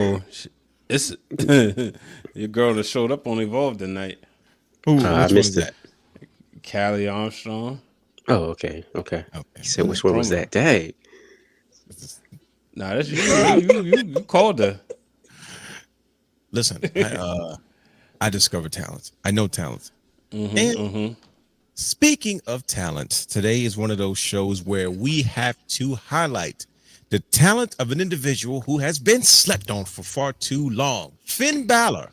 Oh, it's your girl that showed up on Evolve tonight, Ooh, I which one is missed it. that? Callie Armstrong. Oh, okay, okay. Okay. He said, Did a which one was promo. that? Dang. Nah, that's you. You called her. Listen, I discover talent. I know talent. And speaking of talent, today is one of those shows where we have to highlight the talent of an individual who has been slept on for far too long. Finn Balor.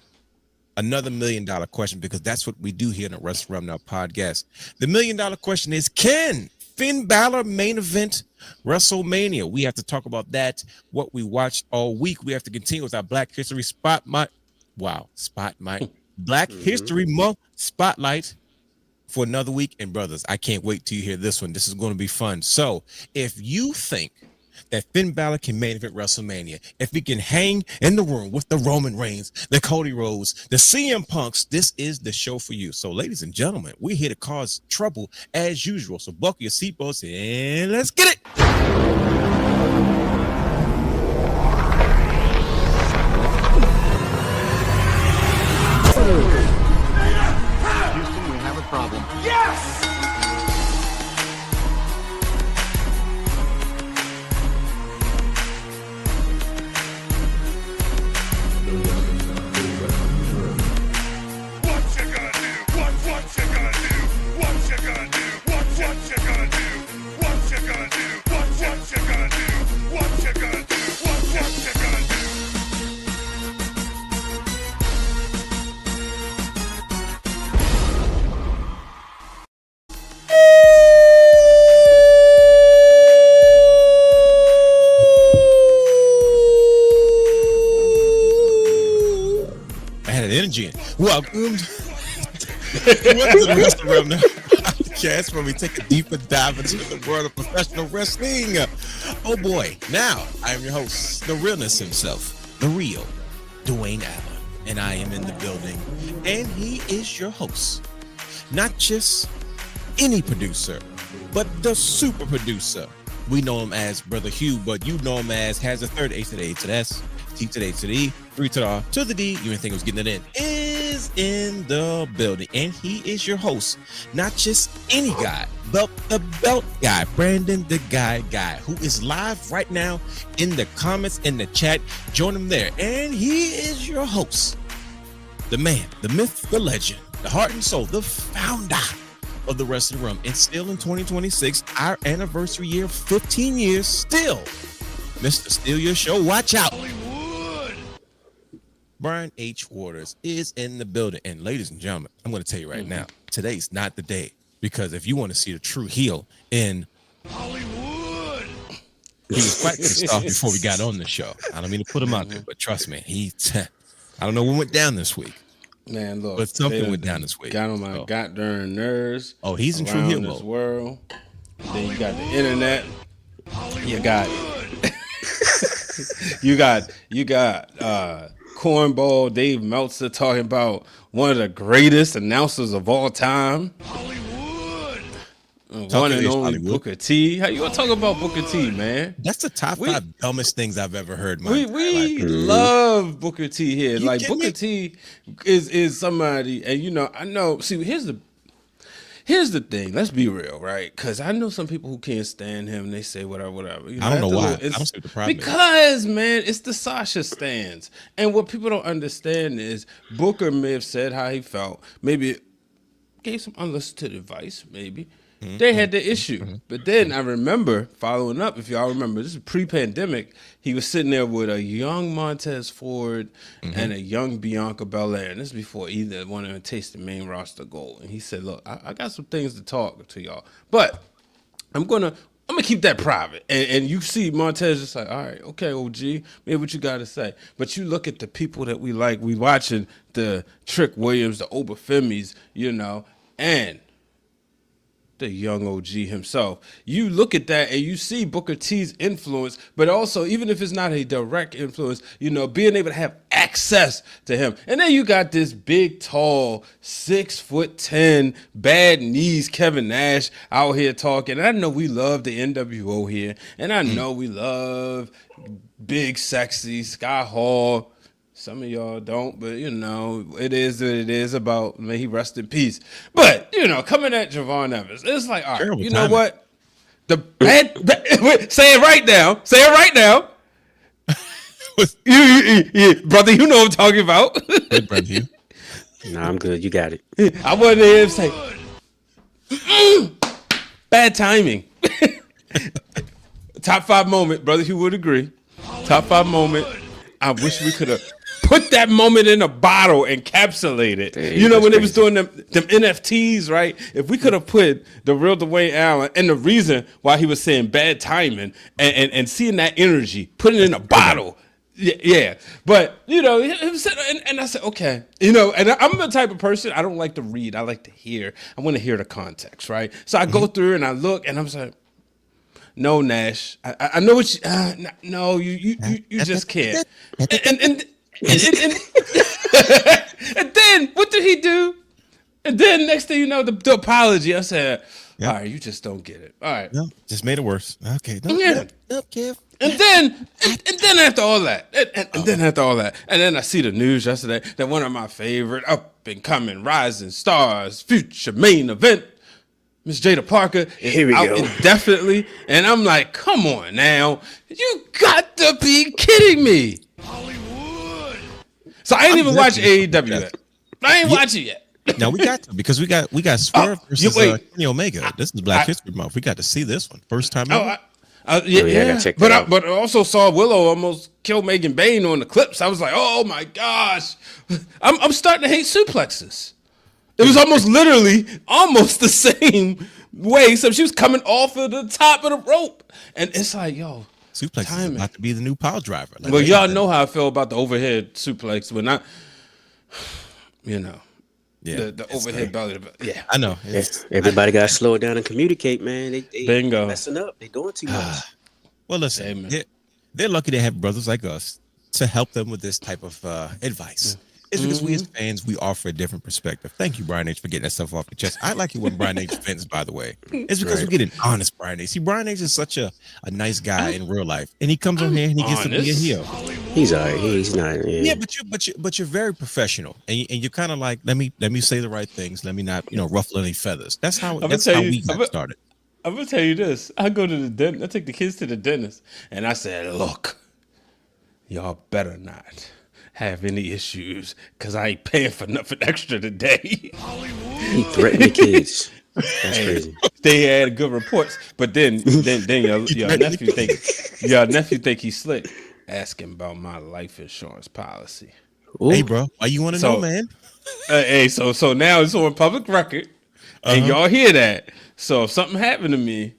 Another $1 million question, because that's what we do here in the Wrestlemania podcast. The $1 million question is, can Finn Balor main event WrestleMania? We have to talk about that, what we watched all week. We have to continue with our Black History Spotlight. Wow, Spotlight. Black Mm-hmm. History Month Spotlight for another week. And brothers, I can't wait till you hear this one. This is going to be fun. So if you think that Finn Balor can main event WrestleMania, if he can hang in the room with the Roman Reigns, the Cody Rhodes, the CM Punks, this is the show for you. So, ladies and gentlemen, we're here to cause trouble as usual. So, buckle your seatbelts and let's get it. Houston, we have a problem. I had an energy in. Welcome to the Wrestlemania podcast, where we take a deeper dive into the world of professional wrestling. Oh boy, now I am your host, the realness himself, the real Dwayne Allen, and I am in the building, and he is your host, not just any producer, but the super producer. We know him as Brother Hugh, but you know him as has a third A to the A to the S, T to the A to the E, 3 to the R to the D. You didn't think I was getting it in. Is in the building, and he is your host, not just any guy, but the belt guy, Brandon the Guy, who is live right now in the comments in the chat. Join him there, and he is your host, the man, the myth, the legend, the heart and soul, the founder of the Wrestling Room. And still in 2026, our anniversary year, 15 years, still, Mr. Steal Your Show, watch out. Brian H. Waters is in the building. And ladies and gentlemen, I'm going to tell you right now, today's not the day, because if you want to see the true heel in Hollywood, he was quite pissed off before we got on the show. I don't mean to put him out there, but trust me, I don't know what went down this week. Man, look, But something went down this week. Got on my goddamn nerves. Oh, he's in true around heel this mode. world. Then you got the internet. You got you got cornball Dave Meltzer talking about one of the greatest announcers of all time. One and only Booker T. How you gonna talk about Booker T, man? That's the top 5 dumbest things I've ever heard. We love Booker T here. Like kidding Booker me? T is somebody, and I know. See, here's the thing. Let's be real, right? Because I know some people who can't stand him. And they say whatever. I don't know why. I don't see what the problem is. Because man, it's the Sasha stands, and what people don't understand is Booker may have said how he felt. Maybe gave some unsolicited advice. Maybe. They had the issue. But then I remember following up, if y'all remember, this is pre-pandemic, he was sitting there with a young Montez Ford and a young Bianca Belair. And this is before either one of them tasted main roster gold. And he said, look, I got some things to talk to y'all. But I'm gonna keep that private. And you see Montez just like, all right, okay, OG, maybe what you got to say. But you look at the people that we like. We watching the Trick Williams, the Obafemis, and the young OG himself. You look at that and you see Booker T's influence, but also, even if it's not a direct influence, being able to have access to him. And then you got this big, tall, 6'10", bad knees Kevin Nash out here talking. And I know we love the NWO here, and I know we love big, sexy Scott Hall. Some of y'all don't, but it is what it is. About, may he rest in peace. But coming at Javon Evans, it's like, all right, Terrible you know timing. what? The bad say it right now. Say it right now. you, brother, you know what I'm talking about. Good, brother, you. Nah, I'm good. You got it. I wanted him to say, bad timing. Top 5 moment, brother, you would agree. Top 5 moment. I wish we could have put that moment in a bottle, encapsulate it. Dang, when they was crazy. doing them NFTs, right? If we could have put the real Dwayne Allen and the reason why he was saying bad timing and seeing that energy, put it in a bottle. Yeah. But, he was, and I said, okay. And I'm the type of person, I don't like to read. I like to hear. I want to hear the context, right? So I go through and I look and I'm like, no, Nash. I know what you. No, you just can't. And then what did he do? And then next thing you know, the apology. I said, all right, you just don't get it. All right, No, just made it worse. Okay. No, Kev. And then after all that, and then I see the news yesterday that one of my favorite up and coming rising stars, future main event, Miss Jada Parker is Here we out go. indefinitely, and I'm like, come on now, you got to be kidding me. Hollywood. So I ain't even watch AEW yet. I ain't watch it yet. No, we got to, because we got Swerve versus wait. Kenny Omega. This is Black History Month. We got to see this one first time ever. Yeah, I gotta check but that out. but I also saw Willow almost kill Megan Bain on the clips. I was like, oh my gosh, I'm starting to hate suplexes. It was almost literally almost the same way, except she was coming off of the top of the rope, and it's like, yo, Suplex is timing. about to be the new pile driver. Like, Well, wait a y'all minute. know how I feel about the overhead suplex when Yeah, the it's overhead like- belly. Yeah, I know. Everybody got to slow it down and communicate, man. They Bingo. messing up. They doing too much. Well, listen, Amen. they're lucky to have brothers like us to help them with this type of advice. It's because we as fans, we offer a different perspective. Thank you, Brian H., for getting that stuff off your chest. I like it when Brian H. vents, by the way. It's because we get an honest Brian H. See, Brian H. is such a nice guy in real life, and he comes on here and he gets to be a honest. heel. He's all right. He's not. Yeah, but you're very professional, and you're kind of like, let me say the right things. Let me not ruffle any feathers. That's how gonna that's tell how you- we got started. I'm gonna tell you this. I go to the dentist. I take the kids to the dentist, and I said, "Look, y'all better not have any issues, cause I ain't paying for nothing extra today." He threatened the kids. That's crazy. They had good reports, but then your nephew think he's slick. Asking about my life insurance policy. Ooh. Hey, bro, why you want to know, So- man? So now it's on public record, and y'all hear that. So if something happened to me,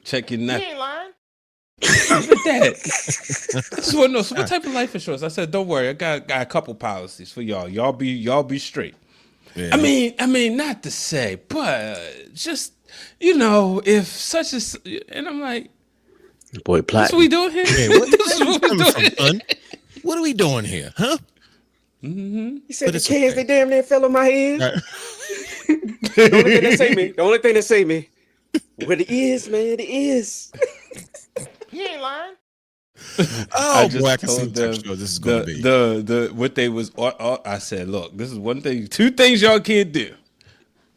check your nephew. Look at that. I just want to know. So what type of life insurance? I said, don't worry. I got a couple policies for y'all. Y'all be straight. Yeah. I mean, not to say, but just if such as, and I'm like, Boy, that's plot. what we doing here. Yeah, what This is what we coming from, doing. son? What are we doing here, huh? He said But the it's kids, okay. they damn near fell on my head. Right. The only thing that say me. What it is, man, it is. Oh just boy, I can see told the type them of show this is going to be. the what they was. I said, look, this is one thing, 2 things y'all can't do: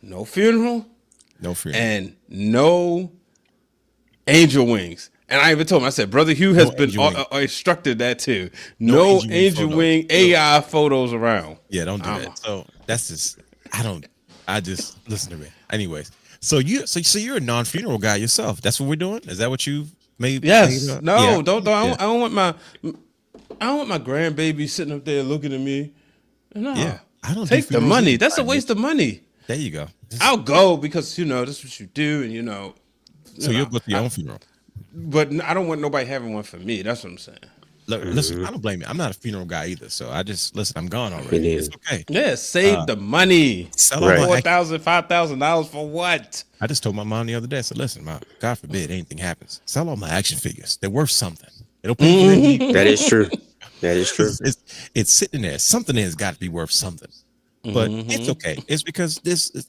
no funeral No fear. and no angel wings. And I even told him, I said, Brother Hugh has been angel wing. instructed that too. No angel wing angel photo. wing AI photos around. Yeah, don't do that. So that's just I just listen to me. Anyways, so you're a non-funeral guy yourself. That's what we're doing? Is that what you made? Yes. made up? No. Yeah. Don't. I Yeah. don't want my grandbaby sitting up there looking at me. No. Yeah. I don't do Take the funerals money. either, That's a Brian. waste of money. There you go. I'll go because that's what you do, and So you'll go to your own funeral. But I don't want nobody having one for me. That's what I'm saying. Look, listen, I don't blame you. I'm not a funeral guy either. So I just listen. I'm gone already. Me It's okay. Yeah, save the money. Sell all my $4,000, $5,000 for what? I just told my mom the other day. I said, "Listen, Mom, God forbid anything happens. Sell all my action figures. They're worth something. It'll pay for it." That is true. That is true. It's sitting there. Something has got to be worth something. But it's okay. It's because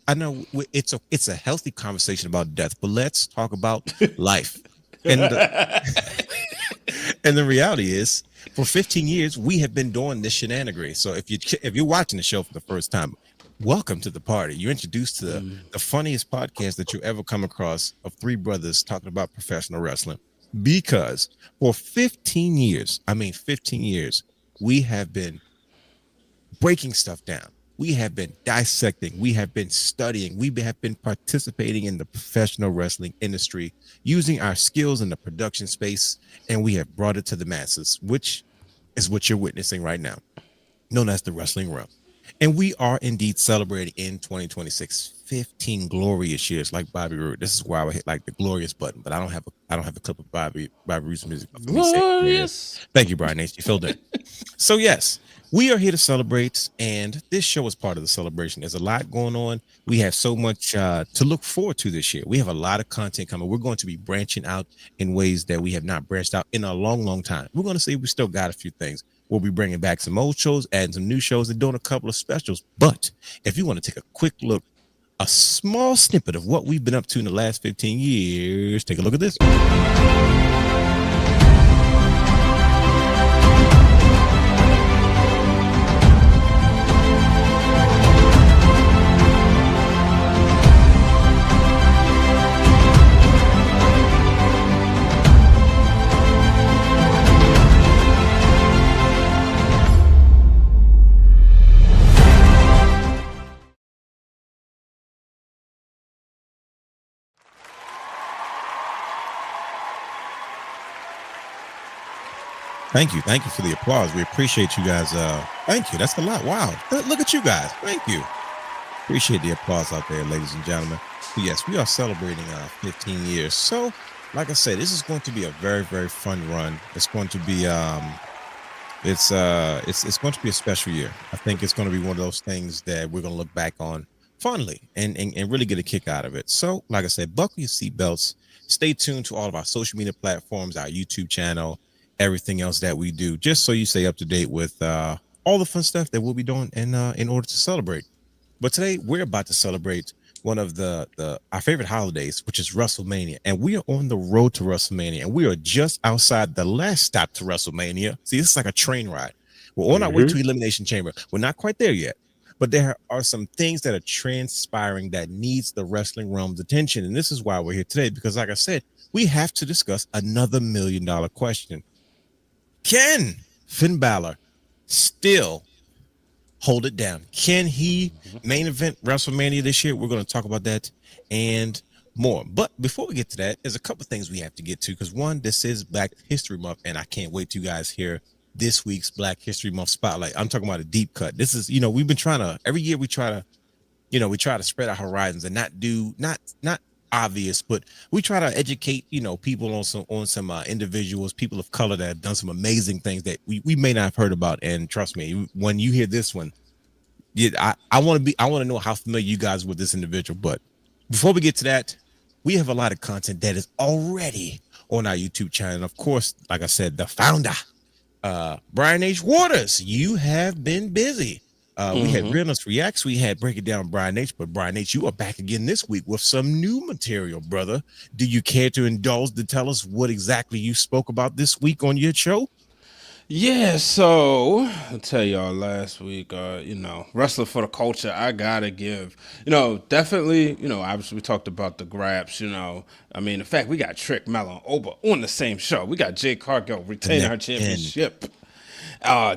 I know it's a healthy conversation about death, but let's talk about life. And and the reality is, for 15 years, we have been doing this shenanigery. So if you're watching the show for the first time, welcome to the party. You're introduced to the funniest podcast that you ever come across of three brothers talking about professional wrestling. Because for 15 years, 15 years, we have been breaking stuff down. We have been dissecting. We have been studying. We have been participating in the professional wrestling industry, using our skills in the production space, and we have brought it to the masses, which is what you're witnessing right now, known as the wrestling realm. And we are indeed celebrating in 2026 15 glorious years, like Bobby Roode. This is why I would hit like the glorious button, but I don't have a clip of Bobby Roode's music. Glorious. Thank you, Brian H. You filled in. So yes, we are here to celebrate, and this show is part of the celebration. There's a lot going on. We have so much to look forward to this year. We have a lot of content coming. We're going to be branching out in ways that we have not branched out in a long, long time. We're going to see we still got a few things. We'll be bringing back some old shows, adding some new shows, and doing a couple of specials. But if you want to take a quick look, a small snippet of what we've been up to in the last 15 years, take a look at this. Thank you for the applause. We appreciate you guys. Thank you. That's a lot. Wow. Look at you guys. Thank you. Appreciate the applause out there, ladies and gentlemen. But yes, we are celebrating 15 years. So, like I said, this is going to be a very, very fun run. It's going to be it's going to be a special year. I think it's going to be one of those things that we're going to look back on fondly and really get a kick out of it. So, like I said, buckle your seatbelts. Stay tuned to all of our social media platforms, our YouTube channel, everything else that we do, just so you stay up to date with all the fun stuff that we'll be doing in order to celebrate. But today we're about to celebrate one of our favorite holidays, which is WrestleMania, and we are on the road to WrestleMania, and we are just outside the last stop to WrestleMania. See, this is like a train ride. We're on our way to Elimination Chamber. We're not quite there yet, but there are some things that are transpiring that needs the wrestling realm's attention, and this is why we're here today, because like I said, we have to discuss another $1 million question. Can Finn Balor still hold it down? Can he main event WrestleMania this year? We're going to talk about that and more. But before we get to that, there's a couple things we have to get to, because one, this is Black History Month, and I can't wait to you guys hear this week's Black History Month spotlight. I'm talking about a deep cut. This is, we've been trying to, every year we try to spread our horizons and not obvious, but we try to educate people on some individuals, people of color that have done some amazing things that we may not have heard about. And trust me, when you hear this one, I want to know how familiar you guys with this individual. But before we get to that, we have a lot of content that is already on our YouTube channel. And of course, like I said, the founder, Brian H. Waters, you have been busy. We had Realness Reacts. We had Break It Down Brian H. But Brian H., you are back again this week with some new material, brother. Do you care to indulge to tell us what exactly you spoke about this week on your show? Yeah, so I'll tell y'all last week, Wrestler for the Culture, I gotta give, definitely, obviously we talked about the grabs, in fact, we got Trick, Mello, and Oba on the same show. We got Jade Cargill retaining her championship.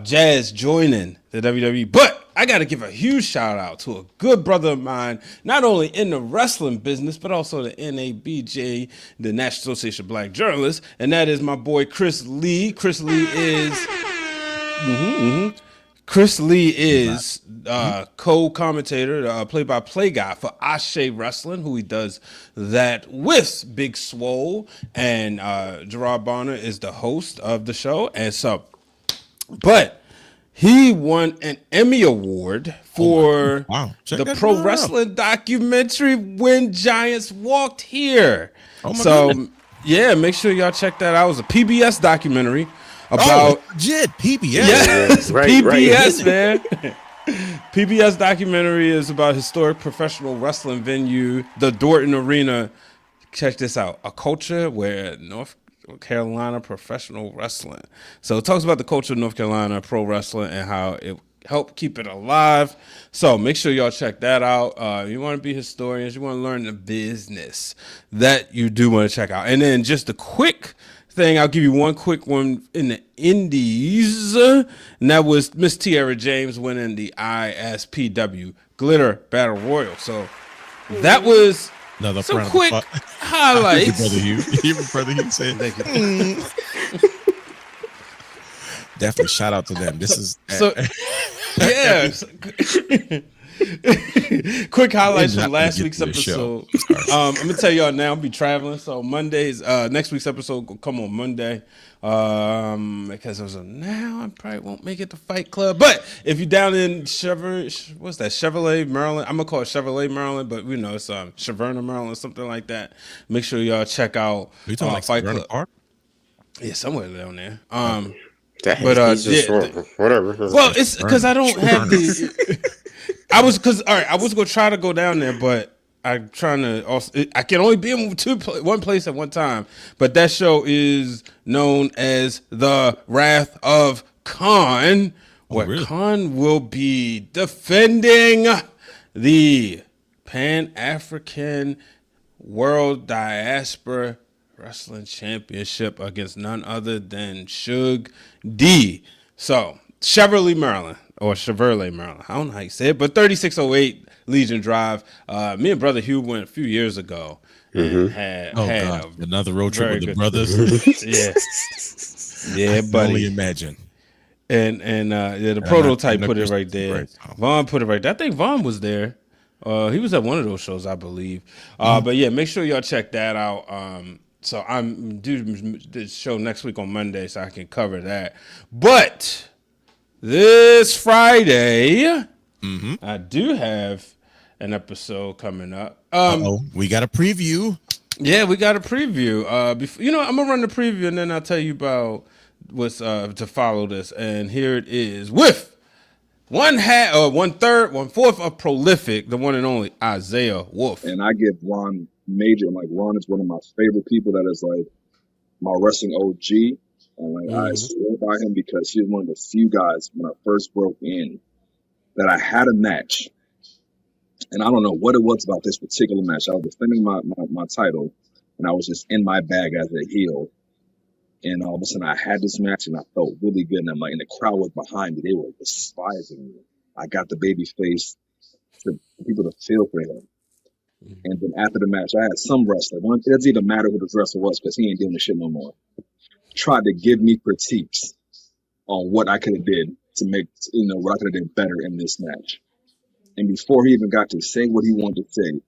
Jazz joining the WWE, but I got to give a huge shout out to a good brother of mine, not only in the wrestling business, but also the NABJ, the National Association of Black Journalists, and that is my boy Chris Lee. Chris Lee is co-commentator, play-by-play guy for Ashe Wrestling, who he does that with Big Swole, and Gerard Bonner is the host of the show, and so. But he won an Emmy Award for the pro wrestling documentary When Giants Walked Here. Goodness. Yeah, make sure y'all check that out. It was a PBS documentary. about legit PBS. yes, Right, PBS, man. PBS documentary is about historic professional wrestling venue, the Dorton Arena. Check this out: a culture where North Carolina professional wrestling. So it talks about the culture of North Carolina pro wrestling and how it helped keep it alive. So make sure y'all check that out. You want to be historians, you want to learn the business, that you do want to check out. And then just a quick thing, I'll give you one quick one in the Indies, and that was Miss Tiara James winning the ISPW Glitter Battle Royal. So that was Another some round of quick applause. highlights. Brother Hugh. Even Brother Hugh said, definitely shout out to them. This is So, yeah. Quick highlights from last week's episode. I'm gonna tell y'all now. I'll be traveling, so Mondays. Next week's episode will come on Monday. Because now I probably won't make it to Fight Club. But if you're down in Chevrolet, Maryland. I'm gonna call it Chevrolet, Maryland, but we know it's Cheverna, Maryland, something like that. Make sure y'all check out Fight Club. Park? Yeah, somewhere down there. Whatever. Well, it's because I don't have the. I was gonna try to go down there, but I'm trying to. Also, I can only be in one place at one time. But that show is known as the Wrath of Khan, where Khan will be defending the Pan-African World Diaspora Wrestling Championship against none other than Suge D. So Chevrolet, Maryland. Or Chevrolet, Maryland. I don't know how you say it, but 3608 Legion Drive. Me and Brother Hugh went a few years ago and had another road trip with the brothers. Yeah, buddy. Only imagine. And the prototype put it right there. Vaughn put it right there. I think Vaughn was there. He was at one of those shows, I believe. But yeah, make sure y'all check that out. So I'm due the show next week on Monday, so I can cover that. But this Friday, I do have an episode coming up. We got a preview. Yeah, we got a preview. I'm gonna run the preview and then I'll tell you about what's to follow this. And here it is with 1/4 of Prolific, the one and only Isaiah Wolf. And I give Ron major. Like, Ron is one of my favorite people. That is like my wrestling OG. And I swear by him because he was one of the few guys when I first broke in that I had a match. And I don't know what it was about this particular match. I was defending my title, and I was just in my bag as a heel. And all of a sudden, I had this match, and I felt really good. And I'm like, and the crowd was behind me. They were despising me. I got the baby face for people to feel for him. And then after the match, I had some wrestler. It doesn't even matter who the wrestler was because he ain't doing the shit no more. Tried to give me critiques on what I could have did to make, what I could have done better in this match. And before he even got to say what he wanted to say,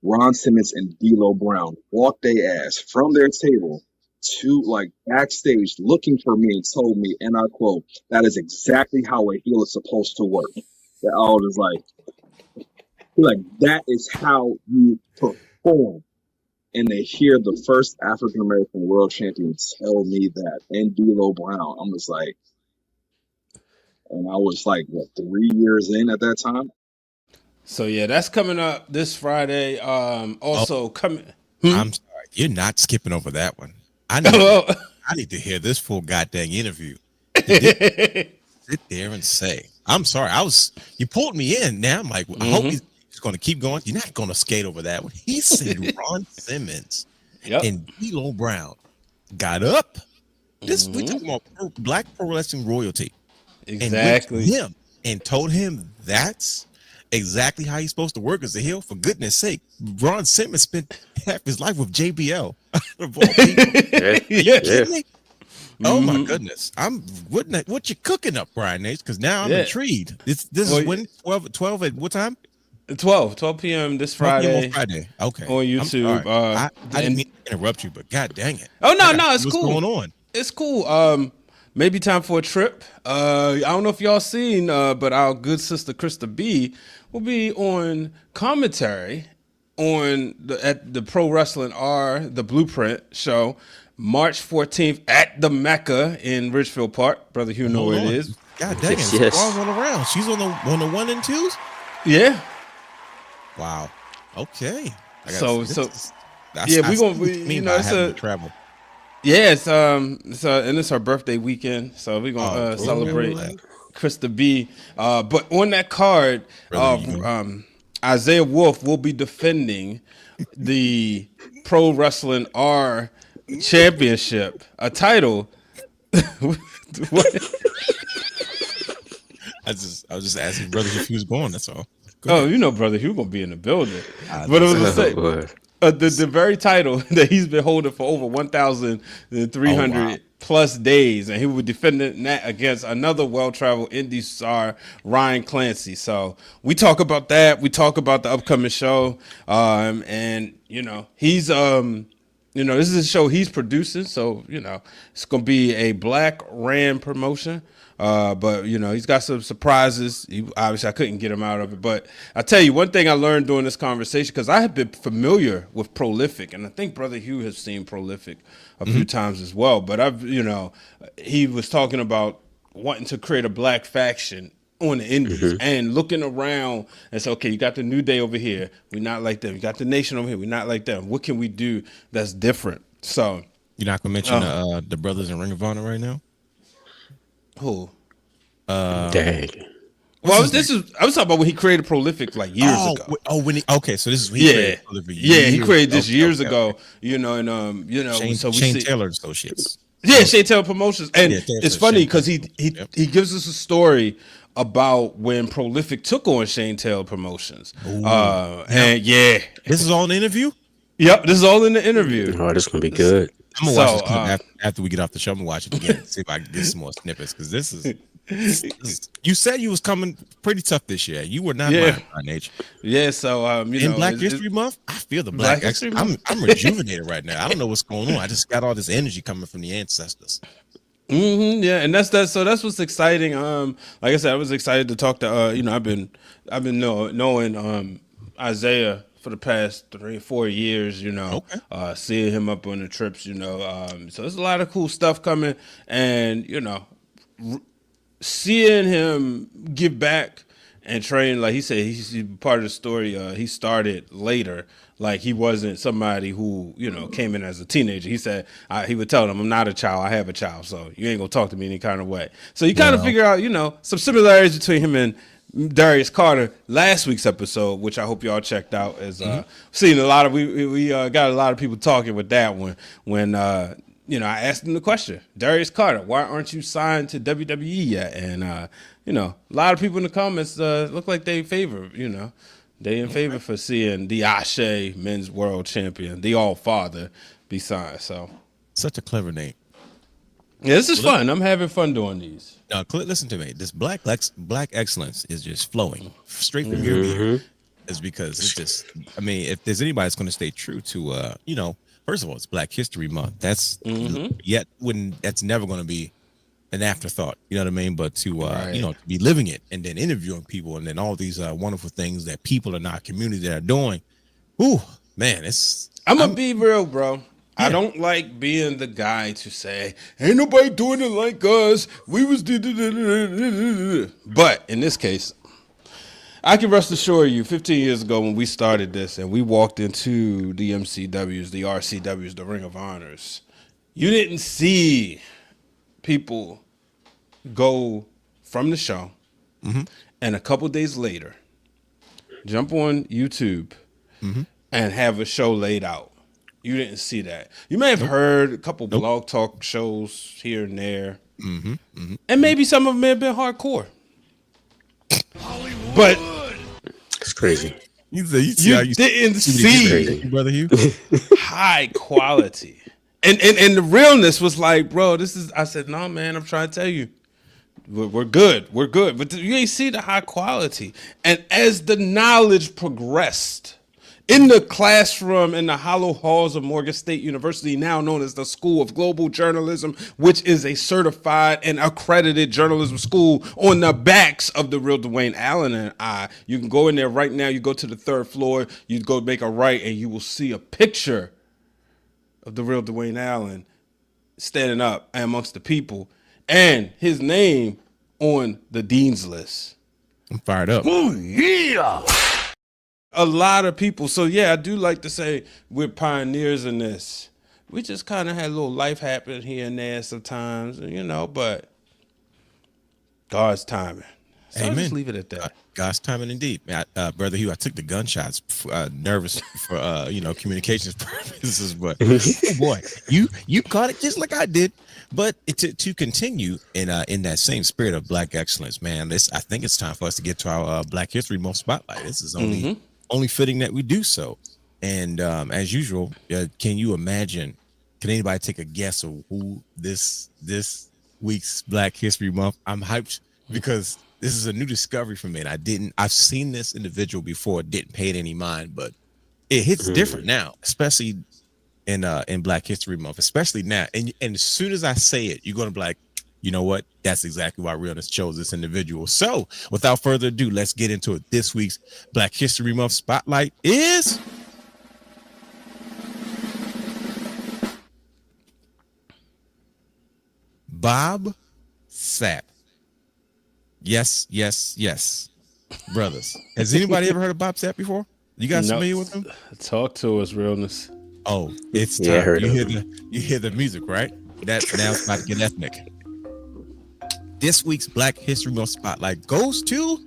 Ron Simmons and D'Lo Brown walked their ass from their table to like backstage looking for me and told me, and I quote, "That is exactly how a heel is supposed to work." That I was like, that is how you perform. And they hear the first African American world champion tell me that, and D'Lo Brown. I'm just like, and I was like, 3 years in at that time? So yeah, that's coming up this Friday. Coming. I'm sorry, you're not skipping over that one. I need to hear this full goddamn interview. Sit there and say, I'm sorry. You pulled me in. Now I'm like, I hope he's going to keep going. You're not going to skate over that one. He said Ron Simmons and D'Lo Brown got up. We talking about black pro wrestling royalty. Exactly. And went to him and told him that's exactly how he's supposed to work as a heel. For goodness sake, Ron Simmons spent half his life with JBL. Of all people. Oh my goodness! What you cooking up, Brian Nace? Because now I'm intrigued. This is when 12 at what time? 12 p.m. this Friday. On Friday. Okay. On YouTube. I didn't mean to interrupt you, but god dang it. Oh no, it's what's cool. What's going on? It's cool. Maybe time for a trip. I don't know if y'all seen, but our good sister Krista B will be on commentary at the Pro Wrestling R, the Blueprint show. March 14th at the Mecca in Richfield Park. Brother Hugh know where it is. God dang it. Yes. Squad's all around. She's on the 1 and 2s? Yeah. Wow. Okay. So That's, yeah, you know, it's a travel. yeah, and it's her birthday weekend, so we're gonna celebrate Krista B. But on that card, Isaiah Wolf will be defending the Pro Wrestling R Championship, a title. What? I was just asking brother if he was going. That's all. Oh, you know, brother Hugh gonna be in the building. But it was the very title that he's been holding for over 1,300 plus days, and he will be defending that against another well-traveled indie star, Ryan Clancy. So we talk about that. We talk about the upcoming show, and you know he's you know, this is a show he's producing, so you know it's gonna be a Black Ram promotion. But you know, he's got some surprises. Obviously, I couldn't get him out of it. But I tell you, one thing I learned during this conversation, because I have been familiar with Prolific, and I think Brother Hugh has seen Prolific a few times as well. But you know, he was talking about wanting to create a black faction on the indies and looking around and say, okay, you got the New Day over here, we're not like them. You got the Nation over here, we're not like them. What can we do that's different? So you're not gonna mention the brothers in Ring of Honor right now? Who? Dang. Well, I was talking about when he created Prolific like years ago. So this is when he created Prolific he created this years ago. You know, and you know, Shane Taylor Associates. Yeah, Shane Taylor Promotions, and it's funny because he gives us a story about when Prolific took on Shane Taylor Promotions. And this is all in the interview. Yep, this is all in the interview. Oh, this is gonna be good. I'm gonna watch this after we get off the show. I'm gonna watch it again, see if I can get some more snippets, because this is. You said you was coming pretty tough this year. You were not by nature. Yeah, so you know, Black History Month, I feel the Black History Month. I'm rejuvenated right now. I don't know what's going on. I just got all this energy coming from the ancestors. Yeah, and that's so that's what's exciting. Like I said, I was excited to talk to you know, I've been knowing Isaiah for the past 3 or 4 years, you know, seeing him up on the trips, you know. So there's a lot of cool stuff coming, and you know, seeing him give back and train, like he said, he's part of the story. He started later. Like he wasn't somebody who, you know, came in as a teenager. He said he would tell them, "I'm not a child. I have a child. So you ain't gonna talk to me any kind of way." So you kind of figure out, you know, some similarities between him and Darius Carter last week's episode, which I hope y'all checked out. As seeing a lot of we got a lot of people talking with that one when you know, I asked him the question, Darius Carter, why aren't you signed to WWE yet? And you know, a lot of people in the comments look like they favor, you know. They in favor for seeing the Ashe Men's World Champion, the All Father, be signed. So such a clever name. Yeah, this is fun. I'm having fun doing these. Now, listen to me. This black excellence is just flowing straight from your ear. Is because it's just. I mean, if there's anybody that's going to stay true to, you know, first of all, it's Black History Month. That's that's never going to be an afterthought, you know what I mean? But to you know, to be living it and then interviewing people and then all these wonderful things that people in our community that are doing. Ooh, man, I'm gonna be real, bro. Yeah. I don't like being the guy to say, ain't nobody doing it like us. We was but in this case, I can rest assure you, 15 years ago when we started this and we walked into the MCWs, the RCWs, the Ring of Honors, you didn't see people go from the show and a couple days later jump on YouTube and have a show laid out. You didn't see that. You may have heard a couple blog talk shows here and there, and maybe some of them may have been hardcore. Hollywood. But it's crazy. You didn't see Brother Hugh, high quality. And the realness was like, bro, this is. I said, no, man, I'm trying to tell you, we're good, but you ain't see the high quality. And as the knowledge progressed in the classroom in the hollow halls of Morgan State University, now known as the School of Global Journalism, which is a certified and accredited journalism school on the backs of the real Dwayne Allen and I. You can go in there right now. You go to the 3rd floor. You go make a right, and you will see a picture of the real Dwayne Allen standing up amongst the people, and his name on the dean's list. I'm fired up. Oh yeah. A lot of people. So yeah, I do like to say we're pioneers in this. We just kind of had a little life happen here and there sometimes, but God's timing. So I'll just leave it at that. God's timing indeed. Brother Hugh, I took the gunshots, nervous for communications purposes, but oh boy, you caught it just like I did. But to continue in that same spirit of Black excellence, man, I think it's time for us to get to our Black History Month spotlight. This is only fitting that we do so. And as usual, can you imagine? Can anybody take a guess of who this week's Black History Month? I'm hyped because this is a new discovery for me, and I've seen this individual before, didn't pay it any mind, but it hits different now, especially in Black History Month, especially now. And as soon as I say it, you're gonna be like, you know what? That's exactly why Realness chose this individual. So without further ado, let's get into it. This week's Black History Month spotlight is Bob Sapp. Yes. Brothers, has anybody ever heard of Bob Sapp before? You guys familiar with him? Talk to us, Realness. Oh, it's time. Yeah, I heard You hear the music, right? That's now it's about to get ethnic. This week's Black History Month spotlight goes to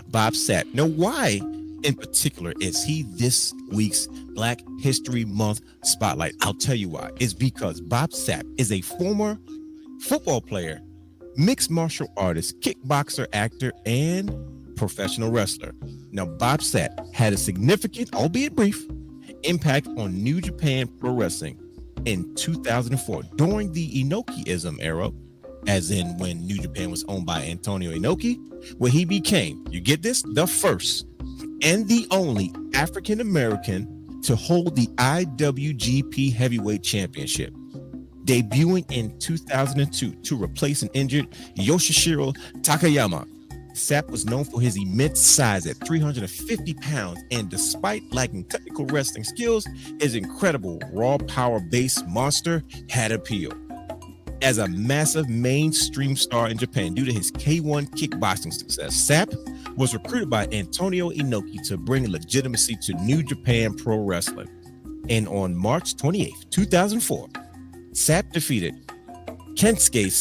Bob Sapp. Now, why in particular is he this week's Black History Month spotlight? I'll tell you why. It's because Bob Sapp is a former football player, mixed martial artist, kickboxer, actor, and professional wrestler. Now, Bob Sapp had a significant, albeit brief, impact on New Japan Pro Wrestling in 2004 during the Inokiism era, as in when New Japan was owned by Antonio Inoki, where he became, you get this, the first and the only African American to hold the IWGP Heavyweight Championship, debuting in 2002 to replace an injured Yoshishiro Takayama. Sapp was known for his immense size at 350 pounds, and despite lacking technical wrestling skills, his incredible raw power-based monster had appeal. As a massive mainstream star in Japan due to his K1 kickboxing success, Sapp was recruited by Antonio Inoki to bring legitimacy to New Japan Pro Wrestling. And on March 28th, 2004, Sapp defeated Kensuke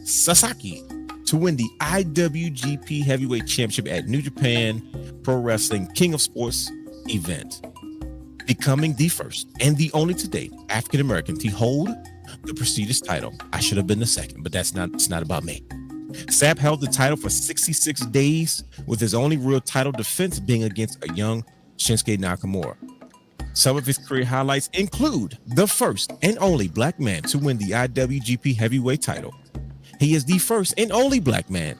Sasaki to win the IWGP Heavyweight Championship at New Japan Pro Wrestling King of Sports event, becoming the first and the only to date African American to hold the prestigious title. I should have been the second, but it's not about me. Sapp held the title for 66 days, with his only real title defense being against a young Shinsuke Nakamura. Some of his career highlights include the first and only Black man to win the IWGP Heavyweight title. He is the first and only Black man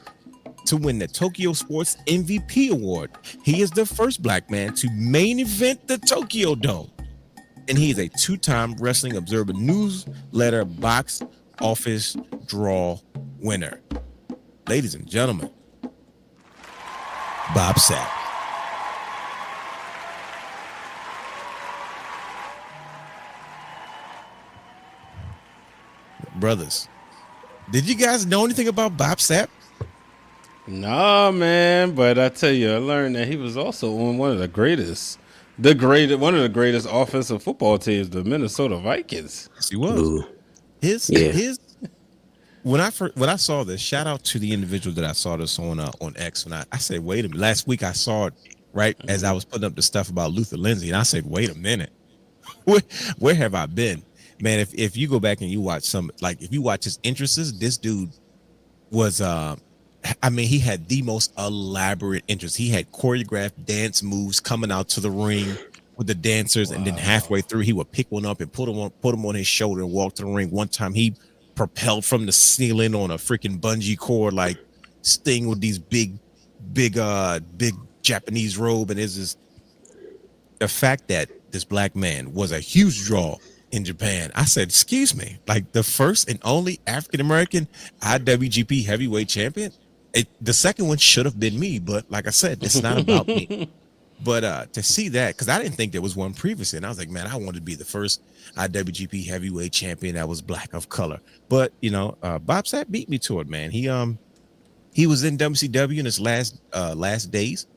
to win the Tokyo Sports MVP award. He is the first Black man to main event the Tokyo Dome. And he is a two-time Wrestling Observer newsletter box office draw winner. Ladies and gentlemen, Bob Sapp. Brothers, did you guys know anything about Bob Sapp? Nah, man, but I tell you, I learned that he was also on one of the greatest offensive football teams, the Minnesota Vikings. Yes, he was. Ooh. His when I saw this, shout out to the individual that I saw this on X. When I said, wait a minute, last week I saw it right as I was putting up the stuff about Luther Lindsay, and I said, wait a minute, where have I been? Man, if you go back and you watch if you watch his interests, this dude was he had the most elaborate interests. He had choreographed dance moves coming out to the ring with the dancers, and then halfway through he would pick one up and put him on his shoulder and walk to the ring. One time he propelled from the ceiling on a freaking bungee cord like Sting with these big Japanese robe. And it's just the fact that this Black man was a huge draw in Japan. I said, excuse me, like the first and only African-American IWGP heavyweight champion. The second one should have been me, but like I said, it's not about me. But to see that, because I didn't think there was one previously, and I was like, man, I wanted to be the first IWGP Heavyweight Champion that was black of color. But Bob Sapp beat me to it, man. He was in WCW in his last days.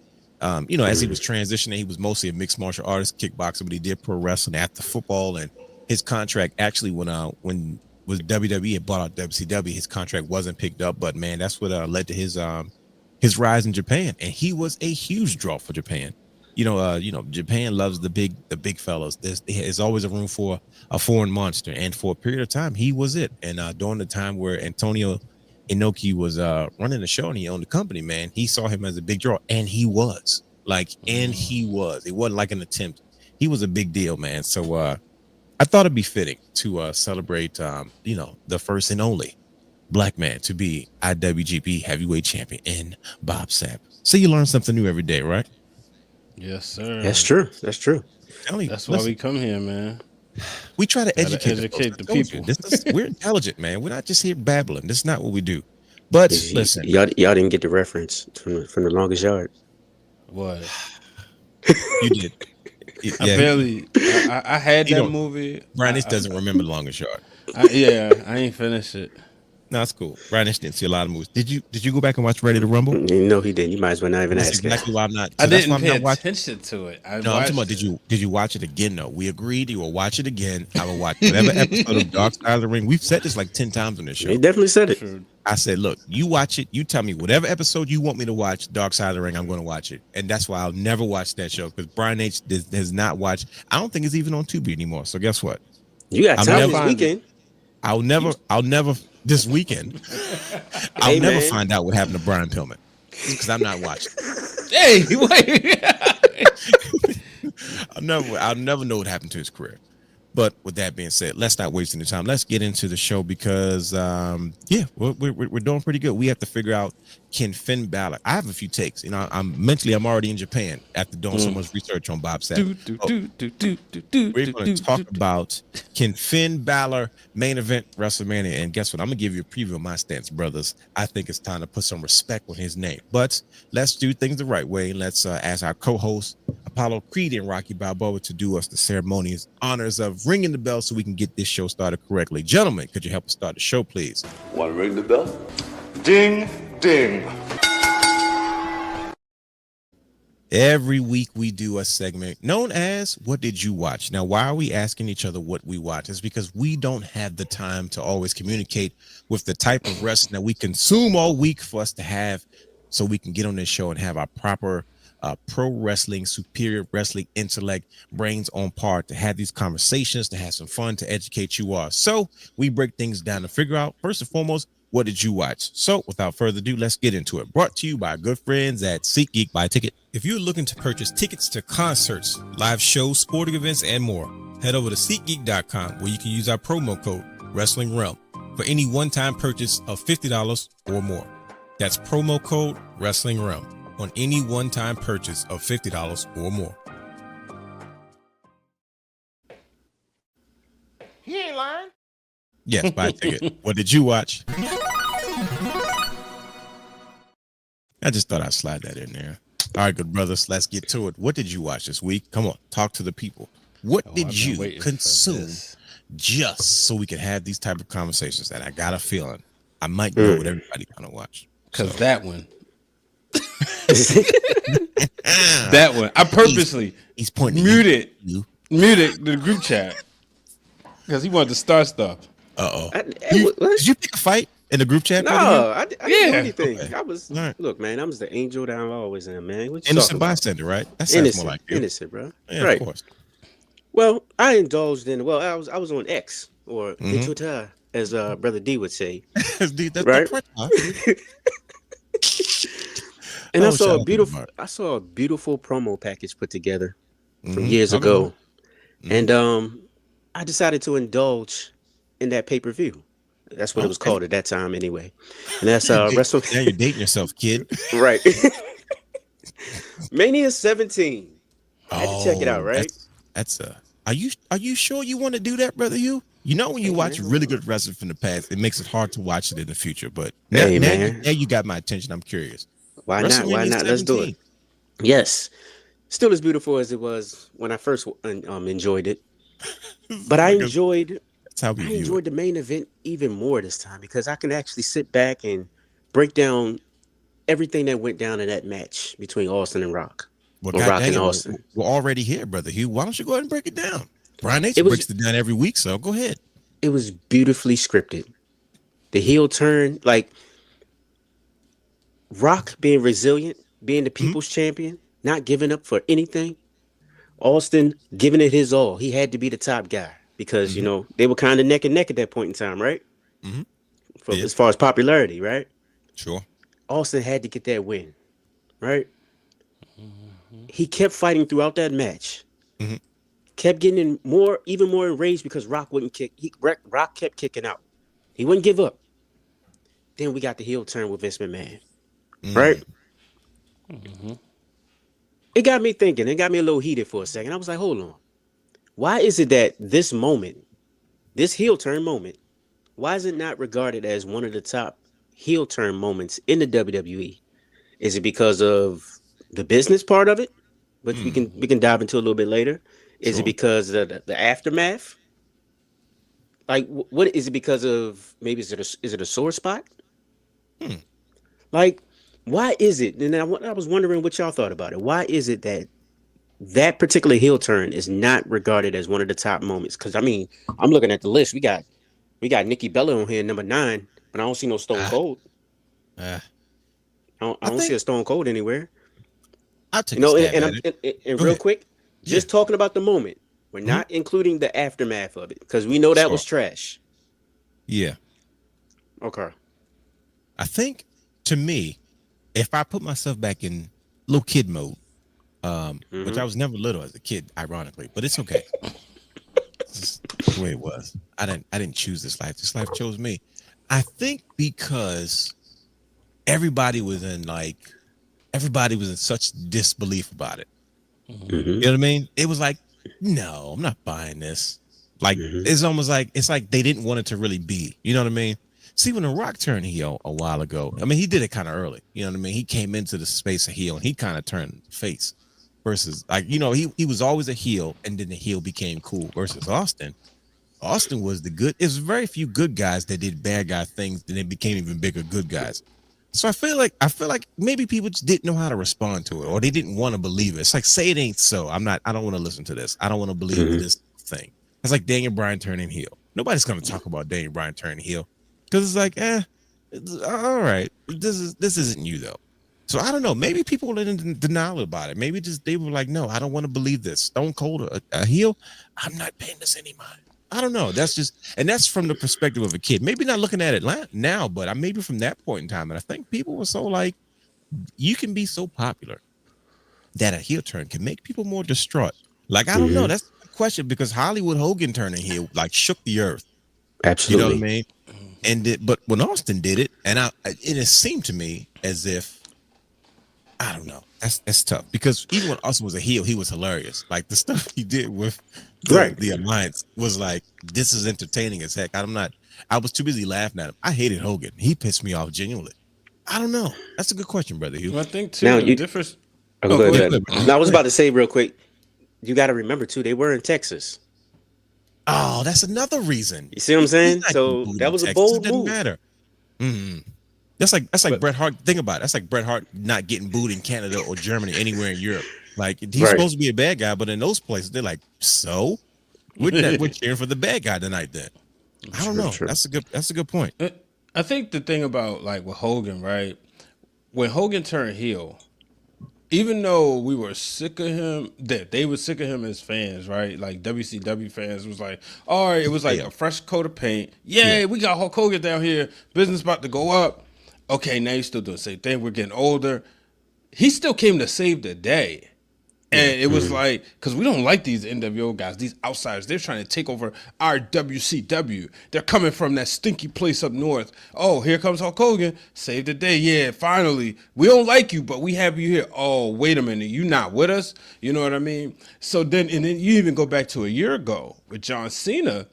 As he was transitioning, he was mostly a mixed martial artist, kickboxer, but he did pro wrestling after football. And his contract actually, when was WWE had bought out WCW, his contract wasn't picked up. But man, that's what led to his rise in Japan, and he was a huge draw for Japan. Japan loves the big fellas. There's always a room for a foreign monster, and for a period of time, he was it. And during the time where Antonio Inoki was running the show and he owned the company, man, he saw him as a big draw, and he was. It wasn't like an attempt. He was a big deal, man. So I thought it'd be fitting to celebrate, the first and only black man to be IWGP Heavyweight Champion in Bob Sapp. So you learn something new every day, right? Yes, sir. That's true. That's why we come here, man. We try to educate the people. We're intelligent, man. We're not just here babbling. This is not what we do. But listen, y'all didn't get the reference from the Longest Yard. What? You did. I had that movie. Brian doesn't remember The Longest Yard. I ain't finished it. No, that's cool. Brian didn't see a lot of movies. Did you go back and watch Ready to Rumble? No, he didn't. You might as well not even That's ask. exactly why I'm not. I didn't pay attention to it. I'm talking about. Did you watch it again? No, we agreed you will watch it again. I will watch whatever episode of Dark Side of the Ring. We've said this like 10 times on this show. He definitely said it. I said, look, you watch it. You tell me whatever episode you want me to watch, Dark Side of the Ring, I'm going to watch it. And that's why I'll never watch that show, because Brian H. has not watched. I don't think it's even on Tubi anymore. So guess what? You got time this weekend. I'll never this weekend. I'll never find out what happened to Brian Pillman, because I'm not watching. Hey, wait. I'll never know what happened to his career. But with that being said, let's not waste any time. Let's get into the show, because we're doing pretty good. We have to figure out, can Finn Balor? I have a few takes. I'm already in Japan after doing so much research on Bob Sapp. We're going to talk about, can Finn Balor main event WrestleMania? And guess what? I'm going to give you a preview of my stance, brothers. I think it's time to put some respect on his name. But let's do things the right way. Let's ask our co-hosts, Apollo Creed and Rocky Balboa, to do us the ceremonious honors of ringing the bell so we can get this show started correctly. Gentlemen, could you help us start the show, please? Want to ring the bell? Ding, ding. Every week we do a segment known as What Did You Watch? Now, why are we asking each other what we watch? It's because we don't have the time to always communicate with the type of wrestling that we consume all week for us to have, so we can get on this show and have our proper pro wrestling, superior wrestling intellect, brains on par, to have these conversations, to have some fun, to educate you all. So we break things down to figure out, first and foremost, what did you watch? So without further ado, let's get into it. Brought to you by our good friends at SeatGeek. Buy a ticket. If you're looking to purchase tickets to concerts, live shows, sporting events, and more, head over to SeatGeek.com, where you can use our promo code Wrestling Realm for any one-time purchase of $50 or more. That's promo code Wrestling Realm on any one-time purchase of $50 or more. He ain't lying. Yes, buy a ticket. What did you watch? I just thought I'd slide that in there. All right, good brothers, let's get to it. What did you watch this week? Come on, talk to the people. What did you consume, just so we can have these type of conversations? And I got a feeling I might know what everybody kind of watched. Because that one. That one. I purposely he's pointing muted the group chat because he wanted to start stuff. Did you pick a fight in the group chat? No, I didn't do anything. Okay. I was right. Look, man, I was the angel that I always am, man. Innocent bystander, right? That sounds innocent, more like you. innocent, bro. Yeah, right. Of course. Well, I indulged in. Well, I was on X, or Twitter, as Brother D would say. Dude, right. And I saw a beautiful promo package put together from years ago, and I decided to indulge in that pay-per-view. That's what it was called at that time, anyway. And that's Wrestlemania. Now you're dating yourself, kid. Right. Mania 17. I had to check it out, right? That's Are you sure you want to do that, brother? You know, when you watch really good wrestling from the past, it makes it hard to watch it in the future. But now you got my attention. I'm curious. Why not? Let's do it. Yes. Still as beautiful as it was when I first enjoyed it. But I enjoyed That's how we view it. the main event even more this time because I can actually sit back and break down everything that went down in that match between Austin and Rock. Well, Or God Rock dang and it, Austin. we're already here, brother Hugh. Why don't you go ahead and break it down? Brian H It was breaks it down every week, so go ahead. it was beautifully scripted. The heel turn, like Rock being resilient, being the people's champion, not giving up for anything. Austin giving it his all. He had to be the top guy because, you know, they were kind of neck and neck at that point in time, right? Yeah. As far as popularity, right? Sure. Austin had to get that win, right? He kept fighting throughout that match. Kept getting even more enraged because Rock wouldn't kick. Rock kept kicking out. He wouldn't give up. Then we got the heel turn with Vince McMahon, right? It got me thinking. It got me a little heated for a second. I was like, hold on. Why is it that this moment, this heel turn moment, why is it not regarded as one of the top heel turn moments in the WWE? Is it because of the business part of it, which we can dive into a little bit later? Is it because of the aftermath? Like, what is it because of? Maybe is it a sore spot? Like, why is it? And I was wondering what y'all thought about it. Why is it that particular heel turn is not regarded as one of the top moments? Because I mean, I'm looking at the list. We got Nikki Bella on here, number 9, but I don't see no Stone Cold. I don't see a Stone Cold anywhere. I'll take a stab at it. And real quick, just talking about the moment. We're not including the aftermath of it because we know that was trash. Yeah. Okay. I think, to me, if I put myself back in little kid mode, which I was never little as a kid, ironically, but it's okay. It's just the way it was. I didn't choose this life. This life chose me. I think because everybody was in such disbelief about it. You know what I mean? It was like, no, I'm not buying this. Like, it's almost like, it's like they didn't want it to really be. You know what I mean? See, when The Rock turned heel a while ago, I mean, he did it kind of early. You know what I mean? He came into the space of heel and he kind of turned face versus, like, you know, he was always a heel and then the heel became cool versus Austin. Austin was the good. There's very few good guys that did bad guy things, then they became even bigger good guys. So I feel like maybe people just didn't know how to respond to it, or they didn't want to believe it. It's like, say it ain't so. I don't want to listen to this. I don't want to believe this thing. It's like Daniel Bryan turning heel. Nobody's going to talk about Daniel Bryan turning heel because it's like, all right, this isn't you though. So I don't know. Maybe people were in denial about it. Maybe just they were like, no, I don't want to believe this. Stone Cold a heel. I'm not paying this any mind. I don't know. That's from the perspective of a kid. Maybe not looking at it now, but maybe from that point in time. And I think people were so like, you can be so popular that a heel turn can make people more distraught. Like, I don't know. That's the question because Hollywood Hogan turning heel like shook the earth. Absolutely. You know what I mean? And but when Austin did it, and it seemed to me as if, I don't know. That's tough because even when Austin was a heel, he was hilarious. Like the stuff he did with the alliance was like, this is entertaining as heck. I was too busy laughing at him. I hated Hogan. He pissed me off genuinely. I don't know. That's a good question, brother Hugh. Well, I think too Now, the difference. Go ahead. I was about to say real quick. You got to remember too, they were in Texas. Oh, that's another reason. You see what I'm saying? So that was a bold move. Matter. That's like Bret Hart. Think about it. That's like Bret Hart not getting booed in Canada or Germany, anywhere in Europe. Like he's supposed to be a bad guy, but in those places they're like, so we're cheering for the bad guy tonight. Then I don't know. True. That's a good point. I think the thing about like with Hogan, right? When Hogan turned heel, even though we were sick of him, that they were sick of him as fans, right? Like WCW fans was like, all right, it was like a fresh coat of paint. Yay, we got Hulk Hogan down here. Business about to go up. Okay, now you're still doing the same thing. We're getting older. He still came to save the day. And it was like, because we don't like these NWO guys, these outsiders. They're trying to take over our WCW. They're coming from that stinky place up north. Oh, here comes Hulk Hogan. Save the day. Yeah, finally. We don't like you, but we have you here. Oh, wait a minute. You not with us? You know what I mean? So then you even go back to a year ago with John Cena.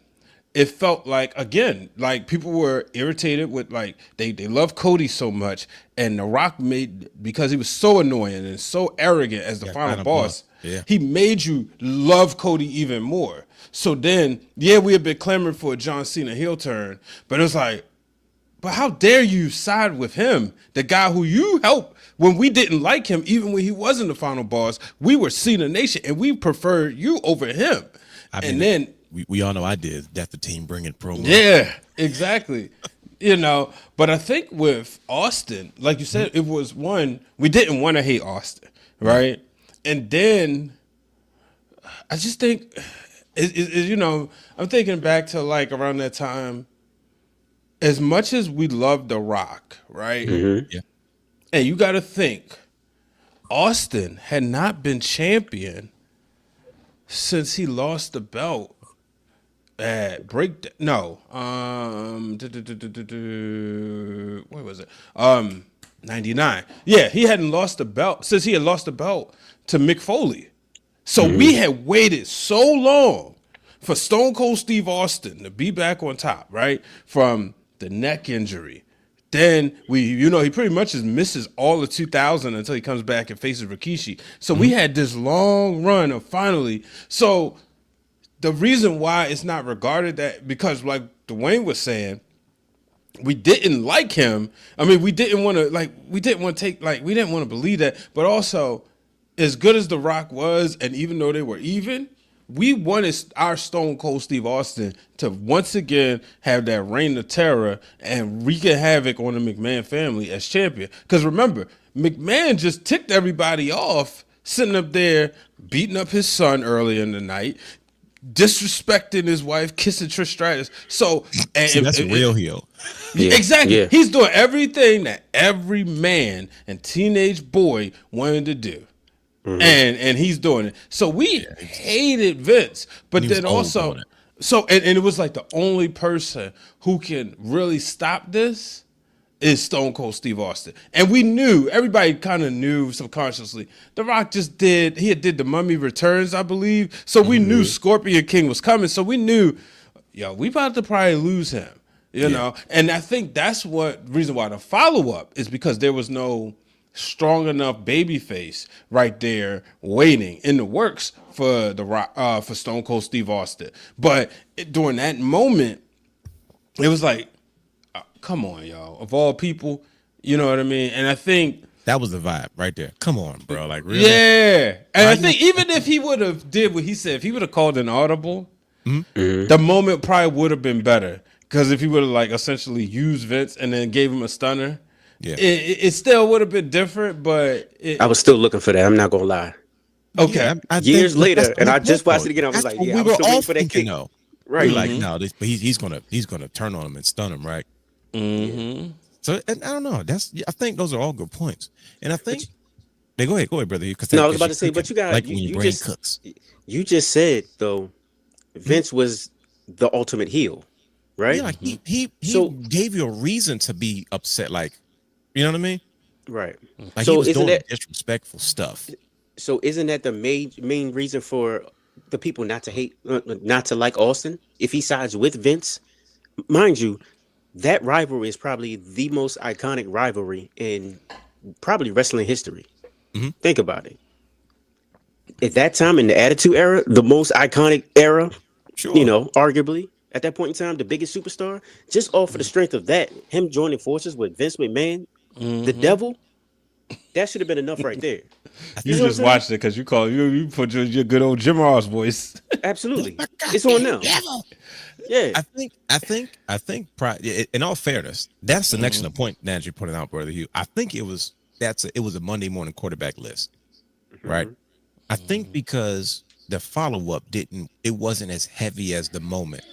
It felt like, again, like people were irritated with, like, they love Cody so much. And The Rock because he was so annoying and so arrogant as the final boss. Yeah. He made you love Cody even more. So then, yeah, we had been clamoring for a John Cena heel turn, but it was like, but how dare you side with him, the guy who you helped when we didn't like him, even when he wasn't the final boss. We were Cena Nation, and we preferred you over him. And then we all know I did. That's the team bringing promo. Yeah, exactly. But I think with Austin, like you said, it was one, we didn't want to hate Austin, right? And then I just think, I'm thinking back to like around that time, as much as we love The Rock, right? Yeah. And you got to think, Austin had not been champion since he lost the belt at what was it? 99. Yeah, he hadn't lost the belt since he had lost the belt to Mick Foley. So we had waited so long for Stone Cold Steve Austin to be back on top, right? From the neck injury. Then he pretty much just misses all of 2000 until he comes back and faces Rikishi. So we had this long run of finally. So the reason why it's not regarded that, because like Dwayne was saying, we didn't like him. I mean, we didn't want to believe that, but also as good as The Rock was, and even though they were even, we wanted our Stone Cold Steve Austin to once again have that reign of terror and wreaking havoc on the McMahon family as champion. Because remember, McMahon just ticked everybody off, sitting up there, beating up his son earlier in the night, disrespecting his wife, kissing Trish Stratus. So that's a real heel. Yeah, exactly. yeah. He's doing everything that every man and teenage boy wanted to do. And he's doing it. So we hated Vince, but then also, and it was like the only person who can really stop this is Stone Cold Steve Austin. And we knew, everybody kind of knew subconsciously, The Rock did the Mummy Returns, I believe. So we knew Scorpion King was coming. So we knew, we about to probably lose him, you know? And I think that's reason why the follow-up is because there was no strong enough babyface right there waiting in the works for The Rock, for Stone Cold Steve Austin. But during that moment, it was like, come on, y'all. Of all people, you know what I mean? And I think that was the vibe right there. Come on, bro. Like, really? Yeah. And I think even if he would have did what he said, if he would have called an audible, the moment probably would have been better. Because if he would have like essentially used Vince and then gave him a stunner, it still would have been different, but I was still looking for that. I'm not gonna lie. Okay. I Years think later, and I just watched it again. I was that's like, what yeah, we I'm were still all waiting for that thinking, kick. though. Right. We're like, no, but he's gonna turn on him and stun him, right? So, and I don't know. I think those are all good points, and I think go ahead, brother. No, I was about to say, but you got like when your brain cooks. You just said though, Vince was the ultimate heel, right? Yeah, like he gave you a reason to be upset, like, you know what I mean? Right. Like, so he was isn't doing that disrespectful stuff? So isn't that the main reason for the people not to like Austin if he sides with Vince? Mind you, that rivalry is probably the most iconic rivalry in probably wrestling history. Think about it. At that time in the Attitude Era, the most iconic era, arguably at that point in time, the biggest superstar, just off of the strength of that, him joining forces with Vince McMahon, the devil, that should have been enough right there. You just watched it because you put your good old Jim Ross voice. Absolutely. It's on now. Yeah. I think in all fairness, that's the next point that you put it out, brother Hugh. I think it was a Monday morning quarterback list. Right? I think because the follow-up wasn't as heavy as the moment.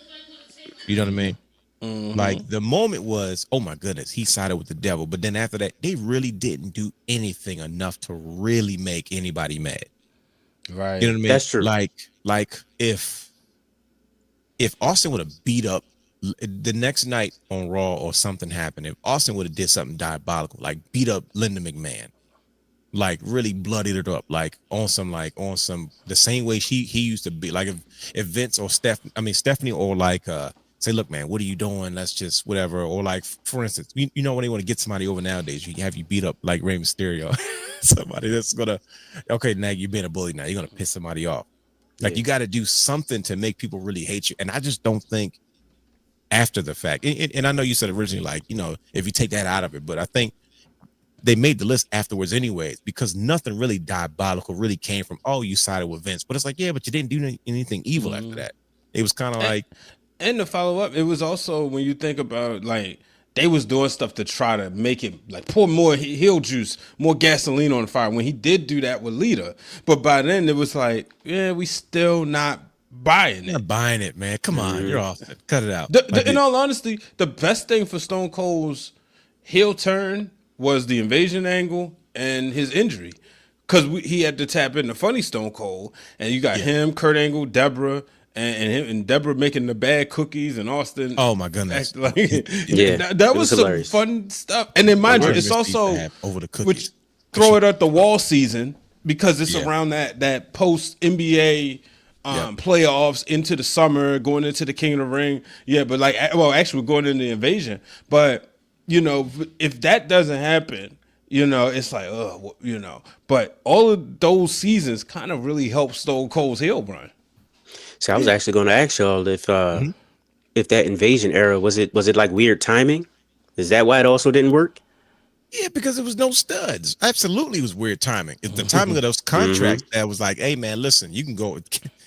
You know what I mean? Like the moment was, oh my goodness, he sided with the devil. But then after that, they really didn't do anything enough to really make anybody mad. Right. You know what I mean? That's true. Like if Austin would have beat up the next night on Raw or something happened, if Austin would have did something diabolical, like beat up Linda McMahon, like really bloodied her up, like on some the same way he used to be, like if Vince or Stephanie or like say, look, man, what are you doing? Let's just whatever. Or like, for instance, you know when they want to get somebody over nowadays, you beat up like Rey Mysterio. somebody that's gonna, okay, now you're being a bully. Now you're gonna piss somebody off. Like you got to do something to make people really hate you. And I just don't think after the fact. And I know you said originally, like, you know, if you take that out of it, but I think they made the list afterwards anyways, because nothing really diabolical really came from, oh, you sided with Vince. But it's like, yeah, but you didn't do anything evil after that. It was kind of like. And to follow up, it was also, when you think about, like, they was doing stuff to try to make it, like, pour more heel juice, more gasoline on the fire when he did do that with Lita. But by then, it was like, yeah, we still not buying it. Not buying it, man. Come on, you're off. Cut it out. In all honesty, the best thing for Stone Cold's heel turn was the invasion angle and his injury. Because he had to tap into funny Stone Cold. And you got him, Kurt Angle, Deborah, and Deborah making the bad cookies, and Austin. Oh my goodness! Like, that was some hilarious. Fun stuff. And then mind you, it's also over the cookies. Throw it at the wall season, because it's around that post NBA playoffs into the summer, going into the King of the Ring. Yeah, but like, well, actually, we're going into the invasion. But you know, if that doesn't happen, you know, it's like, you know. But all of those seasons kind of really helped Stone Cold's heel run. So I was actually going to ask y'all if that invasion era was it like weird timing? Is that why it also didn't work? Yeah, because it was no studs. Absolutely, it was weird timing. It's the timing of those contracts that was like, hey man, listen, you can go.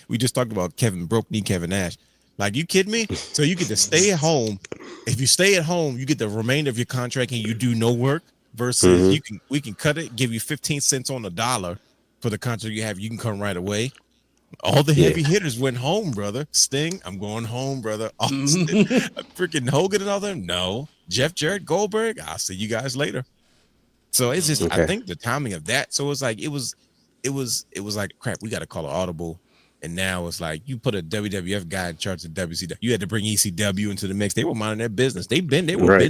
We just talked about broke knee Kevin Nash. Like, you kidding me? So you get to stay at home. If you stay at home, you get the remainder of your contract and you do no work. Versus we can cut it, give you 15 cents on the dollar for the contract you have. You can come right away. All the heavy hitters went home, brother. Sting, I'm going home, brother. Austin, freaking Hogan and all them. No. Jeff Jarrett, Goldberg, I'll see you guys later. So it's just, I think the timing of that. So it's like, it was like, crap, we got to call an audible. And now it's like, you put a WWF guy in charge of WCW. You had to bring ECW into the mix. They were minding their business. They been there. Right.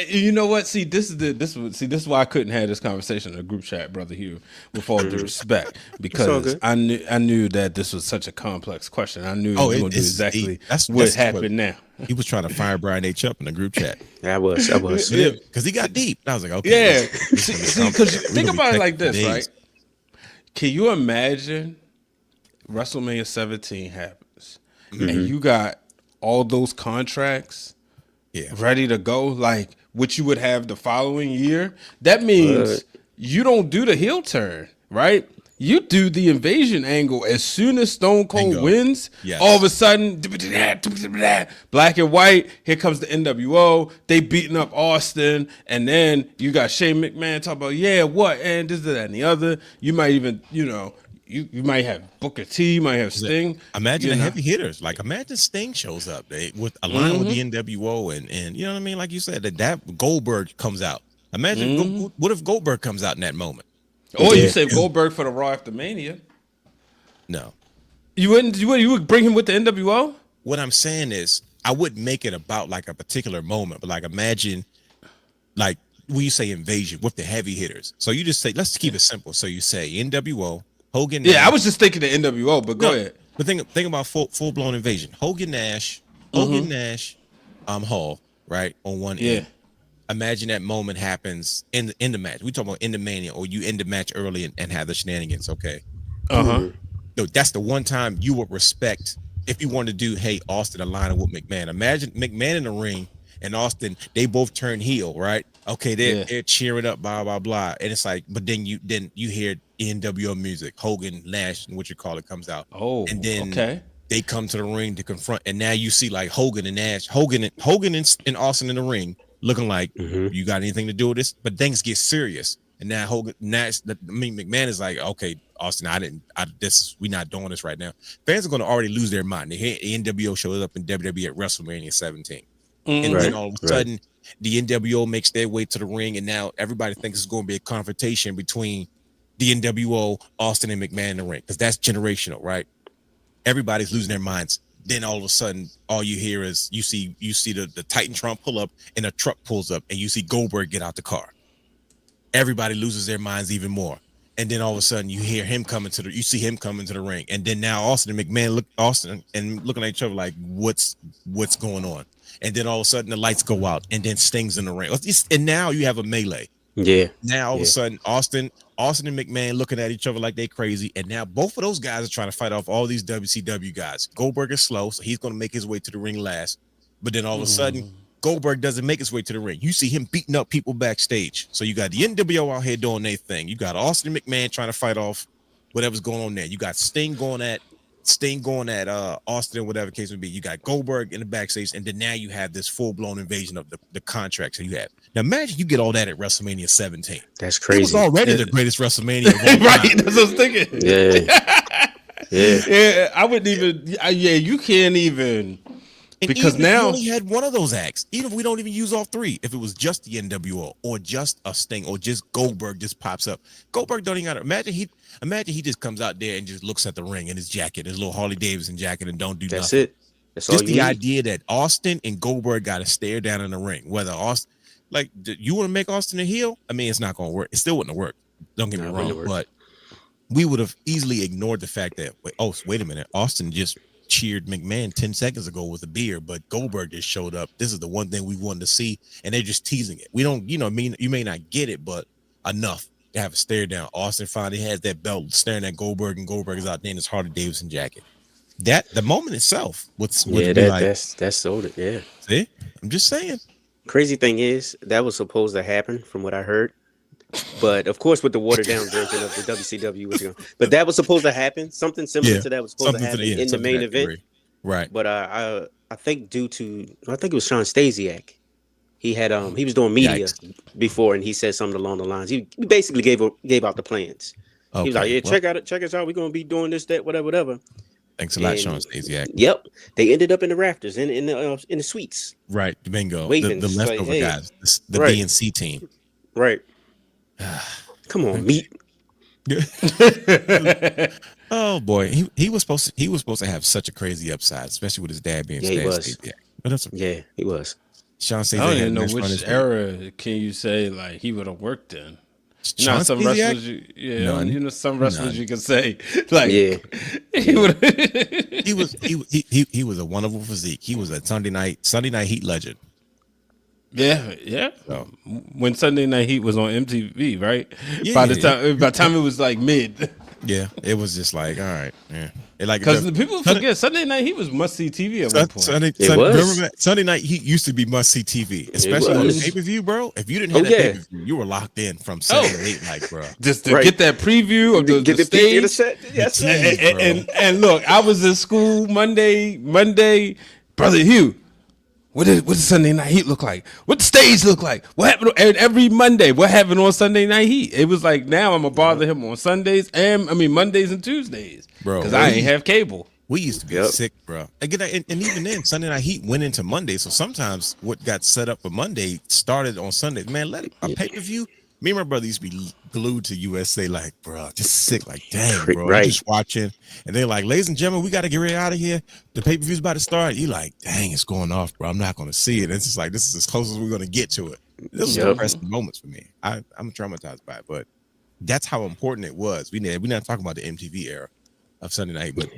You know what? See, this is why I couldn't have this conversation in a group chat, brother Hugh, with all due respect, because I knew that this was such a complex question. I knew you were going to do exactly what happened now. He was trying to fire Brian H. up in the group chat. I was. Because he got deep. I was like, okay. Yeah. See, because think about it like this, right? Can you imagine WrestleMania 17 happens, and you got all those contracts ready to go, like what you would have the following year? That means you don't do the heel turn, right? You do the invasion angle as soon as Stone Cold wins. Yes. All of a sudden, black and white. Here comes the NWO. They beating up Austin, and then you got Shane McMahon talking about what and this, that, and the other. You might even, you know, you might have Booker T, you might have Sting. Imagine the heavy hitters. Like, imagine Sting shows up with along with the NWO, and you know what I mean. Like you said, that Goldberg comes out. Imagine what if Goldberg comes out in that moment. Or you say Goldberg for the Raw after Mania. No. You wouldn't. You would bring him with the NWO? What I'm saying is, I wouldn't make it about like a particular moment, but like, imagine, like, when you say invasion with the heavy hitters. So you just say, let's keep it simple. So you say NWO, Hogan. Yeah, I was just thinking the NWO, but go ahead. But think about full blown invasion. Hogan Nash, Hall, right, on one end. Imagine that moment happens in the match. We talk about in the Mania, or you end the match early and have the shenanigans. Okay. No, that's the one time you would respect if you want to do, hey, Austin aligning with McMahon. Imagine McMahon in the ring and Austin, they both turn heel, right? Okay, they're cheering up, blah blah blah, and it's like, but then you hear NWO music, Hogan, Nash, and what you call it comes out. Oh, and then they come to the ring to confront, and now you see like Hogan and Nash, Hogan and Austin in the ring, looking like, you got anything to do with this? But things get serious, and now McMahon is like, okay, Austin, we're not doing this right now. Fans are going to already lose their mind. They hear NWO shows up in WWE at WrestleMania 17, and then all of a sudden, the NWO makes their way to the ring, and now everybody thinks it's going to be a confrontation between the NWO, Austin, and McMahon in the ring, because that's generational, right? Everybody's losing their minds. Then all of a sudden, all you hear is you see the Titantron pull up, and a truck pulls up, and you see Goldberg get out the car. Everybody loses their minds even more. And then all of a sudden, you see him coming to the ring, and then now Austin and McMahon looking at each other like, what's going on? And then all of a sudden, the lights go out, and then Sting's in the ring, and now you have a melee. Yeah. Now all of a sudden, Austin and McMahon looking at each other like they crazy, and now both of those guys are trying to fight off all these WCW guys. Goldberg is slow, so he's going to make his way to the ring last. But then all of a sudden, Goldberg doesn't make his way to the ring. You see him beating up people backstage. So you got the NWO out here doing their thing. You got Austin and McMahon trying to fight off whatever's going on there. You got Sting going at Austin, or whatever case may be. You got Goldberg in the backstage, and then now you have this full-blown invasion of the contracts that you have. Now imagine you get all that at WrestleMania 17. That's crazy. It was already the greatest WrestleMania of all time. Right, that's what I was thinking. Yeah. I wouldn't even. You can't even. And because even now if you only had one of those acts, even if we don't even use all three, if it was just the NWO or just a Sting or just Goldberg just pops up, Goldberg don't even gotta imagine he just comes out there and just looks at the ring in his jacket, his little Harley Davidson jacket, and don't do nothing. That's it. That's all just you the need. idea that Austin and Goldberg got to stare down in the ring. Whether Austin, like, you want to make Austin a heel? I mean, it's not going to work. It still wouldn't have worked. Don't get me wrong, but we would have easily ignored the fact that wait a minute, Austin just cheered McMahon 10 seconds ago with a beer, but Goldberg just showed up. This is the one thing we wanted to see, and they're just teasing it. We don't, you may not get it, but enough to have a stare down. Austin finally has that belt staring at Goldberg, and Goldberg is out there in his Harley Davidson jacket. That the moment itself would that's sold it. Yeah. See, I'm just saying. Crazy thing is that was supposed to happen from what I heard, but of course with the watered down version of the WCW, but that was supposed to happen. Something similar to that was supposed to happen in the main event, right? But I think it was Sean Stasiak. He had he was doing media before, and he said something along the lines. He basically gave out the plans. Okay, he was like, "Yeah, check us out. We're gonna be doing this, that, whatever." Thanks a lot, Sean Stasiak. Yep, they ended up in the rafters in the suites. Right, bingo. Waving, the leftover guys, the DNC team. Right. Come on, meat. Oh boy, he was supposed to have such a crazy upside, especially with his dad being he was. He was. Sean Stasiak. I don't even know which era can you say like he would have worked in. Sean some Stasiak? wrestlers, some wrestlers you can say like he would. He was a wonderful physique. He was a Sunday night Heat legend. Yeah. So, when Sunday Night Heat was on MTV, right? Yeah, by the time it was like mid. Yeah, it was just like, all right, yeah. Because people forget Sunday Night Heat was must see TV at one point. Sunday Night Heat used to be must see TV, especially on the pay per view, bro. If you didn't have that pay per view, you were locked in from 7 to 8, like, bro. Just to get that preview of the stage. Yes, and look, I was in school Monday, Brother Hugh. What does Sunday Night Heat look like? What the stage look like? What happened every Monday? What happened on Sunday Night Heat? It was like now I'm gonna bother him on Sundays Mondays and Tuesdays, bro. Because I ain't have cable. We used to be sick, bro. Again, and even then, Sunday Night Heat went into Monday. So sometimes what got set up for Monday started on Sunday. Man, let it a pay per view. Me and my brother used to be glued to USA, like, bro, just sick, like, dang, bro, I'm just watching. And they're like, ladies and gentlemen, we got to get ready out of here. The pay-per-view's about to start. You like, dang, it's going off, bro. I'm not going to see it. It's just like, this is as close as we're going to get to it. This is depressing moments for me. I'm traumatized by it, but that's how important it was. We're not talking about the MTV era of Sunday Night, but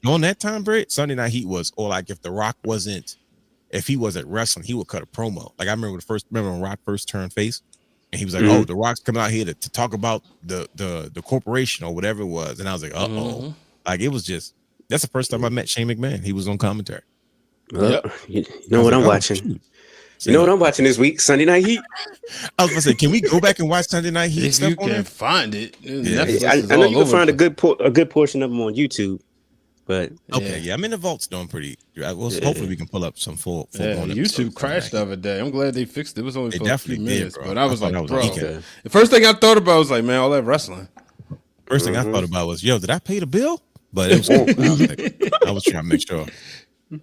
on that time period, Sunday Night Heat was, or like if The Rock if he wasn't wrestling, he would cut a promo. Like I remember when Rock first turned face. And he was like, "Oh, The Rock's coming out here to talk about the corporation or whatever it was." And I was like, like it was just that's the first time I met Shane McMahon. He was on commentary. You know what I'm watching? You know what I'm watching this week? Sunday Night Heat. I was gonna say, can we go back and watch Sunday Night Heat? If you can find it, I know you can find a good portion of them on YouTube. But I'm in the vaults doing pretty. Hopefully we can pull up some full. YouTube crashed the other day. I'm glad they fixed it. It was only for a few minutes, bro. But I was like, bro. The first thing I thought about was like, man, all that wrestling. First thing I thought about was, did I pay the bill? But it was I was trying to make sure.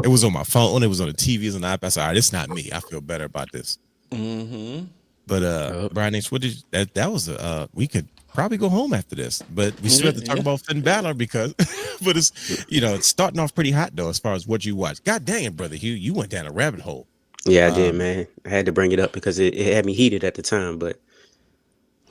It was on my phone. It was on the TVs and the iPad. I said, all right, it's not me. I feel better about this. But Brian H, what did that was we could probably go home after this, but we still have to talk about Finn Balor because but it's it's starting off pretty hot though as far as what you watch. God dang it, brother Hugh, you went down a rabbit hole. I did, man. I had to bring it up because it had me heated at the time, but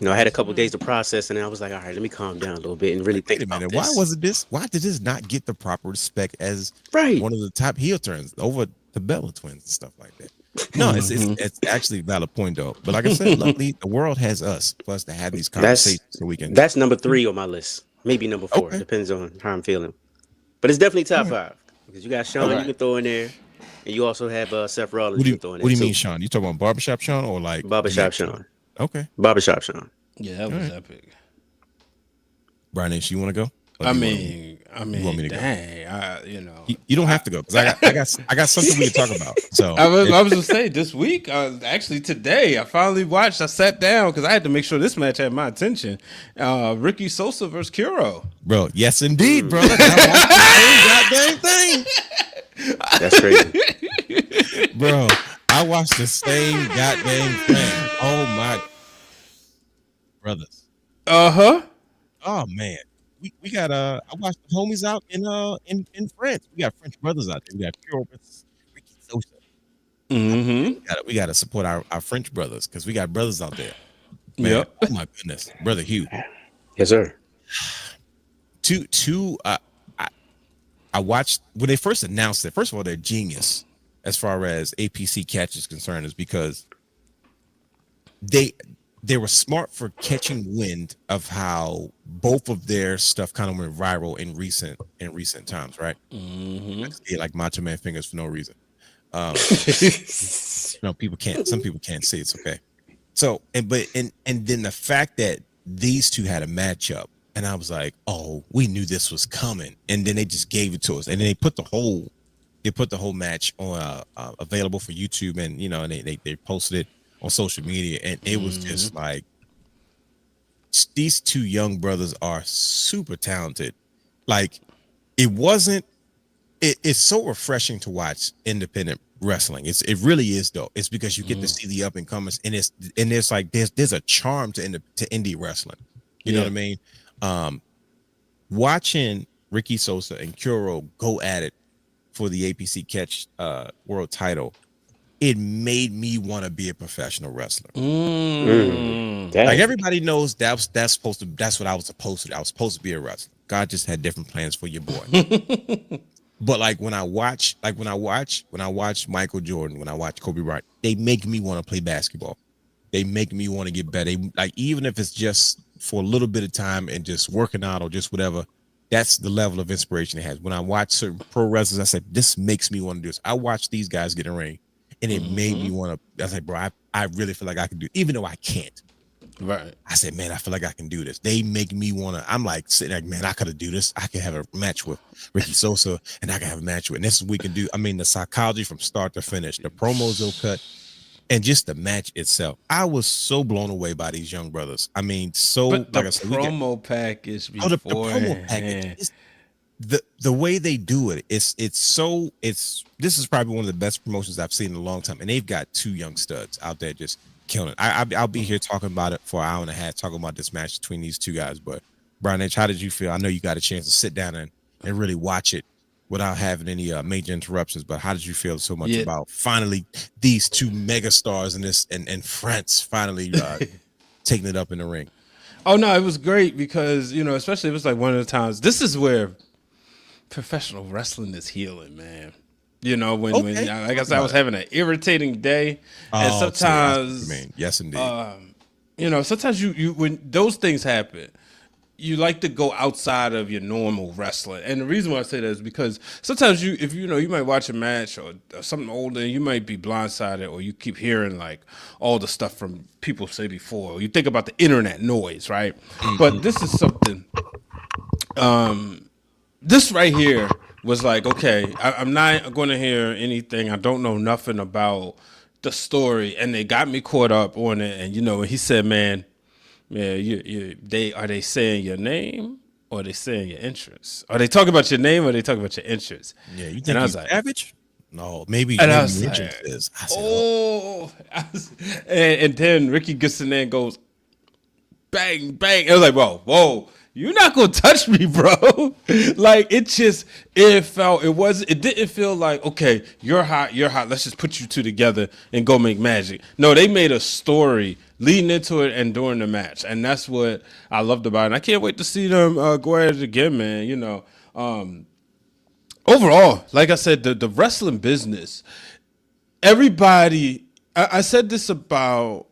I had a couple days to process and I was like, all right, let me calm down a little bit and really think about this. Why did this not get the proper respect as one of the top heel turns over the Bella twins and stuff like that? No, it's actually a valid point though. But like I said, luckily the world has us for us to have these conversations so we can. That's number 3 on my list. Maybe number 4. Okay. Depends on how I'm feeling. But it's definitely top All right. 5 because you got Sean you can throw in there, and you also have Seth Rollins What do you you, can throw in there. what do you mean, Sean? You talking about barbershop Sean or like Barbershop Sean? Okay. Barbershop Sean. Yeah, that was epic. Brian H, you want to go? I mean, want me to go? dang, You don't have to go because I got something we can talk about. So I was gonna say this week, actually today, I finally watched. I sat down because I had to make sure this match had my attention. Ricky Sosa versus Kuro. bro, yes indeed, brother. I watched the same goddamn thing, That's crazy. bro. I watched the same goddamn thing. Oh my brothers. Oh man. We got I watched the homies out in France. We got French brothers out there. We got Kuro versus Ricky Sosa. We gotta support our French brothers because we got brothers out there. Man, Yep. oh my goodness, brother Hugh. Yes, sir. I watched when they first announced it. First of all, they're genius as far as APC catch is concerned, is because they were smart for catching wind of how both of their stuff kind of went viral in recent times, right? Like Macho Man fingers for no reason. No, some people can't see it's okay. So and then the fact that these two had a matchup, and I was like, oh, we knew this was coming, and then they just gave it to us, and then they put the whole match on available for YouTube, and and they posted it on social media, and it was just like these two young brothers are super talented. Like it's so refreshing to watch independent wrestling. It really is though. It's because you get to see the up and comers, and there's a charm to indie wrestling. You know what I mean? Watching Ricky Sosa and Kuro go at it for the APC Catch world title, it made me want to be a professional wrestler. Like everybody knows that's what I was supposed to do. I was supposed to be a wrestler. God just had different plans for your boy. But like when I watch Michael Jordan, when I watch Kobe Bryant, they make me want to play basketball. They make me want to get better. Like even if it's just for a little bit of time and just working out or just whatever, that's the level of inspiration it has. When I watch certain pro wrestlers, I said, this makes me want to do this. I watch these guys get in the ring, and it made me want to. I was like, bro, I really feel like I can do it, even though I can't. Right. I said, man, I feel like I can do this. They make me want to. I'm like sitting there, man, I could do this. I can have a match with Ricky Sosa, and I can have a match with. And this is what we can do. I mean, the psychology from start to finish, the promos they'll cut, and just the match itself. I was so blown away by these young brothers. I mean, But the like I said, promo package before. the promo package. The way they do it, this is probably one of the best promotions I've seen in a long time, and they've got two young studs out there just killing it. I'll be here talking about it for an hour and a half, talking about this match between these two guys. But Brian H, how did you feel? I know you got a chance to sit down and really watch it without having any major interruptions. But how did you feel so much about finally these two mega stars in France finally taking it up in the ring? Oh no, it was great because especially it was like one of the times. This is where professional wrestling is healing, man. When like I said, I was having an irritating day, and sometimes, yes, indeed. Sometimes you when those things happen, you like to go outside of your normal wrestling. And the reason why I say that is because sometimes if you might watch a match or something older, and you might be blindsided, or you keep hearing like all the stuff from people say before. Or you think about the internet noise, right? But this is something. This right here was like, okay, I'm not going to hear anything. I don't know nothing about the story, and they got me caught up on it. And when he said, man, are they saying your name or are they saying your entrance? Are they talking about your name or are they talking about your entrance? Yeah, you think and I was he's like, savage? No, maybe and I was entrance like, is. I said, and then Ricky gets in there and goes, bang, bang. I was like, whoa. You're not gonna touch me, bro. Like it didn't feel like, okay, you're hot. Let's just put you two together and go make magic. No, they made a story leading into it and during the match, and that's what I loved about it. And I can't wait to see them go at it again, man. Overall, like I said, the wrestling business, everybody. I said this about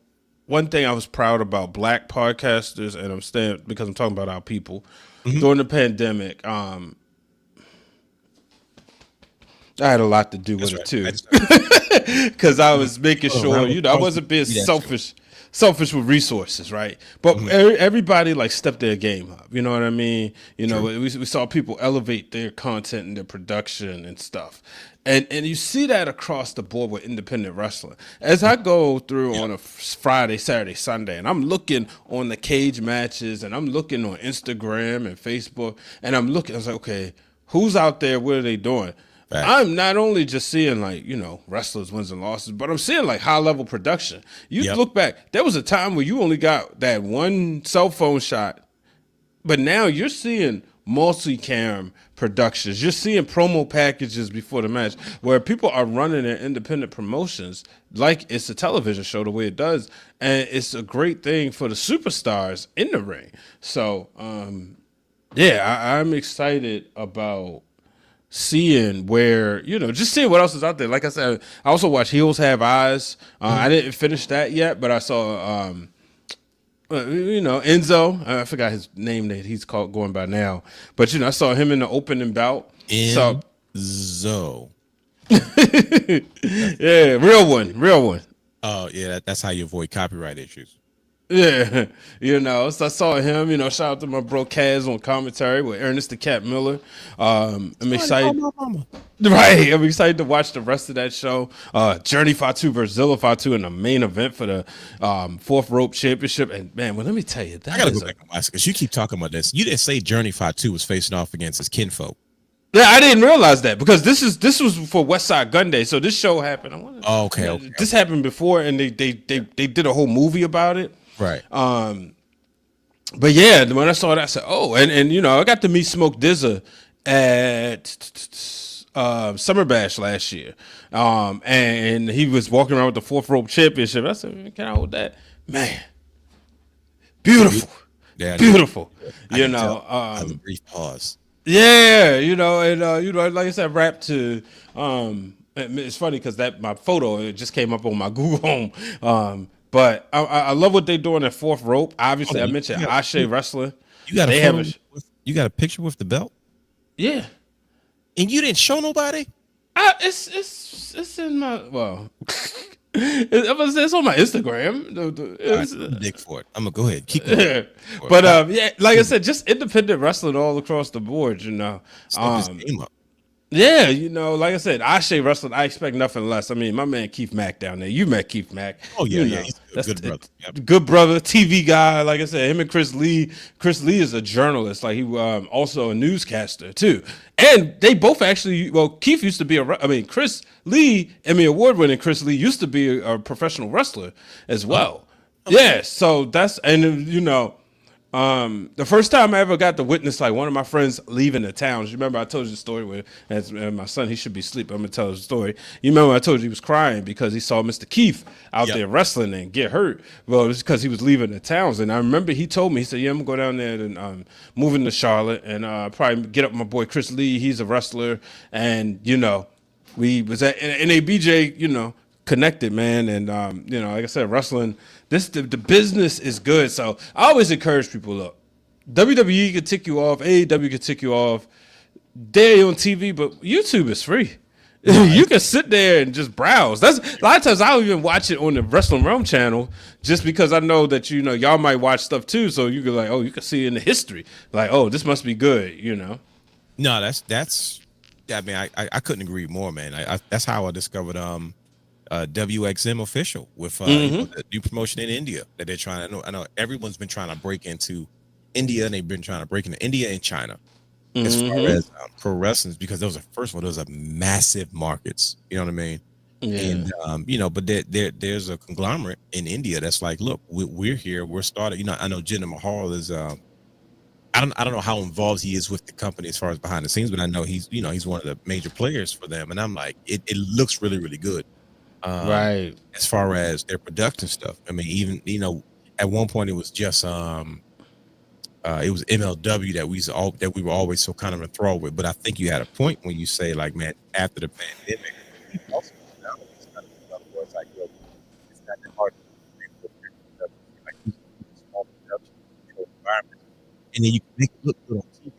one thing I was proud about black podcasters, and I'm staying because I'm talking about our people during the pandemic. I had a lot to do with it too, because I was making sure, I wasn't being selfish with resources, right? But everybody like stepped their game up. You know what I mean? You know, we saw people elevate their content and their production and stuff. And you see that across the board with independent wrestling. As I go through on a Friday, Saturday, Sunday, and I'm looking on the cage matches, and I'm looking on Instagram and Facebook, and I was like, okay, who's out there? What are they doing? I'm not only just seeing like, wrestlers wins and losses, but I'm seeing like high level production. You look back, there was a time where you only got that one cell phone shot, but now you're seeing multi-cam productions. You're seeing promo packages before the match where people are running their independent promotions like it's a television show the way it does. And it's a great thing for the superstars in the ring. So, I'm excited about seeing where, just seeing what else is out there. Like I said, I also watched Heels Have Eyes. I didn't finish that yet, but I saw, Enzo. I forgot his name that he's going by now. But, I saw him in the opening bout. Enzo. Yeah, real one. Oh, yeah, that's how you avoid copyright issues. Yeah, so I saw him, shout out to my bro Kaz on commentary with Ernest the Cat Miller. I'm excited. Right, I'm excited to watch the rest of that show. Journey Fatu versus Zilla Fatu in the main event for the Fourth Rope Championship. And man, well, let me tell you, I gotta go back and watch it because you keep talking about this. You didn't say Journey Fatu was facing off against his kinfolk. Yeah, I didn't realize that because this was for West Side Gun Day. So this show happened. Okay. This happened before, and they did a whole movie about it. Right. But yeah, when I saw that, I said, "Oh," and I got to meet Smoke Dizza at Summer Bash last year, and he was walking around with the Fourth Rope Championship. I said, "Can I hold that, man? Beautiful, beautiful." A brief pause. Yeah, and like I said, rap to. It's funny because my photo it just came up on my Google Home. But I love what they're doing at Fourth Rope. Obviously, I mentioned Ashe Wrestling. You got you got a picture with the belt? Yeah. And you didn't show nobody? It's in my it's on my Instagram. Dick for it. I'm gonna go ahead. Keep going. Yeah. But like I said, just independent wrestling all across the board. Yeah, like I said, Ashe Wrestling, I expect nothing less. I mean, my man Keith Mack down there. You met Keith Mack. Oh, yeah, he's a good brother. Yep. Good brother, TV guy. Like I said, him and Chris Lee. Chris Lee is a journalist. Like he also a newscaster too. And they both actually, Keith used to be Chris Lee, Emmy Award-winning Chris Lee used to be a professional wrestler as well. Oh. Yeah, so that's, and the first time I ever got to witness like one of my friends leaving the town. You remember I told you the story where as my son, he should be asleep. I'm gonna tell the story. You remember I told you he was crying because he saw Mr. Keith out there wrestling and get hurt. Well, it's because he was leaving the towns. And I remember he told me, he said, "Yeah, I'm gonna go down there and move into Charlotte and probably get up my boy Chris Lee. He's a wrestler." And we was at NABJ, connected, man. And like I said, wrestling, the business is good. So I always encourage people, look, WWE could tick you off, AEW could tick you off, they're on TV, but YouTube is free. You can sit there and just browse. That's a lot of times I'll even watch it on the Wrestling Realm channel just because I know that y'all might watch stuff too. So you can you can see in the history, like, oh, this must be good, No, that's I mean, I couldn't agree more, man. That's how I discovered WXM Official with the new promotion in India that they're trying to. I know everyone's been trying to break into India, and they've been trying to break into India and China as far as pro wrestling, because those are massive markets. You know what I mean? Yeah. And but there's a conglomerate in India that's like, look, we're here, we're started. I know Jinder Mahal is. I don't know how involved he is with the company as far as behind the scenes, but I know he's one of the major players for them, and I'm like, it looks really, really good. Right. As far as their production stuff. I mean, even, at one point it was just, it was MLW that we were always so kind of enthralled with. But I think you had a point when you say, like, man, after the pandemic, and then you can make it look good on TV.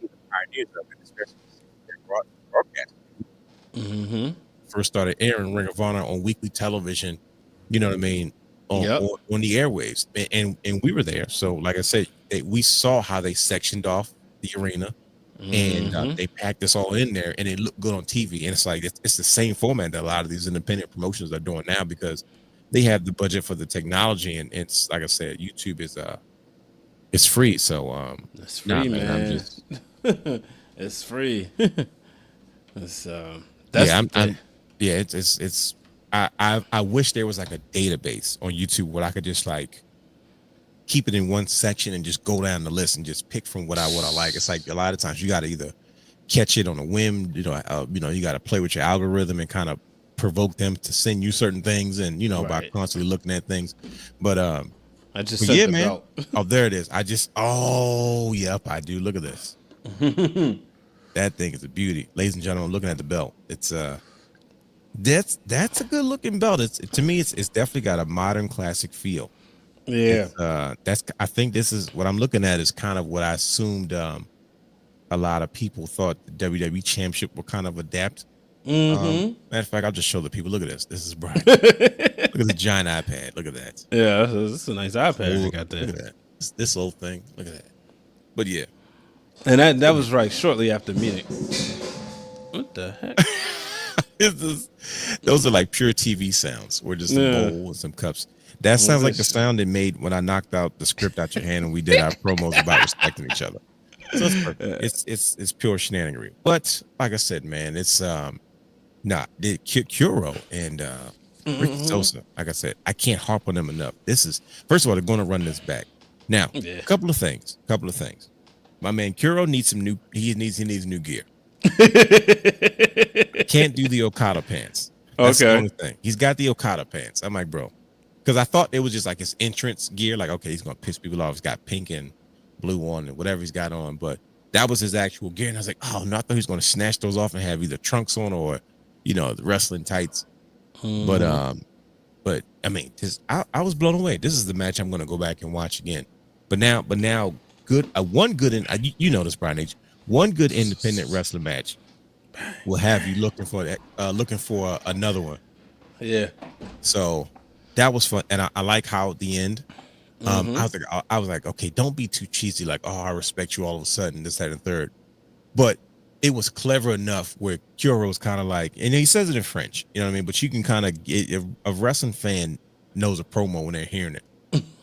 The pioneers of it, especially broadcast. First started airing Ring of Honor on weekly television. You know what I mean? On the airwaves, and we were there. So, like I said, we saw how they sectioned off the arena, and they packed us all in there, and it looked good on TV. And it's like it's the same format that a lot of these independent promotions are doing now because they have the budget for the technology, and it's like I said, YouTube is it's free. So it's free, man. It's free. It's it's I wish there was like a database on YouTube where I could just like keep it in one section and just go down the list and just pick from what I like. It's like a lot of times you got to either catch it on a whim, you got to play with your algorithm and kind of provoke them to send you certain things, and by constantly looking at things. But I just sent the belt. Oh, there it is. I do. Look at this. That thing is a beauty, ladies and gentlemen. Looking at the belt, it's that's a good looking belt. To me, it's definitely got a modern classic feel. Yeah. I think this is what I'm looking at is kind of what I assumed a lot of people thought the WWE Championship would kind of adapt. Matter of fact, I'll just show the people. Look at this. This is Brian. Look at the giant iPad. Look at that. Yeah, this is a nice iPad you got there. Look at that. This old thing. Look at that. But yeah. And that was right shortly after meeting. What the heck? Those are like pure TV sounds. We're just a bowl and some cups. That sounds like the sound it made when I knocked out the script out your hand and we did our promos about respecting each other. So it's perfect. It's pure shenaniganry. But like I said, man, it's Kuro and Ricky Sosa. Like I said, I can't harp on them enough. This is, first of all, they're going to run this back. Now, a couple of things. My man Kuro needs some new. He needs new gear. Can't do the Okada pants. That's the only thing. He's got the Okada pants. I'm like, bro, because I thought it was just like his entrance gear. Like, okay, he's gonna piss people off. He's got pink and blue on and whatever he's got on, but that was his actual gear. And I was like, oh no, I thought he was gonna snatch those off and have either trunks on or the wrestling tights. But I mean, I was blown away. This is the match I'm gonna go back and watch again. But now, good. One good this, Brian H. One good independent wrestling match will have you looking for another one. Yeah. So that was fun, and I like how at the end, I was like, okay, don't be too cheesy. Like, oh, I respect you all of a sudden, this, that, and third. But it was clever enough where Kuro was kind of like, and he says it in French, you know what I mean? But you can kind of get a wrestling fan knows a promo when they're hearing it.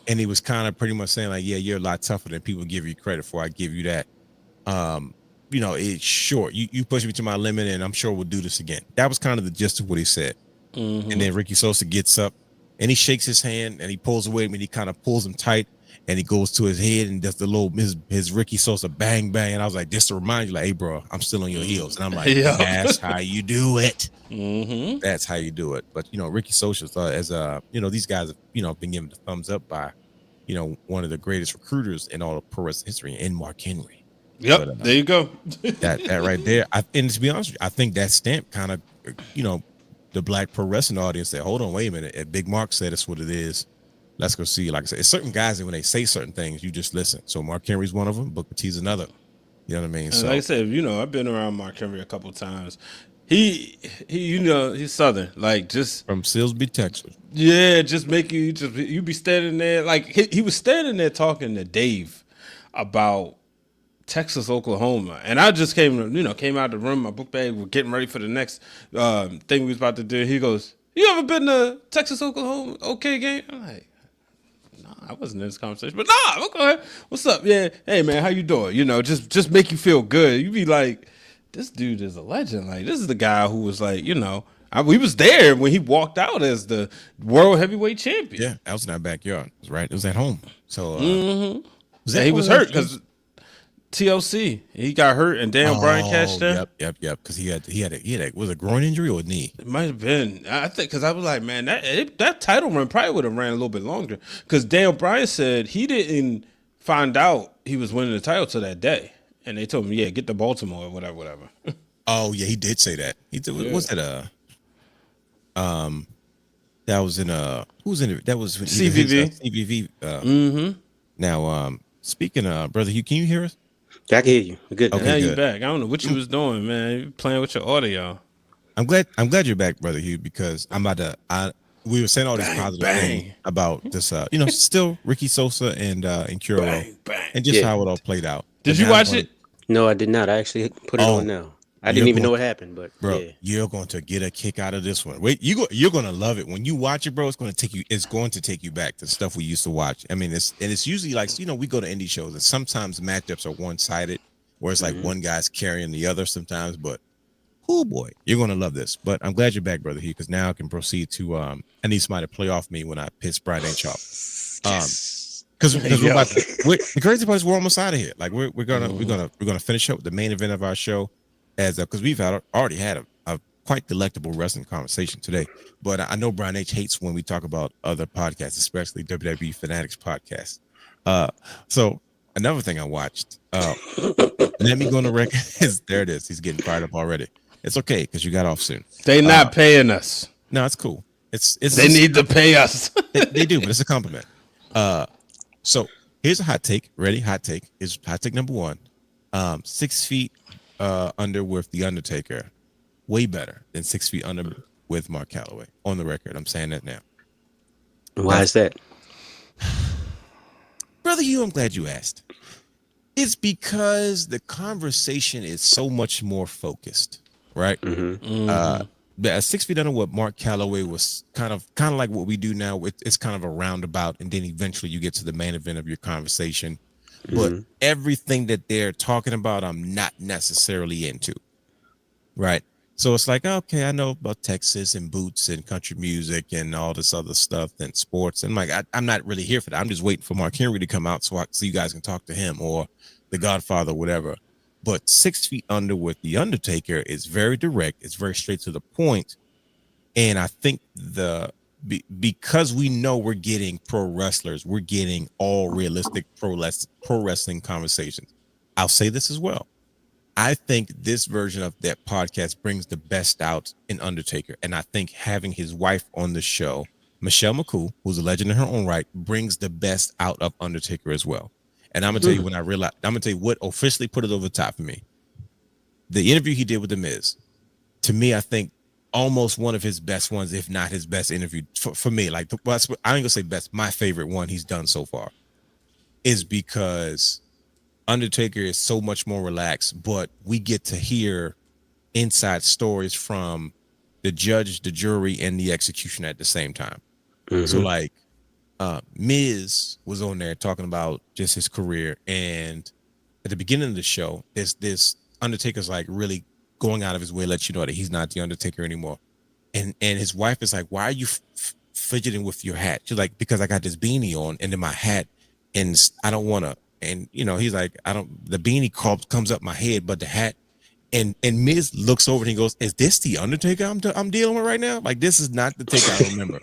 And he was kind of pretty much saying like, yeah, you're a lot tougher than people give you credit for. I give you that. It's short. You push me to my limit, and I'm sure we'll do this again. That was kind of the gist of what he said. And then Ricky Sosa gets up, and he shakes his hand, and he pulls away, and he kind of pulls him tight, and he goes to his head, and does the little his Ricky Sosa bang bang. And I was like, just to remind you, like, hey, bro, I'm still on your heels. And I'm like, that's how you do it. That's how you do it. But Ricky Sosa, as these guys have been given the thumbs up by one of the greatest recruiters in all of pro wrestling history, in Mark Henry. Yep, but, there you go. that right there. And to be honest with you, I think that stamp kind of, the black pro wrestling audience said, hold on, wait a minute. If Big Mark said it's what it is, let's go see. Like I said, it's certain guys that when they say certain things, you just listen. So Mark Henry's one of them, Booker T's another. You know what I mean? So, like I said, I've been around Mark Henry a couple of times. He he's Southern, like just from Silsbee, Texas. Yeah, just make you be standing there. Like he was standing there talking to Dave about Texas, Oklahoma, and I just came out of the room, my book bag, we're getting ready for the next thing we was about to do. He goes, "You ever been to Texas, Oklahoma? Okay, game?" I'm like, "No, I wasn't in this conversation, but nah, okay, what's up? Yeah, hey man, how you doing? Just make you feel good. You be like, this dude is a legend. Like this is the guy who was like, we was there when he walked out as the world heavyweight champion. Yeah, that was in our backyard. It was right. It was at home. So he was hurt because TLC, he got hurt, and Daniel Bryan cashed in. Yep. Because he had was a groin injury or a knee? It might have been. I think because I was like, man, that title run probably would have ran a little bit longer. Because Daniel Bryan said he didn't find out he was winning the title till that day, and they told him, yeah, get to Baltimore or whatever. Oh yeah, he did say that. He did. Yeah. Was that that was in who was in it? That was CVV. CVV. Now Speaking of Brother Hugh, can you hear us? I can hear you. We're good now. Okay. Now you good. back. I don't know what you was doing, man. You playing with your audio. I'm glad you're back, Brother Hugh, because I'm about to. We were saying all these positive things about this. Still Ricky Sosa and Curo, and just how it all played out. Did you watch it? No, I did not. I actually put it on now. I didn't even know what happened, but bro, yeah. You're going to get a kick out of this one. Wait, you're going to love it when you watch it, bro. It's going to take you back to stuff we used to watch. I mean, it's usually like, we go to indie shows and sometimes matchups are one-sided, where it's like one guy's carrying the other sometimes. But oh boy, you're going to love this. But I'm glad you're back, Brother Hugh, because now I can proceed to I need somebody to play off me when I piss Brian H off. Because the crazy part is we're almost out of here. Like we're gonna finish up with the main event of our show, as because we've already had a quite delectable wrestling conversation today. But I know Brian H hates when we talk about other podcasts, especially WWE Fanatics podcast. So another thing I watched. Let me go on the record. There it is. He's getting fired up already. It's okay because you got off soon. They not paying us. No, it's cool. They need to pay us. they do, but it's a compliment. So here's a hot take. Ready? Hot take is hot take number 1. 6 feet under with The Undertaker. Way better than 6 feet under with Mark Calloway. On the record, I'm saying that now. Why is that? Brother Hugh, I'm glad you asked. It's because the conversation is so much more focused, right? But 6 feet under what Mark Calloway was kind of like what we do now. It's kind of a roundabout, and then eventually you get to the main event of your conversation. But everything that they're talking about, I'm not necessarily into, right? So it's like, okay, I know about Texas and boots and country music and all this other stuff and sports. And like, I'm not really here for that. I'm just waiting for Mark Henry to come out so you guys can talk to him, or The Godfather, whatever. But 6 feet under with The Undertaker is very direct. It's very straight to the point. And I think because we know we're getting pro wrestlers, we're getting all realistic pro wrestling conversations. I'll say this as well. I think this version of that podcast brings the best out in Undertaker. And I think having his wife on the show, Michelle McCool, who's a legend in her own right, brings the best out of Undertaker as well. And I'm gonna tell you I'm gonna tell you what officially put it over the top for me. The interview he did with The Miz, to me, I think almost one of his best ones, if not his best interview for me. Like, I ain't gonna say best, my favorite one he's done so far, is because Undertaker is so much more relaxed, but we get to hear inside stories from the judge, the jury, and the execution at the same time. So like, Miz was on there talking about just his career, and at the beginning of the show, this Undertaker's like really going out of his way to let you know that he's not the Undertaker anymore, and his wife is like, "Why are you fidgeting with your hat?" She's like, "Because I got this beanie on, and then my hat, and I don't want to." And he's like, "I don't." The beanie comes up my head, but the hat, and Miz looks over and he goes, "Is this the Undertaker I'm dealing with right now? Like, this is not the Taker I remember."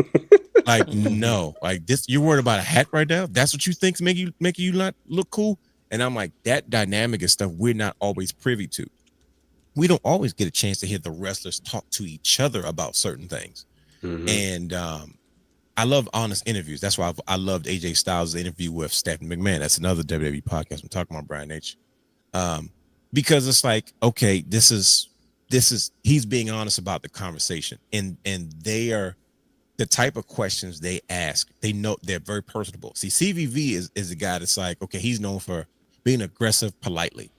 Like, no, like this, you're worried about a hat right now? That's what you think make you not look cool? And I'm like, that dynamic and stuff we're not always privy to. We don't always get a chance to hear the wrestlers talk to each other about certain things. And I love honest interviews. That's why I loved AJ Styles' interview with Stephanie McMahon. That's another WWE podcast. I'm talking about Brian H. Because it's like, okay, this is he's being honest about the conversation, and they are the type of questions they ask. They know they're very personable. See, CVV is a guy that's like, okay, he's known for being aggressive politely.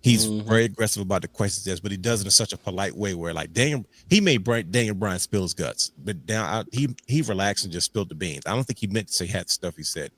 He's very aggressive about the questions, but he does it in such a polite way where, like, he made Daniel Bryan spill his guts, but he relaxed and just spilled the beans. I don't think he meant to say half the stuff he said.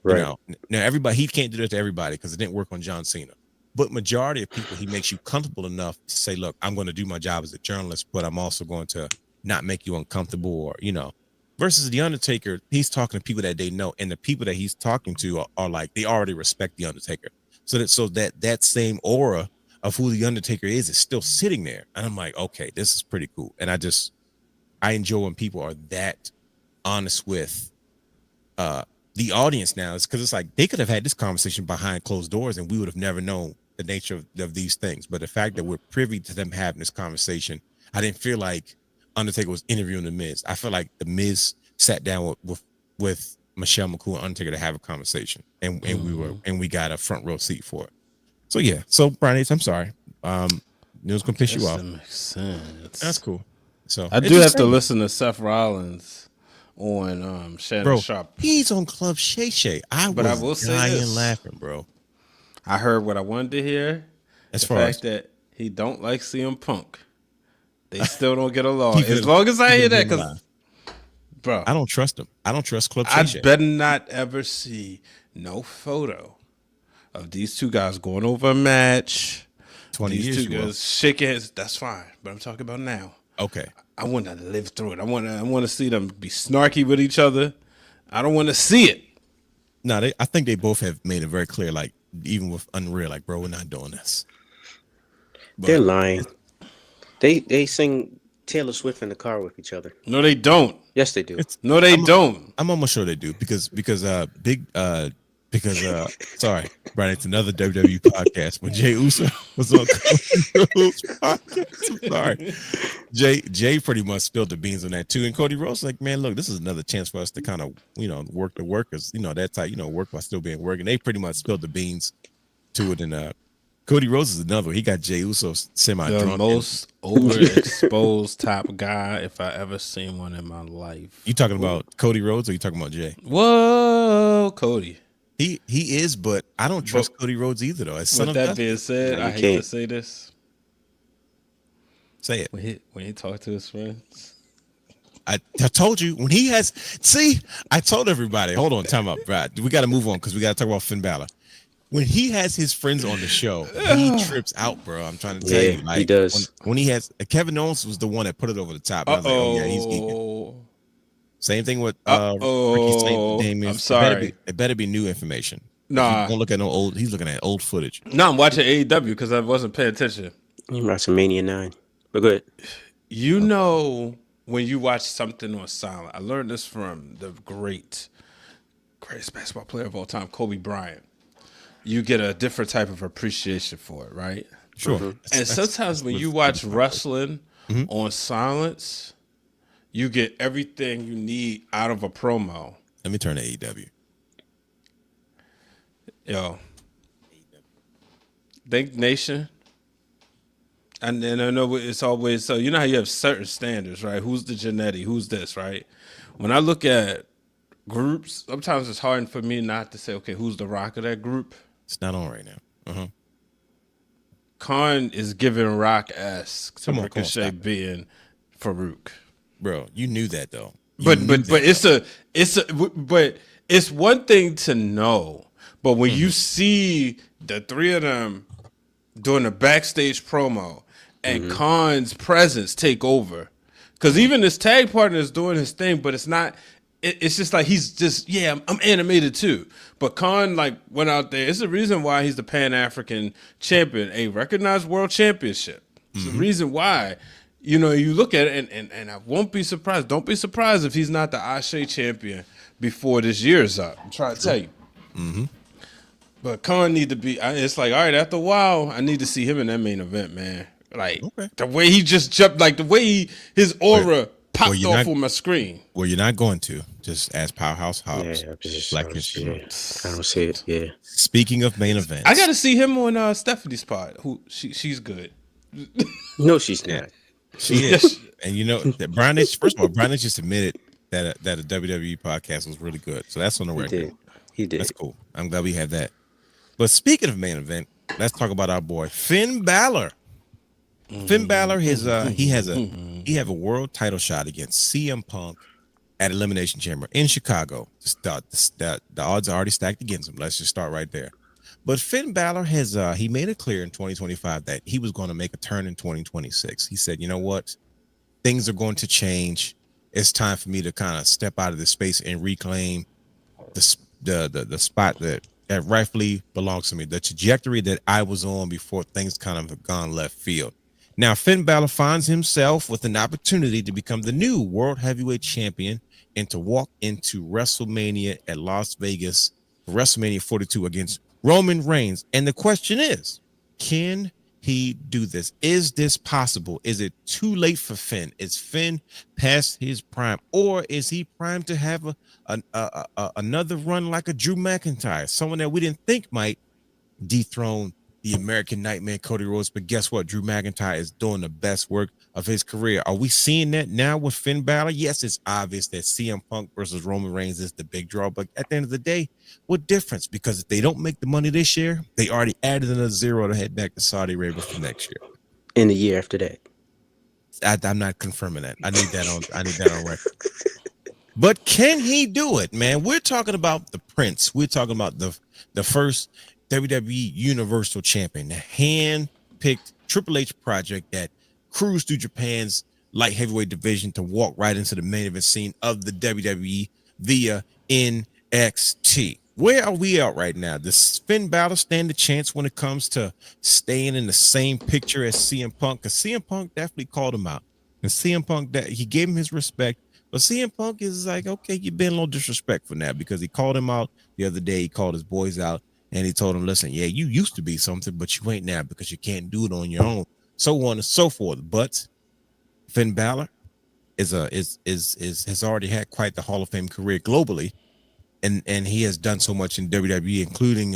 Right. Now everybody, he can't do that to everybody because it didn't work on John Cena. But majority of people, he makes you comfortable enough to say, look, I'm going to do my job as a journalist, but I'm also going to not make you uncomfortable, or, versus The Undertaker, he's talking to people that they know, and the people that he's talking to are like, they already respect The Undertaker. So that same aura of who The Undertaker is still sitting there. And I'm like, okay, this is pretty cool. And I enjoy when people are that honest with the audience now. It's because it's like they could have had this conversation behind closed doors and we would have never known the nature of these things. But the fact that we're privy to them having this conversation, I didn't feel like Undertaker was interviewing The Miz. I feel like The Miz sat down with Michelle McCool and Undertaker to have a conversation, and we got a front row seat for it. So yeah, so Brian H, I'm sorry, news gonna piss you off. That makes sense. That's cool. So I do have to listen to Seth Rollins on Shannon Sharp. He's on Club Shay Shay. I will say dying laughing, bro. I heard what I wanted to hear. As the far fact that he don't like CM Punk. They still don't get along. As long as I hear that, because bro, I don't trust him. I don't trust Club Shay Shay. I better not ever see no photo of these two guys going over a match. 20 these years two guys shaking hands. That's fine, but I'm talking about now. Okay. I want to live through it. I want to see them be snarky with each other. I don't want to see it. No, I think they both have made it very clear, like, even with Unreal, like, bro, we're not doing this. But they're lying. They sing Taylor Swift in the car with each other. No, they don't. Yes, they do. No, they don't. I'm almost sure they do because sorry, Brian, it's another WWE podcast when Jay Uso was on Cody Rhodes podcast. I'm sorry. Jay pretty much spilled the beans on that too. And Cody Rhodes like, man, look, this is another chance for us to kind of, work the workers, that's how, work while still being working. They pretty much spilled the beans to it. And Cody Rhodes is another one. He got Jay Uso semi-drunk. The most overexposed top guy if I ever seen one in my life. You talking about Cody Rhodes or you talking about Jay? Whoa, Cody. He is, but I don't trust Cody Rhodes either, though. With that being said, I hate to say this. Say it. When he talked to his friends. I told you, when he has... See, I told everybody. Hold on, time up, Brad. We got to move on because we got to talk about Finn Balor. When he has his friends on the show, he trips out, bro. I'm trying to tell you. Like, he does. When he has... Kevin Owens was the one that put it over the top. I was like, oh, yeah, he's geeking. Same thing with Ricky Saint Damien. I'm sorry. It better be new information. Nah. Don't look at no old. He's looking at old footage. No, I'm watching AEW because I wasn't paying attention. You're watching Mania 9. But go ahead. You know when you watch something on silent. I learned this from the greatest basketball player of all time, Kobe Bryant. You get a different type of appreciation for it, right? Sure. Mm-hmm. And sometimes when you watch wrestling on silence, you get everything you need out of a promo. Let me turn to AEW. Yo. Think Nation. And then I know it's always, so you know how you have certain standards, right? Who's the Genetti? Who's this, right? When I look at groups, sometimes it's hard for me not to say, okay, who's the Rock of that group? It's not on right now. Khan is giving Rock-esque to Ricochet being Farouk. Bro, you knew that though. But it's one thing to know, but when you see the three of them doing a backstage promo and Khan's presence take over, because even his tag partner is doing his thing, but it's not. It's just like he's just I'm animated too. But Khan went out there. It's the reason why he's the Pan-African champion, a recognized world championship. It's the reason why. You look at it, and I won't be surprised. Don't be surprised if he's not the Ashe champion before this year's up. I'm trying to tell you. Mm-hmm. But Khan need to be. It's like, all right, after a while, I need to see him in that main event, man. Like the way he just jumped, like the way his aura popped off on my screen. Well, you're not going to just ask Powerhouse Hobbs. Yeah, I don't see it. Yeah. Speaking of main events, I got to see him on Stephanie's spot. Who she's good. No, she's not. She is. And that Brian H, first of all, Brian H just admitted that a WWE podcast was really good. So that's on the record. He did. That's cool. I'm glad we had that. But speaking of main event, let's talk about our boy Finn Balor. Finn Balor he have a world title shot against CM Punk at Elimination Chamber in Chicago. The odds are already stacked against him. Let's just start right there. But Finn Balor has he made it clear in 2025 that he was going to make a turn in 2026. He said, you know what? Things are going to change. It's time for me to kind of step out of this space and reclaim the spot that rightfully belongs to me, the trajectory that I was on before things kind of have gone left field. Now, Finn Balor finds himself with an opportunity to become the new World Heavyweight Champion and to walk into WrestleMania at Las Vegas, WrestleMania 42 against Roman Reigns. And the question is, can he do this? Is this possible? Is it too late for Finn? Is Finn past his prime, or is he primed to have another run like a Drew McIntyre, someone that we didn't think might dethrone the American Nightmare Cody Rhodes? But guess what? Drew McIntyre is doing the best work of his career. Are we seeing that now with Finn Balor? Yes, it's obvious that CM Punk versus Roman Reigns is the big draw, but at the end of the day, what difference? Because if they don't make the money this year, they already added another zero to head back to Saudi Arabia for next year. In the year after that. I'm not confirming that. I need that on record. But can he do it, man? We're talking about the Prince. We're talking about the first WWE Universal Champion, the hand-picked Triple H project that cruised through Japan's light heavyweight division to walk right into the main event scene of the WWE via NXT. Where are we at right now? Does Finn Balor stand a chance when it comes to staying in the same picture as CM Punk? Because CM Punk definitely called him out. And CM Punk, he gave him his respect. But CM Punk is like, okay, you've been a little disrespectful now, because he called him out the other day. He called his boys out and he told him, listen, yeah, you used to be something, but you ain't now because you can't do it on your own. So on and so forth. But Finn Balor has already had quite the Hall of Fame career globally, and he has done so much in WWE, including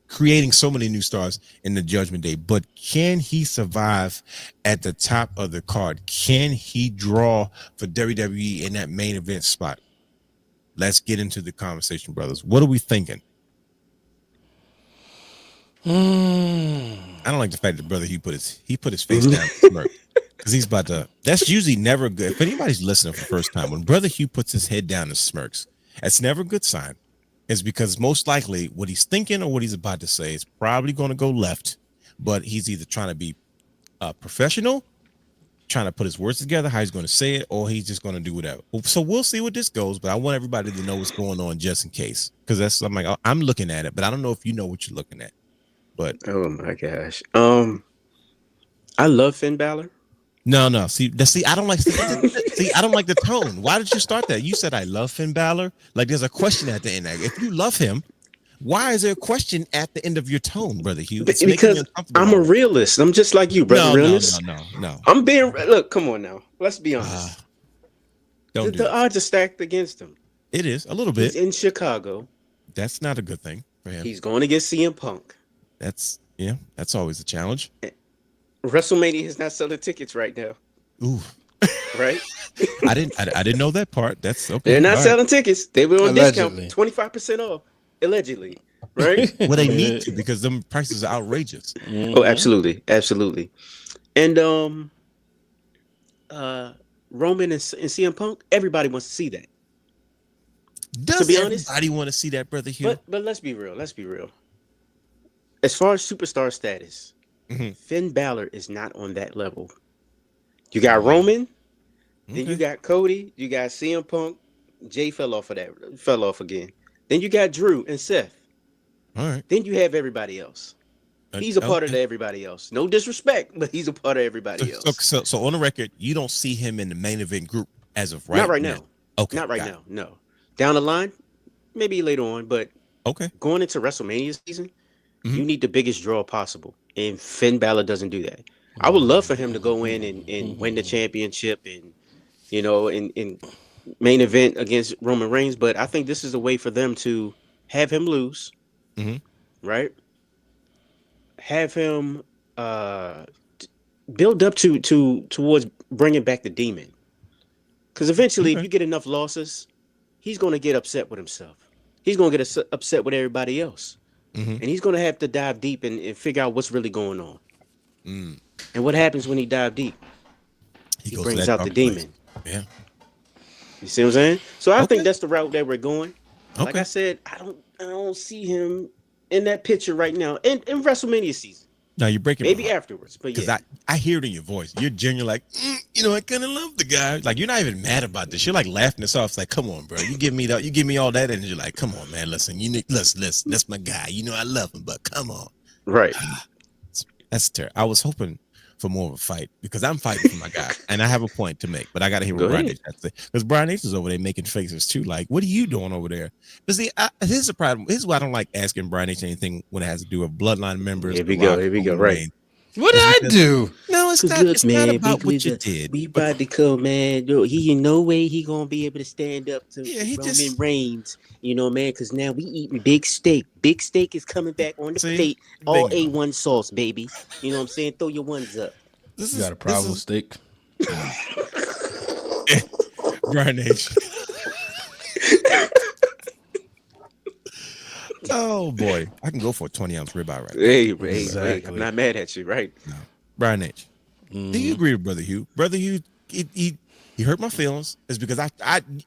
creating so many new stars in the Judgment Day. But can he survive at the top of the card? Can he draw for WWE in that main event spot? Let's get into the conversation, brothers. What are we thinking? I don't like the fact that brother he put his face down smirk, because he's about to. That's usually never good. If anybody's listening for the first time, when Brother Hugh puts his head down and smirks, that's never a good sign. It's because most likely what he's thinking or what he's about to say is probably going to go left, but he's either trying to be professional, trying to put his words together, how he's going to say it, or he's just going to do whatever. So we'll see what this goes, but I want everybody to know what's going on just in case, because I'm looking at it, but I don't know if you know what you're looking at. But oh my gosh, I love Finn Balor. No. See, I don't like. See, I don't like the tone. Why did you start that? You said I love Finn Balor. Like there's a question at the end. If you love him, why is there a question at the end of your tone, Brother Hugh? Because I'm a realist. I'm just like you, brother. Realist. No. I'm being. Look, come on now. Let's be honest. The odds are stacked against him. It is a little bit. He's in Chicago. That's not a good thing for him. He's going against CM Punk. That's always a challenge. WrestleMania is not selling tickets right now. Ooh. Right? I didn't know that part. That's okay. They're not selling tickets. They were on discount, 25% off. Allegedly. Right? Well, they need to, because them prices are outrageous. Mm-hmm. Oh, absolutely. And Roman and CM Punk, everybody wants to see that. To be honest, everybody want to see that, Brother Hugh? But let's be real. As far as superstar status, Finn Balor is not on that level. You got Roman, then you got Cody, you got CM Punk. Jay fell off again. Then you got Drew and Seth. All right. Then you have everybody else. He's a part of everybody else. No disrespect, but he's a part of everybody else. So on the record, you don't see him in the main event group as of right now. Not right now. Okay. Not right now. No. Down the line, maybe later on, but going into WrestleMania season, you need the biggest draw possible. And Finn Balor doesn't do that. I would love for him to go in and win the championship and, in main event against Roman Reigns. But I think this is a way for them to have him lose, right? Have him build up towards bringing back the demon. Because eventually, if you get enough losses, he's going to get upset with himself. He's going to get upset with everybody else. And he's going to have to dive deep and figure out what's really going on. And what happens when he dives deep? He brings out the demon. Yeah. You see what I'm saying? So I think that's the route that we're going. Like I said, I don't see him in that picture right now in WrestleMania season. No, you're breaking maybe afterwards, but because I hear it in your voice. You're genuinely like, I kind of love the guy. Like you're not even mad about this. You're like laughing this off. It's like, come on, bro. You give me all that, and you're like, come on, man. Listen, listen. That's my guy. I love him, but come on. Right. That's terrible. I was hoping for more of a fight because I'm fighting for my guy, and I have a point to make. But I got to hear what Brian H has to say, because Brian H is over there making faces too. Like, what are you doing over there? But see, here's the problem. Here's why I don't like asking Brian H anything when it has to do with bloodline members. Here we go. Right. What did I do? No, it's Cause not. look, It's not man, about what you did. we about to come, man. Yo, he in no way he gonna be able to stand up to Yeah, he Roman just Reigns, you know, man. Cause now we eating big steak. Big steak is coming back on the see. plate. All Bingo. A1 sauce, baby. You know what I'm saying? Throw your ones up. This You got a is problem with steak? Brian H. Oh boy, I can go for a 20-ounce ribeye right now. Hey, Exactly. I'm not mad at you, right? No. Brian H. Do you agree with Brother Hugh? Brother Hugh, he hurt my feelings. It's because I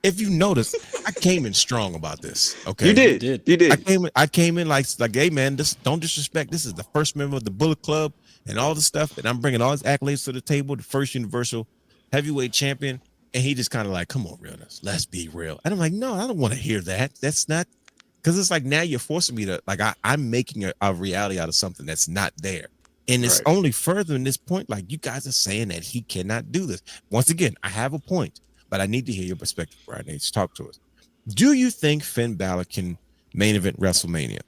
if you notice, I came in strong about this. Okay, You did. You did. I came in like, hey man, this don't disrespect. This is the first member of the Bullet Club and all the stuff, and I'm bringing all his accolades to the table. The first Universal Heavyweight Champion, and he just kind of like, come on, realness, let's be real. And I'm like, no, I don't want to hear that. That's not, because it's like now you're forcing me to like I'm making a reality out of something that's not there. And it's only further in this point, like you guys are saying that he cannot do this. Once again, I have a point, but I need to hear your perspective, Brian H. Talk to us. Do you think Finn Balor can main event WrestleMania?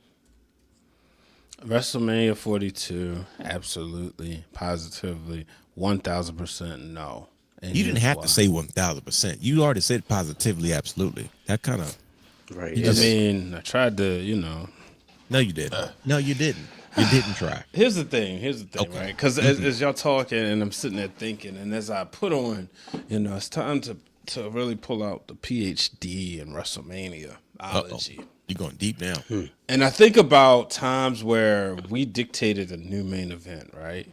WrestleMania 42, absolutely, positively, 1,000% no. And You didn't here's have why. to say 1,000%. You already said positively, absolutely. That kind of Right. You I just- mean, I tried to, no, you didn't. No, you didn't. You didn't try. Here's the thing, Okay. right? Because as y'all talking and I'm sitting there thinking, and as I put on, it's time to really pull out the PhD in WrestleMania-ology. You're going deep now. And I think about times where we dictated a new main event, right?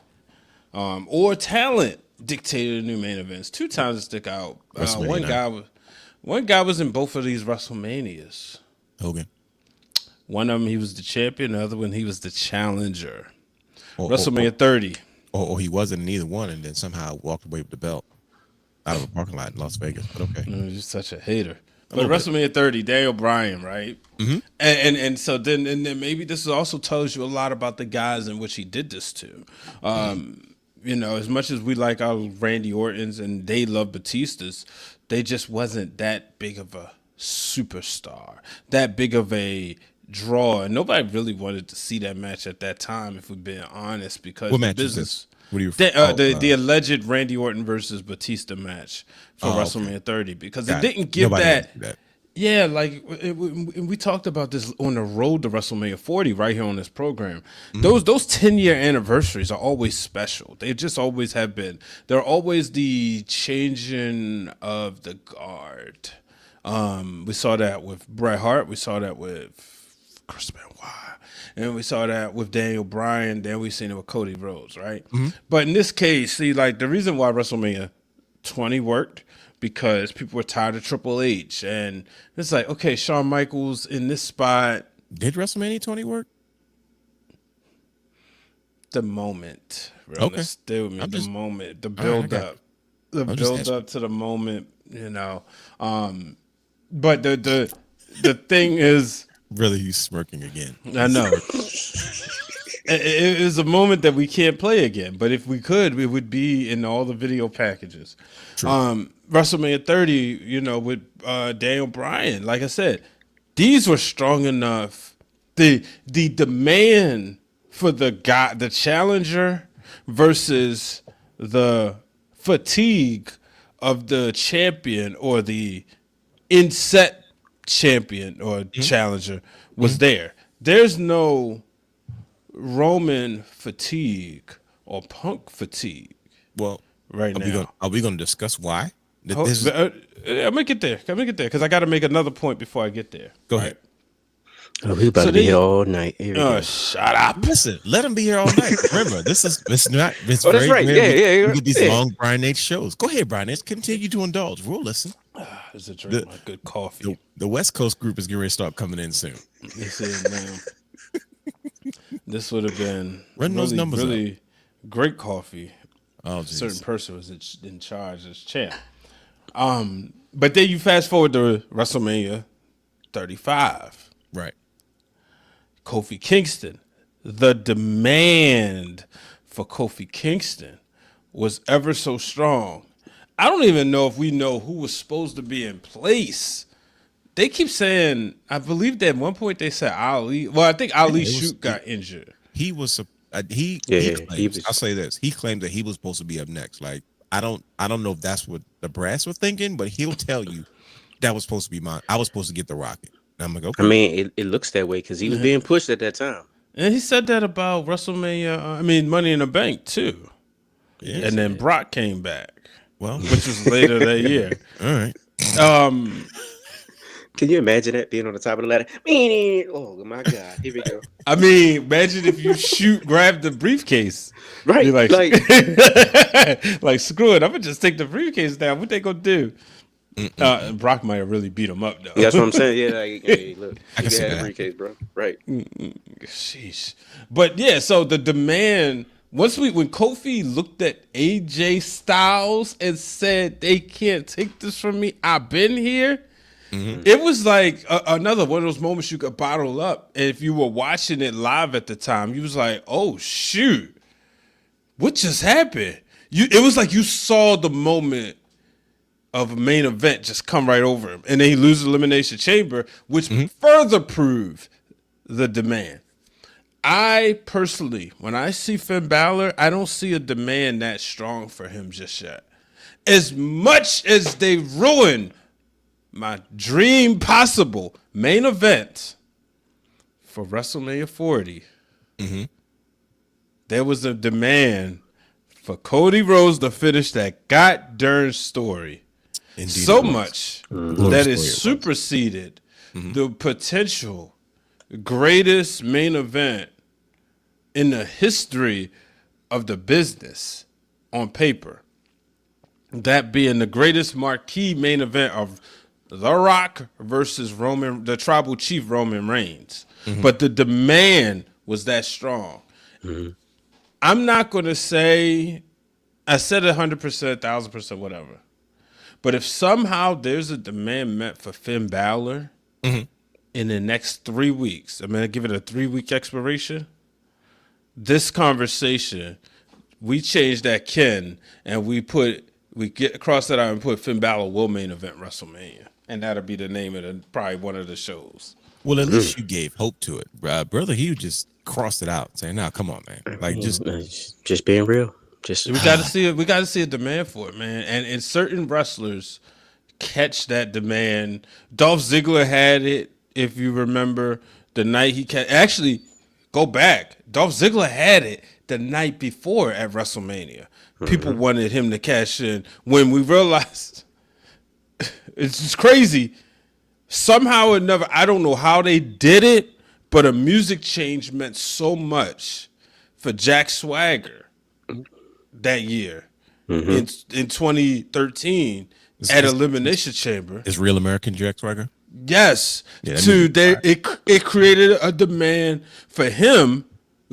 Or talent dictated a new main events. 2 times that stick out. WrestleMania One guy was in both of these WrestleManias. Hogan. One of them, he was the champion. The other one, he was the challenger. Or, WrestleMania 30. or he wasn't in either one and then somehow walked away with the belt out of a parking lot in Las Vegas. But okay. You're such a hater. But little bit. WrestleMania 30, Daniel Bryan, right? Mm-hmm. And so then maybe this also tells you a lot about the guys in which he did this to. As much as we like our Randy Ortons and they love Batistas, they just wasn't that big of a superstar, that big of a draw, and nobody really wanted to see that match at that time, if we're being honest, because What the match is business. this? What do you? The alleged Randy Orton versus Batista match for WrestleMania 30, because it didn't give Nobody that. asked that. Yeah, like we talked about this on the road to WrestleMania 40 right here on this program. Those 10-year anniversaries are always special. They just always have been. They're always the changing of the guard. We saw that with Bret Hart. We saw that with Chris Benoit. And we saw that with Daniel Bryan. Then we seen it with Cody Rhodes, right? But in this case, see, like the reason why WrestleMania 20 worked, because people were tired of Triple H. And it's like, okay, Shawn Michaels in this spot. Did WrestleMania 20 work? The moment. Okay. Stay with me. I'm The just- moment. The right, I build got up. you. The I'm just build asking. up to the moment, But the thing is, Really, he's smirking again. I know. It is a moment that we can't play again. But if we could, it would be in all the video packages. WrestleMania 30, with Daniel Bryan. Like I said, these were strong enough. The demand for the challenger versus the fatigue of the champion or the inset champion or challenger was there. There's no Roman fatigue or Punk fatigue Well, right now. Are we going to discuss why? I'm gonna get there. Because I got to make another point before I get there. Go ahead. Oh, we about So to be they- here all night. Here we go. Shut up. Listen, let him be here all night. Remember, it's not. It's Oh, that's very right. rare Yeah, we get these yeah. long Brian H shows. Go ahead, Brian H. Continue to indulge. We'll listen. This is a drink my good coffee. The West Coast group is getting ready to start coming in soon. This is now. This would have been Run those numbers up. really great coffee. Oh, A certain jeez. person was in charge as champ. But then you fast forward to WrestleMania 35. Right. Kofi Kingston. The demand for Kofi Kingston was ever so strong. I don't even know if we know who was supposed to be in place. They keep saying, I believe that at one point they said Ali. Well, I think Ali it was- Shoot got injured. He was. He claims, I'll say this. He claimed that he was supposed to be up next. Like, I don't know if that's what the brass were thinking, but he'll tell you that was supposed to be mine. I was supposed to get the Rocket. And I'm like, okay. I mean, it looks that way because he was being pushed at that time. And he said that about WrestleMania, Money in the Bank too. Yeah, and then Brock came back. Well, which was later that year. All right. Can you imagine that being on the top of the ladder? Oh my God! Here we go. I mean, imagine if you grab the briefcase, right? You're like like screw it. I'm gonna just take the briefcase down. What they gonna do? Brock might have really beat him up though. Yeah, that's what I'm saying. Yeah, like, hey, look, you can have the briefcase, bro. Right? Sheesh. But yeah, so the demand. When Kofi looked at AJ Styles and said, "They can't take this from me. I've been here." It was like another one of those moments you could bottle up. And if you were watching it live at the time, you was like, "Oh shoot, what just happened?" It was like you saw the moment of a main event just come right over him, and then he loses Elimination Chamber, which further proved the demand. I personally, when I see Finn Balor, I don't see a demand that strong for him just yet. As much as they ruined my dream possible main event for WrestleMania 40, there was a demand for Cody Rhodes to finish that goddamn story. Indeed, so much that it superseded the potential greatest main event in the history of the business on paper. That being the greatest marquee main event of The Rock versus the tribal chief Roman Reigns. But the demand was that strong. I'm not going to say, I said 100%, 1,000%, whatever. But if somehow there's a demand met for Finn Balor in the next 3 weeks, I'm going to give it a 3-week expiration. This conversation, we change that Ken and we get across that out and put Finn Balor will main event WrestleMania. And that'll be the name of probably one of the shows. Well, at least you gave hope to it. Brother Hugh just crossed it out, saying, "No, come on, man. Like just being real. We got to see it. We got to see a demand for it, man. And certain wrestlers catch that demand. Dolph Ziggler had it, if you remember, the night he actually go back. Dolph Ziggler had it the night before at WrestleMania. People wanted him to cash in. When we realized it's just crazy. Somehow or another, I don't know how they did it, but a music change meant so much for Jack Swagger that year in 2013 at Elimination Chamber. Is Real American Jack Swagger? Yes. Yeah, it created a demand for him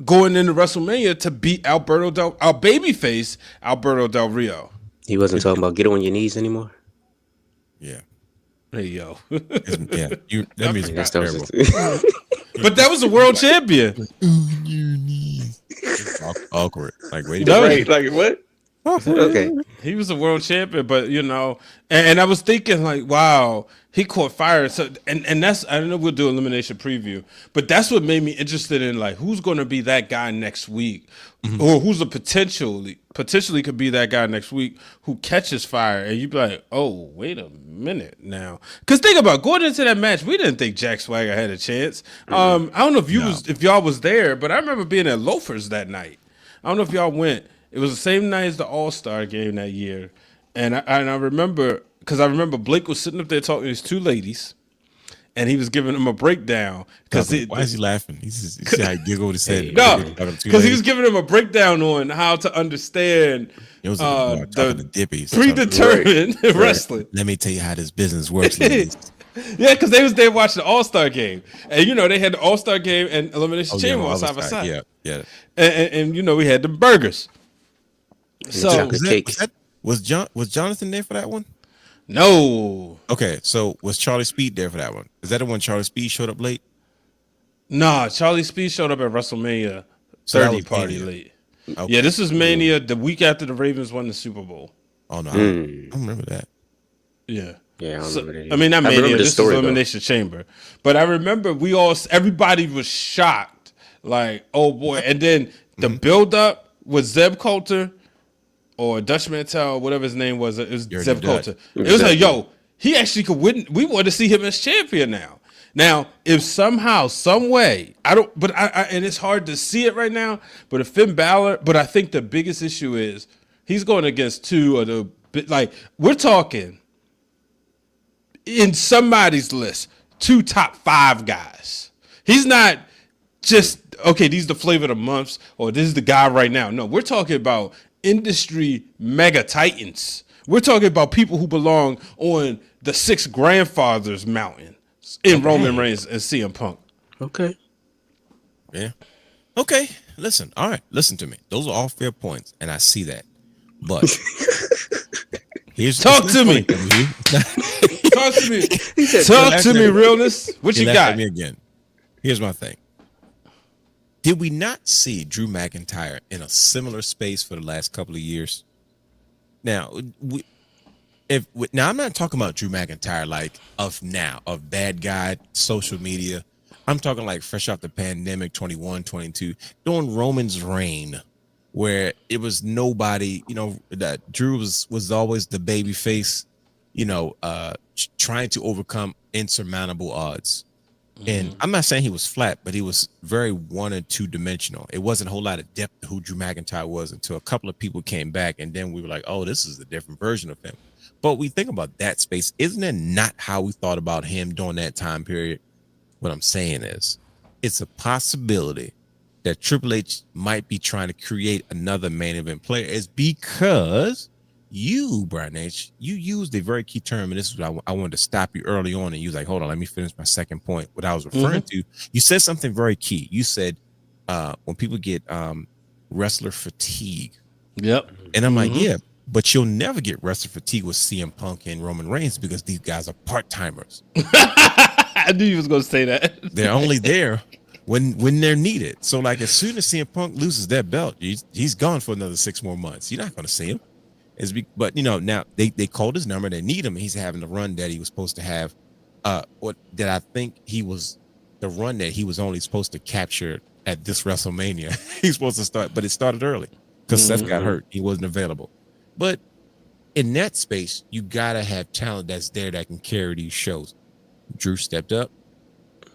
going into WrestleMania to beat our babyface Alberto Del Rio. He wasn't talking about get on your knees anymore. Yeah. Hey yo. That music was terrible. But that was a world champion. On your knees. Awkward. Like wait. Right. Like what? Okay. He was a world champion, but and I was thinking like, wow, he caught fire. So and that's, I don't know, we'll do elimination preview, but that's what made me interested in like who's going to be that guy next week, or who's potentially could be that guy next week who catches fire, and you'd be like, oh, wait a minute now, because think about going into that match, we didn't think Jack Swagger had a chance. I don't know if y'all was there, but I remember being at Loafers that night. I don't know if y'all went. It was the same night as the All-Star game that year. And I remember, because I remember Blake was sitting up there talking to these two ladies, and he was giving them a breakdown. Why is he laughing? You see how he giggled his head. No, because he was giving them a breakdown on how to understand the predetermined wrestling. Let me tell you how this business works, ladies. Yeah, because they was there watching the All-Star game. And, they had the All-Star game and Elimination Chamber on side by side. Yeah. And we had the burgers. So was Jonathan there for that one? No. Okay, so was Charlie Speed there for that one? Is that the one Charlie Speed showed up late? Nah, Charlie Speed showed up at WrestleMania 30 party late. Okay. Yeah, this was Mania the week after the Ravens won the Super Bowl. Oh no, I don't remember that. Yeah. Yeah, I remember that. I mean, not Mania, this is Elimination Chamber. But I remember everybody was shocked. Like, oh boy. And then The build-up with Zeb Coulter or Dutch Mantel, whatever his name was, it was Zeb Coulter. It was like, yo, he actually could win. We want to see him as champion now. Now, if somehow, some way, and it's hard to see it right now, but if Finn Balor, but I think the biggest issue is he's going against two of the, like, we're talking in somebody's list, 2 top 5 guys. He's not just, okay, these are the flavor of the months, or this is the guy right now. No, we're talking about industry mega titans. We're talking about people who belong on the 6 grandfathers mountain in Roman Reigns and CM Punk. Okay. Yeah. Okay. Listen. All right. Listen to me. Those are all fair points, and I see that. But talk to me. Talk to me. Talk to me, realness. What you got? Me again. Here's my thing. Did we not see Drew McIntyre in a similar space for the last couple of years? Now, now I'm not talking about Drew McIntyre like of bad guy, social media. I'm talking like fresh off the pandemic, 21, 22, during Roman's reign, where it was nobody, that Drew was always the baby face, trying to overcome insurmountable odds. And I'm not saying he was flat, but he was very 1 and 2 dimensional. It wasn't a whole lot of depth to who Drew McIntyre was until a couple of people came back, and then we were like, oh, this is a different version of him. But we think about that space. Isn't it not how we thought about him during that time period? What I'm saying is, it's a possibility that Triple H might be trying to create another main event player is because you, Brian H., you used a very key term, and this is what I wanted to stop you early on, and you was like, hold on, let me finish my second point. What I was referring to, you said something very key. You said when people get wrestler fatigue. Yep. And I'm like, yeah, but you'll never get wrestler fatigue with CM Punk and Roman Reigns because these guys are part-timers. I knew you was going to say that. They're only there when they're needed. So, like, as soon as CM Punk loses that belt, he's gone for another 6 more months. You're not going to see him. But now they called his number. They need him. He's having the run that he was supposed to have. I think he was the run that he was only supposed to capture at this WrestleMania. He's supposed to start, but it started early because Seth got hurt. He wasn't available. But in that space, you gotta have talent that's there that can carry these shows. Drew stepped up.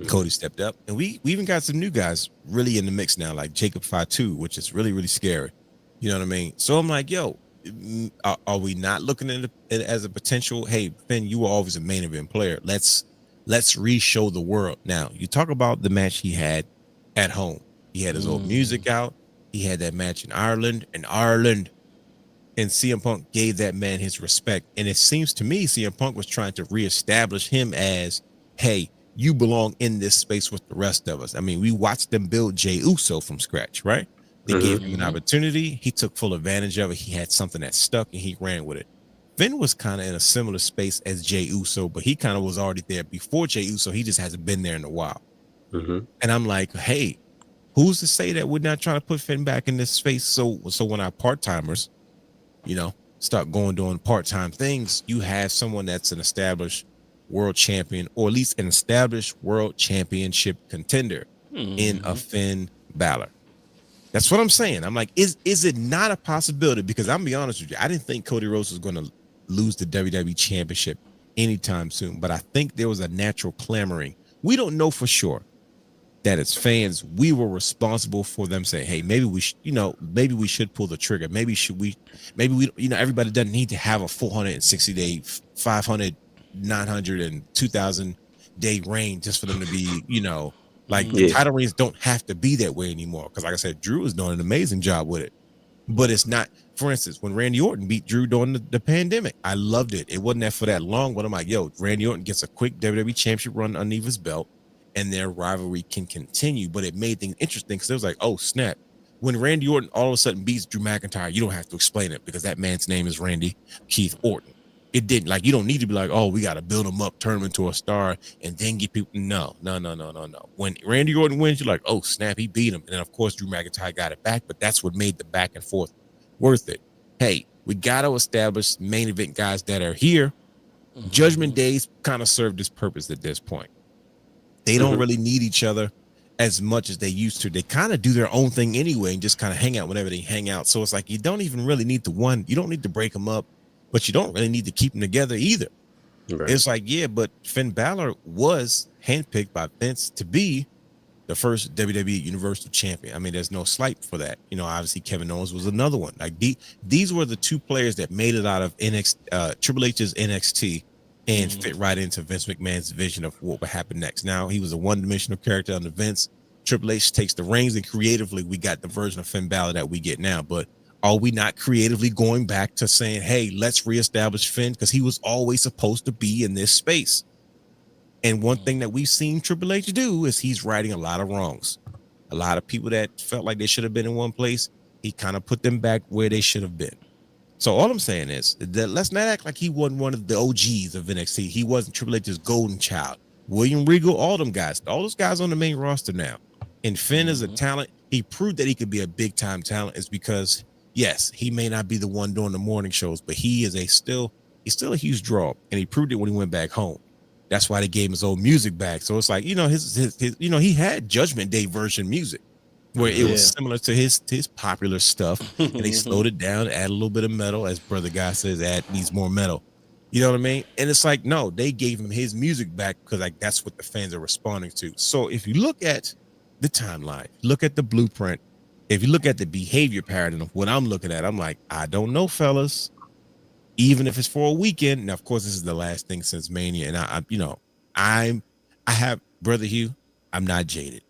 Cody stepped up, and we even got some new guys really in the mix now, like Jacob Fatu, which is really, really scary. You know what I mean? So I'm like, yo, are we not looking at it as a potential? Hey, Finn, you were always a main event player. Let's re-show the world. Now, you talk about the match he had at home. He had his old music out. He had that match in Ireland, and CM Punk gave that man his respect. And it seems to me CM Punk was trying to reestablish him as, hey, you belong in this space with the rest of us. I mean, we watched them build Jey Uso from scratch, right? They gave him an opportunity. He took full advantage of it. He had something that stuck, and he ran with it. Finn was kind of in a similar space as Jey Uso, but he kind of was already there before Jey Uso. He just hasn't been there in a while. And I'm like, hey, who's to say that we're not trying to put Finn back in this space? So when our part-timers, start doing part-time things, you have someone that's an established world champion, or at least an established world championship contender in a Finn Balor. That's what I'm saying. I'm like, is it not a possibility? Because I'm gonna be honest with you, I didn't think Cody Rhodes was going to lose the WWE Championship anytime soon, but I think there was a natural clamoring. We don't know for sure that as fans, we were responsible for them saying, hey, maybe we should pull the trigger. Maybe everybody doesn't need to have a 460-day, 500, 900, and 2,000-day reign just for them to be, the title reigns don't have to be that way anymore. Because like I said, Drew is doing an amazing job with it. But it's not, for instance, when Randy Orton beat Drew during the pandemic, I loved it. It wasn't that for that long, but I'm like, yo, Randy Orton gets a quick WWE Championship run underneath his belt, and their rivalry can continue. But it made things interesting because it was like, oh, snap. When Randy Orton all of a sudden beats Drew McIntyre, you don't have to explain it because that man's name is Randy Keith Orton. It didn't, like, you don't need to be like, oh, we got to build him up, turn him into a star, and then get people. No. When Randy Orton wins, you're like, oh, snap, he beat him. And then, of course, Drew McIntyre got it back, but that's what made the back and forth worth it. Hey, we got to establish main event guys that are here. Judgment Days kind of served this purpose at this point. They don't really need each other. as much as they used to. They kind of do their own thing anyway and just kind of hang out whenever they hang out. So it's like you don't even really need you don't need to break them up, but you don't really need to keep them together either. Right. It's like, yeah, but Finn Balor was handpicked by Vince to be the first WWE Universal Champion. I mean, there's no slight for that. You know, obviously Kevin Owens was another one. Like these were the two players that made it out of Triple H's NXT and fit right into Vince McMahon's vision of what would happen next. Now, he was a one-dimensional character under Vince. Triple H takes the reins, and creatively, we got the version of Finn Balor that we get now. But are we not creatively going back to saying, hey, let's reestablish Finn? Because he was always supposed to be in this space. And one thing that we've seen Triple H do is he's righting a lot of wrongs. A lot of people that felt like they should have been in one place, he kind of put them back where they should have been. So all I'm saying is that let's not act like he wasn't one of the OGs of NXT. He wasn't Triple H's golden child. William Regal, all those guys on the main roster now. And Finn is a talent. He proved that he could be a big time talent is because, yes, he may not be the one doing the morning shows, but he is he's still a huge draw. And he proved it when he went back home. That's why they gave him his old music back. So it's like, you know, his he had Judgment Day version music where it was similar to his popular stuff, and they slowed it down, add a little bit of metal, as Brother Guy says, needs more metal. You know what I mean? And it's like, no, they gave him his music back because like that's what the fans are responding to. So if you look at the timeline, look at the blueprint, if you look at the behavior pattern of what I'm looking at, I'm like, I don't know, fellas. Even if it's for a weekend. Now, of course, this is the last thing since Mania, and I have Brother Hugh. I'm not jaded.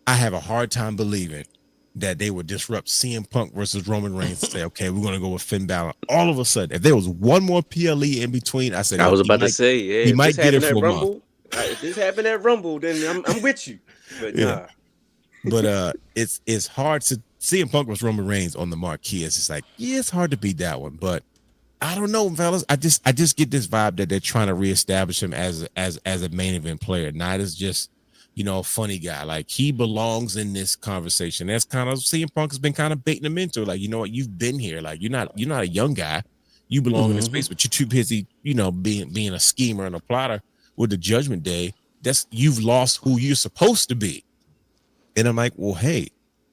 I have a hard time believing that they would disrupt CM Punk versus Roman Reigns and say, okay, we're going to go with Finn Balor. All of a sudden, if there was one more PLE in between, I said, I was about to say, yeah, he might get it for a month. If this happened at Rumble, then I'm with you. But nah. But it's hard to CM Punk versus Roman Reigns on the marquee. It's just like, yeah, it's hard to beat that one. But I don't know, fellas. I just get this vibe that they're trying to reestablish him as a main event player, not as just, you know, a funny guy. Like he belongs in this conversation. That's kind of CM Punk has been kind of baiting him into, like, you know what, you've been here. Like you're not a young guy. You belong in this space, but you're too busy, you know, being a schemer and a plotter with the Judgment Day. You've lost who you're supposed to be. And I'm like, well, hey,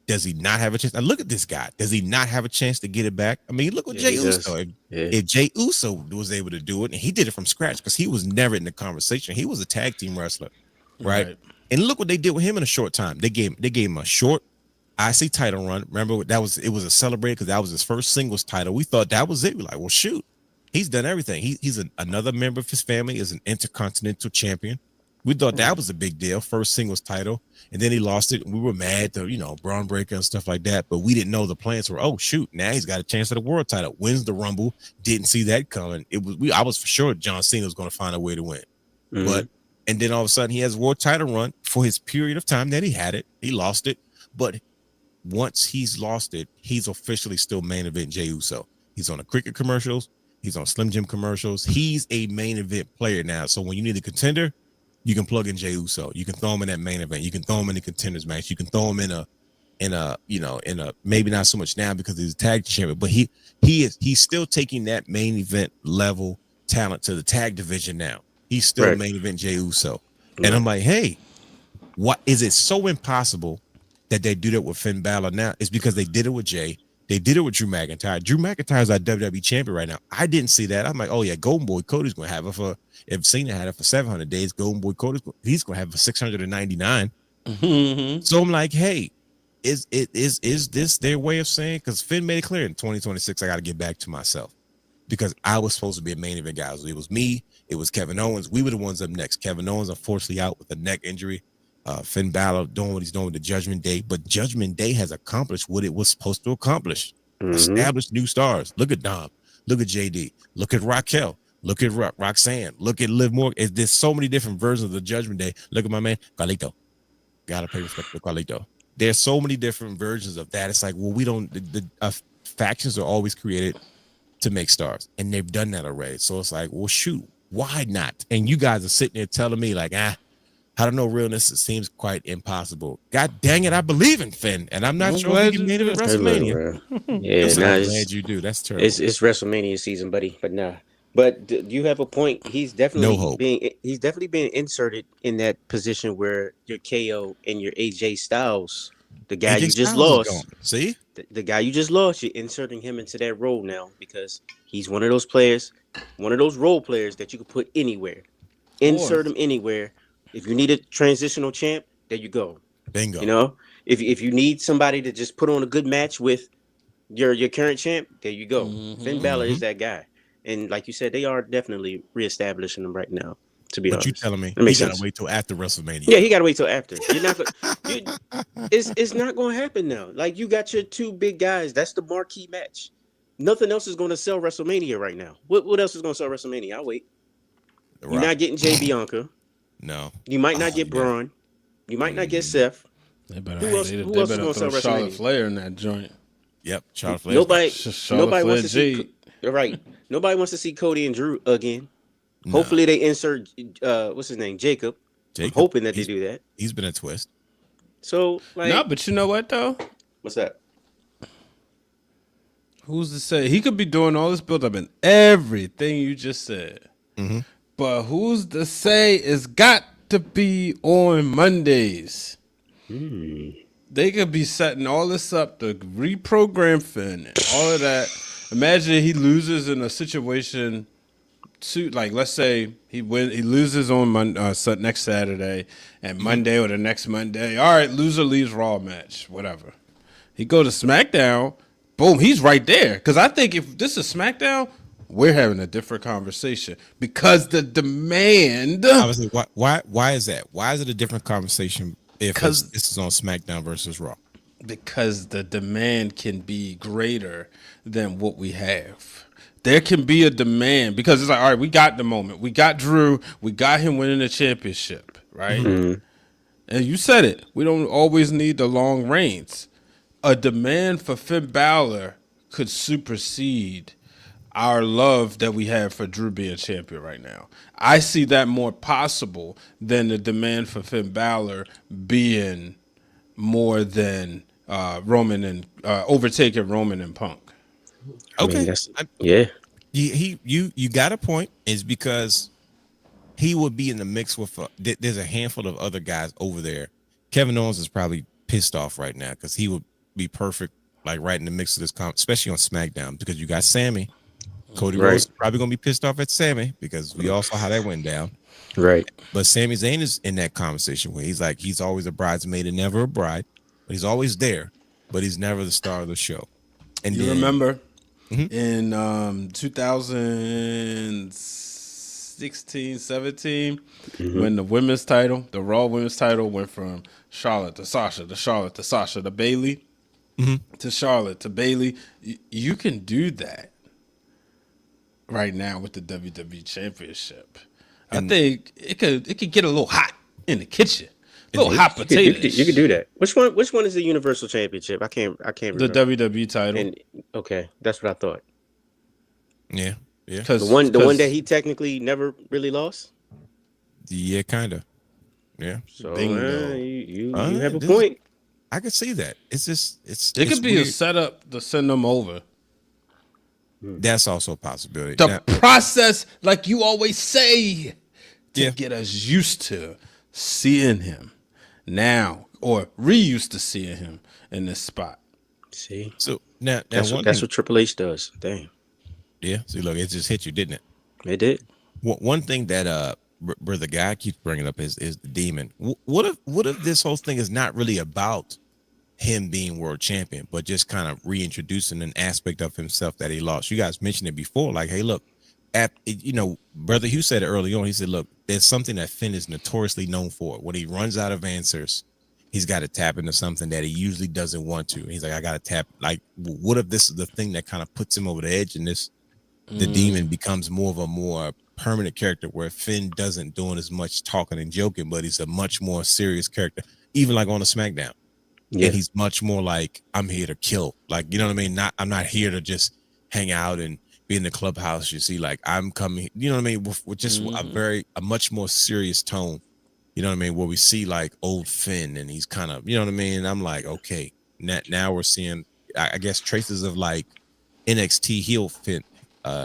does he not have a chance? Now look at this guy. Does he not have a chance to get it back? I mean, look what Jey Uso. If Jey Uso was able to do it, and he did it from scratch because he was never in the conversation. He was a tag team wrestler, right? And look what they did with him in a short time. They gave him a short IC title run. Remember it was a celebrate because that was his first singles title. We thought that was it. We're like, well, shoot, he's done everything. He's another member of his family is an intercontinental champion. We thought that was a big deal, first singles title, and then he lost it. And we were mad to, you know, Braun Breaker and stuff like that, but we didn't know the plans were, oh shoot, now he's got a chance at a world title, wins the Rumble, didn't see that coming. I was for sure John Cena was going to find a way to win. And then all of a sudden he has a world title run for his period of time that he had it. He lost it, but once he's lost it, he's officially still main event Jey Uso. He's on the cricket commercials, he's on Slim Jim commercials. He's a main event player now. So when you need a contender, you can plug in Jey Uso. You can throw him in that main event. You can throw him in the contenders match. You can throw him in a maybe not so much now because he's a tag champion, but he's still taking that main event level talent to the tag division now. He's still main event Jey Uso. And I'm like, hey, what is it so impossible that they do that with Finn Balor now? It's because they did it with Jey. They did it with Drew McIntyre. Drew McIntyre is our WWE champion right now. I didn't see that. I'm like, oh yeah, Golden Boy Cody's going to have it for, if Cena had it for 700 days, Golden Boy Cody's he's going to have it for 699. So I'm like, hey, is this their way of saying, because Finn made it clear in 2026, I got to get back to myself because I was supposed to be a main event guy. It was me. It was Kevin Owens. We were the ones up next. Kevin Owens, unfortunately, out with a neck injury. Finn Balor doing what he's doing with the Judgment Day, but Judgment Day has accomplished what it was supposed to accomplish. Established new stars. Look at Dom. Look at JD. Look at Raquel. Look at Roxanne. Look at Liv Morgan. There's so many different versions of the Judgment Day. Look at my man, Carlito. Gotta pay respect to Carlito. There's so many different versions of that. It's like, well, we don't, factions are always created to make stars, and they've done that already. So it's like, well, shoot, why not? And you guys are sitting there telling me like, I don't know, realness, it seems quite impossible. God dang it, I believe in Finn, and I'm not sure if you made it at WrestleMania. Yeah, I'm glad you do. That's terrible. It's WrestleMania season, buddy. But nah. But you have a point. He's definitely No hope. being inserted in that position where your KO and your AJ Styles, the guy AJ you just Styles is gone. lost, See? the guy you just lost, you're inserting him into that role now because he's one of those players, one of those role players that you can put anywhere. Insert him anywhere. If you need a transitional champ, there you go. Bingo. You know, if you need somebody to just put on a good match with your current champ, there you go. Finn Balor is that guy. And like you said, they are definitely reestablishing him right now. To be honest, you telling me he gotta wait till after WrestleMania? Yeah, he gotta wait till after. You're not gonna. It's not gonna happen now. Like you got your two big guys. That's the marquee match. Nothing else is gonna sell WrestleMania right now. What else is gonna sell WrestleMania? I'll wait. You're not getting Jay Bianca. No. You might not get Braun. You might not get Seth. They better, who else is gonna sell WrestleMania? Charlotte Flair in that joint. Yep, Charlotte Flair. Nobody wants to see. Right. Nobody wants to see Cody and Drew again. No. Hopefully they insert what's his name, Jacob. I'm hoping that they do that. He's been a twist. So like, no, but you know what though? What's that? Who's to say he could be doing all this build up and everything you just said? Mm-hmm. But who's to say it's got to be on Mondays? They could be setting all this up to reprogram Finn and all of that. Imagine he loses in a situation. Like, let's say he loses on next Saturday, and Monday or the next Monday. All right, loser leaves Raw match, whatever. He go to SmackDown, boom, he's right there. Because I think if this is SmackDown, we're having a different conversation because the demand. Obviously, why is that? Why is it a different conversation if this is on SmackDown versus Raw? Because the demand can be greater than what we have. There can be a demand because it's like, all right, we got the moment. We got Drew. We got him winning the championship, right? Mm-hmm. And you said it. We don't always need the long reigns. A demand for Finn Balor could supersede our love that we have for Drew being champion right now. I see that more possible than the demand for Finn Balor being more than Roman and overtaking Roman and Punk. Okay. Yeah. You got a point. Is because he would be in the mix with. There's a handful of other guys over there. Kevin Owens is probably pissed off right now because he would be perfect, like right in the mix of this, especially on SmackDown because you got Sammy. Cody Rhodes is probably gonna be pissed off at Sammy because we all saw how that went down. Right. But Sami Zayn is in that conversation where he's like he's always a bridesmaid and never a bride, but he's always there, but he's never the star of the show. And you remember. In 2016, 17, when the women's title, the Raw women's title went from Charlotte to Sasha, to Charlotte to Sasha, to Bayley, to Charlotte, to Bayley. You can do that right now with the WWE Championship. I think it could get a little hot in the kitchen. Little hot potatoes. You could do that. Which one is the Universal Championship? I can't remember. The WWE title. Okay, that's what I thought. Yeah. The one that he technically never really lost. Yeah, kind of. Yeah. So you have a point. I could see that. It's just it could be weird. A setup to send them over. That's also a possibility. The process, like you always say, to get us used to seeing him now, or re-used to seeing him in this spot. See, so now that's what Triple H does. Damn. Yeah. See, look, it just hit you, didn't it? It did. One thing that brother guy keeps bringing up is the demon. What if this whole thing is not really about him being world champion, but just kind of reintroducing an aspect of himself that he lost? You guys mentioned it before, like, hey, look, Brother Hugh said it early on. He said, look, there's something that Finn is notoriously known for. When he runs out of answers, he's got to tap into something that he usually doesn't want to. He's like, I got to tap. Like, what if this is the thing that kind of puts him over the edge and the demon becomes more of a more permanent character where Finn doesn't doing as much talking and joking, but he's a much more serious character, even like on a SmackDown. Yeah. And he's much more like, I'm here to kill. Like, you know what I mean? I'm not here to just hang out and be in the clubhouse. You see, like, I'm coming, you know what I mean? With just a much more serious tone, you know what I mean? Where we see like old Finn and he's kind of, you know what I mean? And I'm like, okay, now we're seeing, I guess, traces of like NXT heel Finn,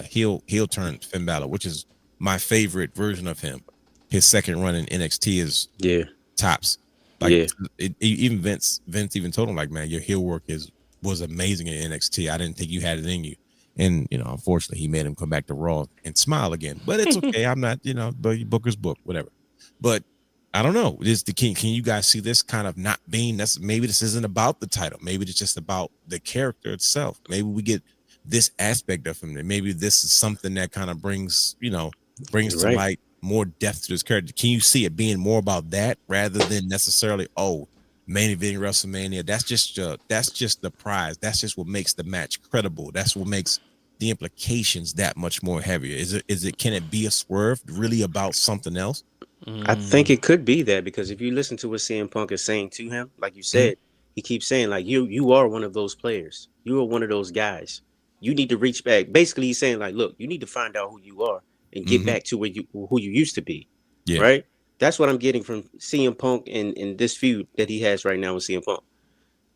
heel turn Finn Balor, which is my favorite version of him. His second run in NXT is tops. Like even Vince even told him, like, man, your heel work was amazing in NXT. I didn't think you had it in you. And, you know, unfortunately, he made him come back to Raw and smile again. But it's okay. I'm not, you know, Booker's book, whatever. But I don't know. Can you guys see this kind of not being, maybe this isn't about the title. Maybe it's just about the character itself. Maybe we get this aspect of him. And maybe this is something that kind of brings to light more depth to this character. Can you see it being more about that rather than necessarily, main eventing WrestleMania? That's just the prize. That's just what makes the match credible. That's what makes the implications that much more heavier. Can it be a swerve really about something else? I think it could be that, because if you listen to what CM Punk is saying to him, like you said, he keeps saying, like, you are one of those players. You are one of those guys. You need to reach back. Basically, he's saying, like, look, you need to find out who you are and get back to who you used to be. Yeah. Right? That's what I'm getting from CM Punk in this feud that he has right now with CM Punk.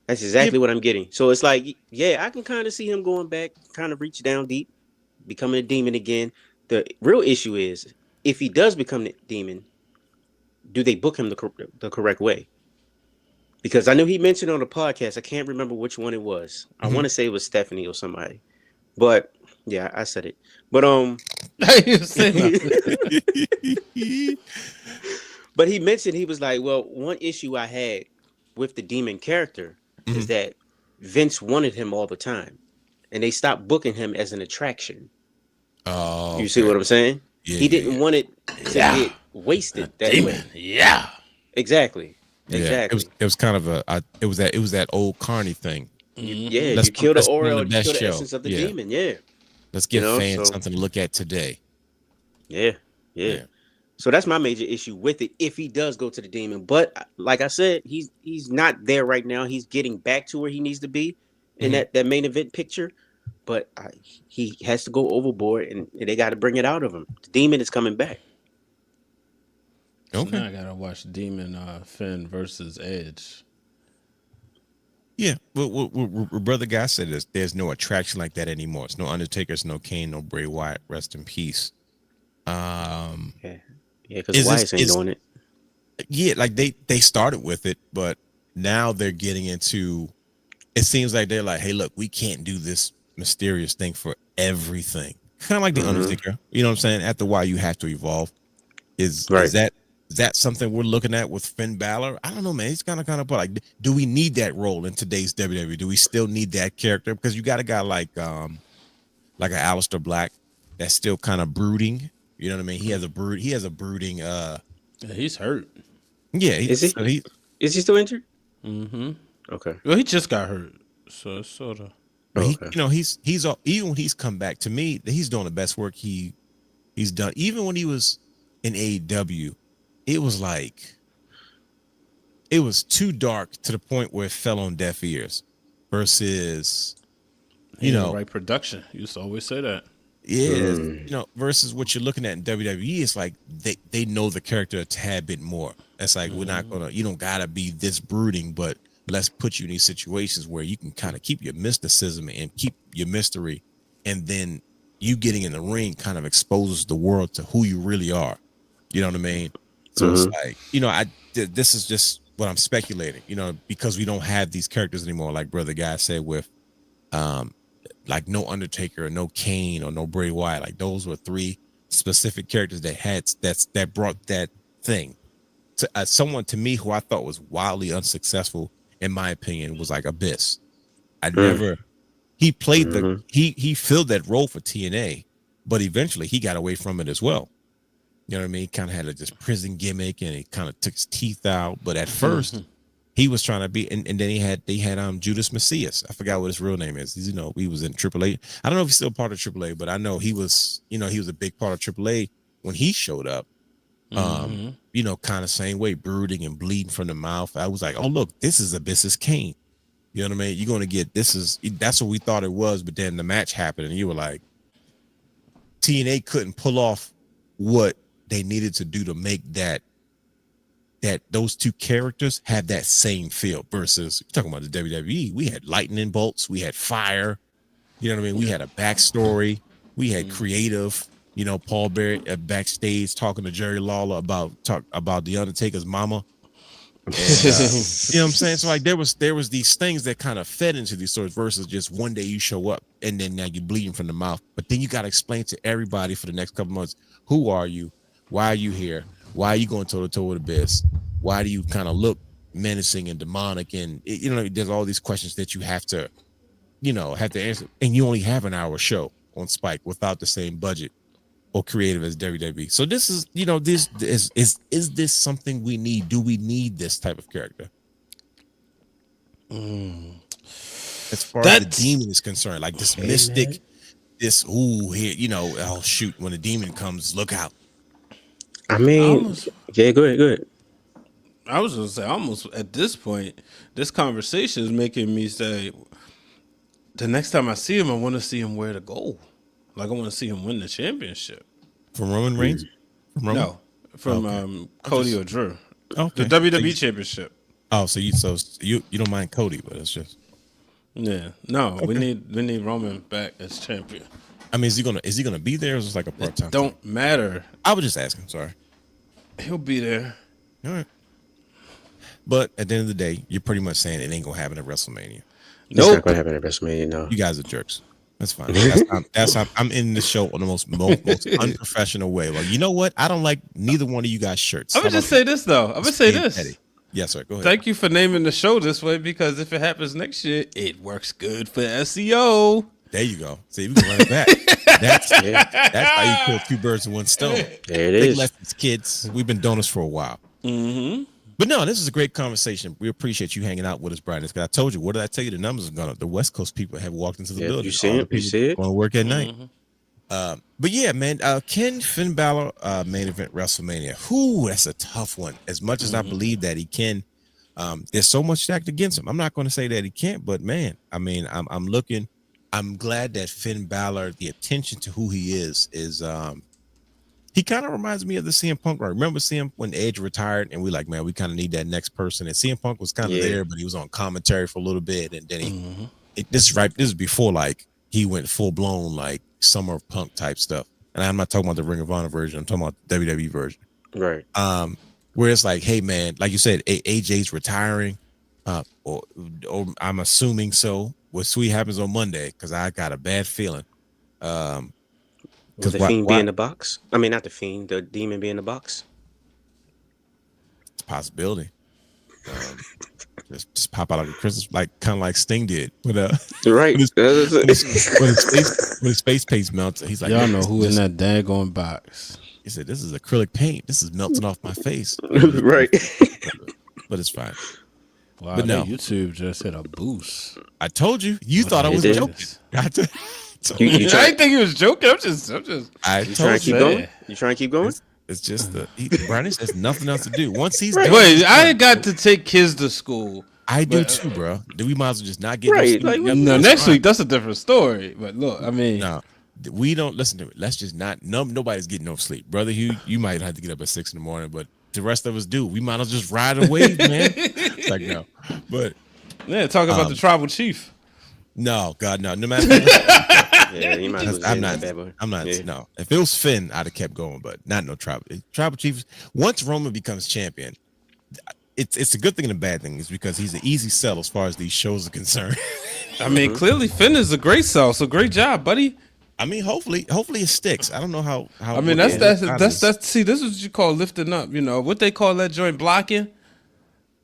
That's exactly what I'm getting. So it's like, yeah, I can kind of see him going back, kind of reach down deep, becoming a demon again. The real issue is, if he does become the demon, do they book him the correct way? Because I know he mentioned on the podcast, I can't remember which one it was. I want to say it was Stephanie or somebody. But yeah, I said it. But but he mentioned, he was like, well, one issue I had with the demon character is that Vince wanted him all the time, and they stopped booking him as an attraction. Oh, you see what I'm saying? Yeah, he didn't want it to get wasted that way. Yeah, exactly. Yeah, exactly. It was kind of it was that old Carney thing. Yeah, you kill the aura, you kill the essence of the demon. Yeah, let's give fans something to look at today. Yeah. So that's my major issue with it, if he does go to the demon. But like I said, he's not there right now. He's getting back to where he needs to be in that main event picture. But he has to go overboard, and they got to bring it out of him. The demon is coming back. Okay. So now I gotta watch Demon Finn versus Edge. Yeah, well, Brother Guy said there's no attraction like that anymore. It's no Undertaker, it's no Kane, no Bray Wyatt. Rest in peace. Because Wyatt ain't doing it. Yeah, like they started with it, but now they're getting into. It seems like they're like, hey, look, we can't do this mysterious thing for everything. Kind of like the Undertaker. You know what I'm saying? After a while, you have to evolve. Is that something we're looking at with Finn Balor? I don't know, man. He's kind of like, do we need that role in today's WWE? Do we still need that character? Because you got a guy like an Aleister Black that's still kind of brooding. You know what I mean? He has a brooding. He's hurt. Yeah, is he? Is he still injured? Mm-hmm. Okay. Well, he just got hurt, so it's sort of. Okay. He's even when he's come back, to me, he's doing the best work he's done. Even when he was in AEW, it was like it was too dark to the point where it fell on deaf ears. Versus, right production. You used to always say that. Yeah, versus what you're looking at in WWE, it's like they know the character a tad bit more. It's like we're not gonna, you don't gotta be this brooding, but let's put you in these situations where you can kind of keep your mysticism and keep your mystery, and then you getting in the ring kind of exposes the world to who you really are. You know what I mean? So it's like, this is just what I'm speculating, because we don't have these characters anymore, like Brother Guy said, with like no Undertaker or no Kane or no Bray Wyatt. Like those were three specific characters that brought that thing to someone to me who I thought was wildly unsuccessful, in my opinion, was like Abyss. He played he filled that role for TNA, but eventually he got away from it as well. You know what I mean? He kind of had this prison gimmick, and he kind of took his teeth out. But at first, he was trying to be, and then they had Judas Messias. I forgot what his real name is. He was in AAA. I don't know if he's still part of AAA, but I know he was a big part of AAA when he showed up. Kind of same way, brooding and bleeding from the mouth. I was like, oh look, this is Abyss's Kane. You know what I mean? You're going to get that's what we thought it was, but then the match happened, and you were like, TNA couldn't pull off what they needed to do to make that those two characters have that same feel. Versus, you're talking about the WWE, we had lightning bolts, we had fire, you know what I mean? We had a backstory, We had creative, Paul Bearer backstage talking to Jerry Lawler about the Undertaker's mama. And, you know what I'm saying? So like there was these things that kind of fed into these stories versus just one day you show up and then now you're bleeding from the mouth. But then you got to explain to everybody for the next couple months, who are you? Why are you here? Why are you going toe to toe with the best? Why do you kind of look menacing and demonic? And there's all these questions that you have to answer. And you only have an hour show on Spike without the same budget or creative as WWE. So this is, is this something we need? Do we need this type of character? As far as the demon is concerned, like this mystic, this oh shoot, when the demon comes, look out. I mean, go ahead. I was gonna say, almost at this point, this conversation is making me say, the next time I see him, I want to see him wear the gold. Like I want to see him win the championship. From Roman Reigns? No, from Cody or Drew. Okay. The WWE championship. Oh, so you don't mind Cody, but it's just No, we need Roman back as champion. I mean, is he gonna be there, or is this like a part-time? Don't matter. I was just asking. Sorry. He'll be there. All right. But at the end of the day, you're pretty much saying it ain't gonna happen at WrestleMania. It's not gonna happen at WrestleMania. No. You guys are jerks. That's fine. That's how I'm in the show on the most unprofessional way. Like, you know what? I don't like neither one of you guys' shirts. I'm gonna just say this though. I'm gonna say this. Petty. Yes, sir. Go ahead. Thank you for naming the show this way, because if it happens next year, it works good for SEO. There you go. See, we can run it back. That's how you kill two birds with one stone. There it is. Big lessons, kids. We've been doing this for a while. Mm-hmm. But no, this is a great conversation. We appreciate you hanging out with us, Brian. Because I told you, what did I tell you? The numbers are going up. The West Coast people have walked into the building. You see it? You see it? Going to work at night. But yeah, man, can Finn Balor main event WrestleMania? Whoo, that's a tough one. As much as I believe that he can, there's so much stacked against him. I'm not going to say that he can't, but man, I mean, I'm glad that Finn Balor, the attention to who he is he kind of reminds me of the CM Punk. Right? Remember CM when Edge retired, and we like, man, we kind of need that next person. And CM Punk was kind of there, but he was on commentary for a little bit, and then this is before like he went full blown like Summer of Punk type stuff. And I'm not talking about the Ring of Honor version. I'm talking about the WWE version. Right. Where it's like, hey man, like you said, AJ's retiring, or I'm assuming so. What sweet happens on Monday, because I got a bad feeling. Will the Fiend be in the box? I mean, not the Fiend, the Demon be in the box? It's a possibility. Just pop out like a Christmas, like kind of like Sting did. Right. When his face paint melts, he's like, y'all know who in that daggone box. He said, this is acrylic paint. This is melting off my face. Right. But it's fine. Wow, but no, YouTube just hit a boost. I told you. You thought I was joking. I didn't think he was joking. I'm just. I you trying to keep going? You trying to keep going? It's just Brian has nothing else to do. Once he's done, wait, I got to take kids to school. I do too, bro. We might as well just not get no, next week that's a different story. But look, I mean, no, we don't listen to it. Let's just not. Nobody's getting no sleep, brother. You might have to get up at 6 a.m, but the rest of us do. We might as well just ride a wave, man. It's like no, but yeah, talk about the tribal chief. No, God, no. No matter. Yeah, you might as well. I'm not. Yeah. No, if it was Finn, I'd have kept going, but not no tribal chief. Once Roman becomes champion, it's a good thing and a bad thing, is because he's an easy sell as far as these shows are concerned. I mean, clearly Finn is a great sell, so great job, buddy. I mean, hopefully it sticks. I don't know how. I mean, that's see, this is what you call lifting up. You know what they call that joint, blocking.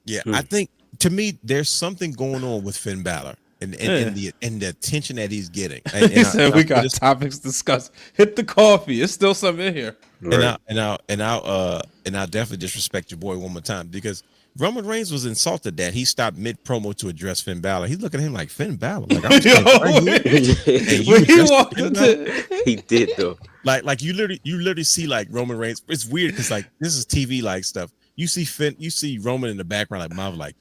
Yeah, I think to me there's something going on with Finn Balor. And the attention that he's getting. He said we got topics discussed. Hit the coffee. It's still something in here. Right. And I'll definitely disrespect your boy one more time, because Roman Reigns was insulted that he stopped mid promo to address Finn Balor. He's looking at him like, Finn Balor. Like, I'm he did though. Like you literally see like Roman Reigns. It's weird because like this is TV like stuff. You see Roman in the background like Marvel, like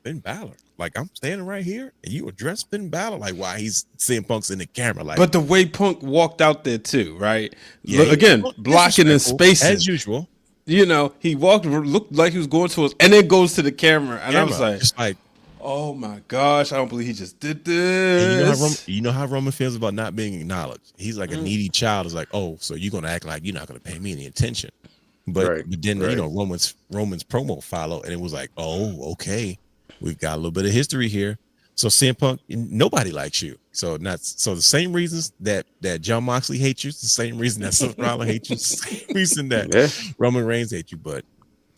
Finn Balor. Like, I'm standing right here, and you address Finn Balor like why he's seeing Punk's in the camera. Like, but the way Punk walked out there too, right? Yeah, again, blocking and spacing as usual. You know, he looked like he was going towards, and then goes to the camera, and I was like, just like, Oh my gosh, I don't believe he just did And this. you know how Roman feels about not being acknowledged. He's like a needy child. Is like, oh, so you're gonna act like you're not gonna pay me any attention. But then you know Roman's promo followed, and it was like, oh, okay, we've got a little bit of history here. So CM Punk, nobody likes you. So the same reasons that John Moxley hates you, it's the same reason that Seth Rollins hates you, it's the same reason that Roman Reigns hates you. But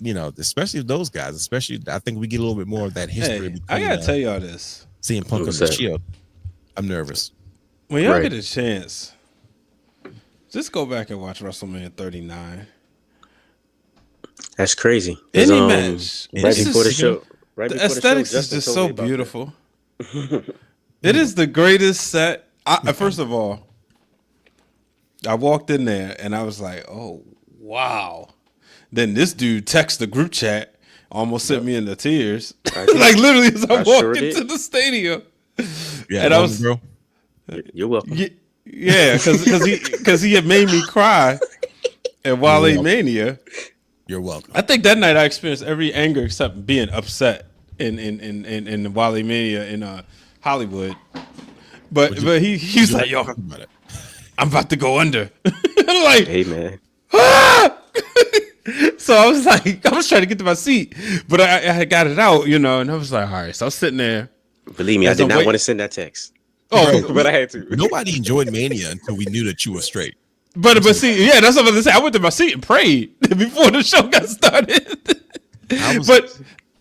you know, especially those guys, I think we get a little bit more of that history. Hey, I gotta tell y'all this. CM Punk on the Shield. I'm nervous. When y'all get a chance, just go back and watch WrestleMania 39. That's crazy. Any match, right before the show. The aesthetics is just so beautiful. It is the greatest set. First of all, I walked in there and I was like, "Oh wow!" Then this dude texted the group chat, almost sent me into tears, like literally as I walked into the stadium. Yeah, and I was, bro. You're welcome. Yeah, because he had made me cry at Wale Mania. You're welcome. I think that night I experienced every anger except being upset in the Wale Mania in Hollywood. But he's like, yo, I'm about to go under. I'm like, hey man. Ah! So I was trying to get to my seat, but I got it out, you know, and I was like, all right. So I was sitting there. Believe me, I did not want to send that text. Oh, but I had to. Nobody enjoyed Mania until we knew that you were straight. But see, yeah, that's what I was gonna say. I went to my seat and prayed before the show got started.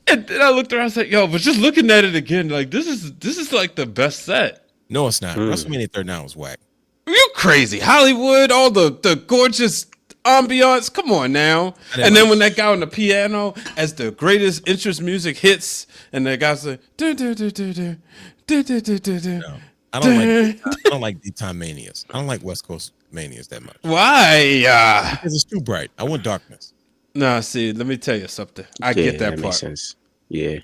And I looked around and said, yo, but just looking at it again, like this is like the best set. No, it's not. WrestleMania 39 was whack. You crazy. Hollywood, all the gorgeous ambiance. Come on now. And then when that guy on the piano as the greatest interest music hits, and the guy's like, no, I don't like daytime manias. I don't like West Coast manias that much. Why? Because it's too bright. I want darkness. Nah, see, let me tell you something. I get that part. Makes sense. Yeah.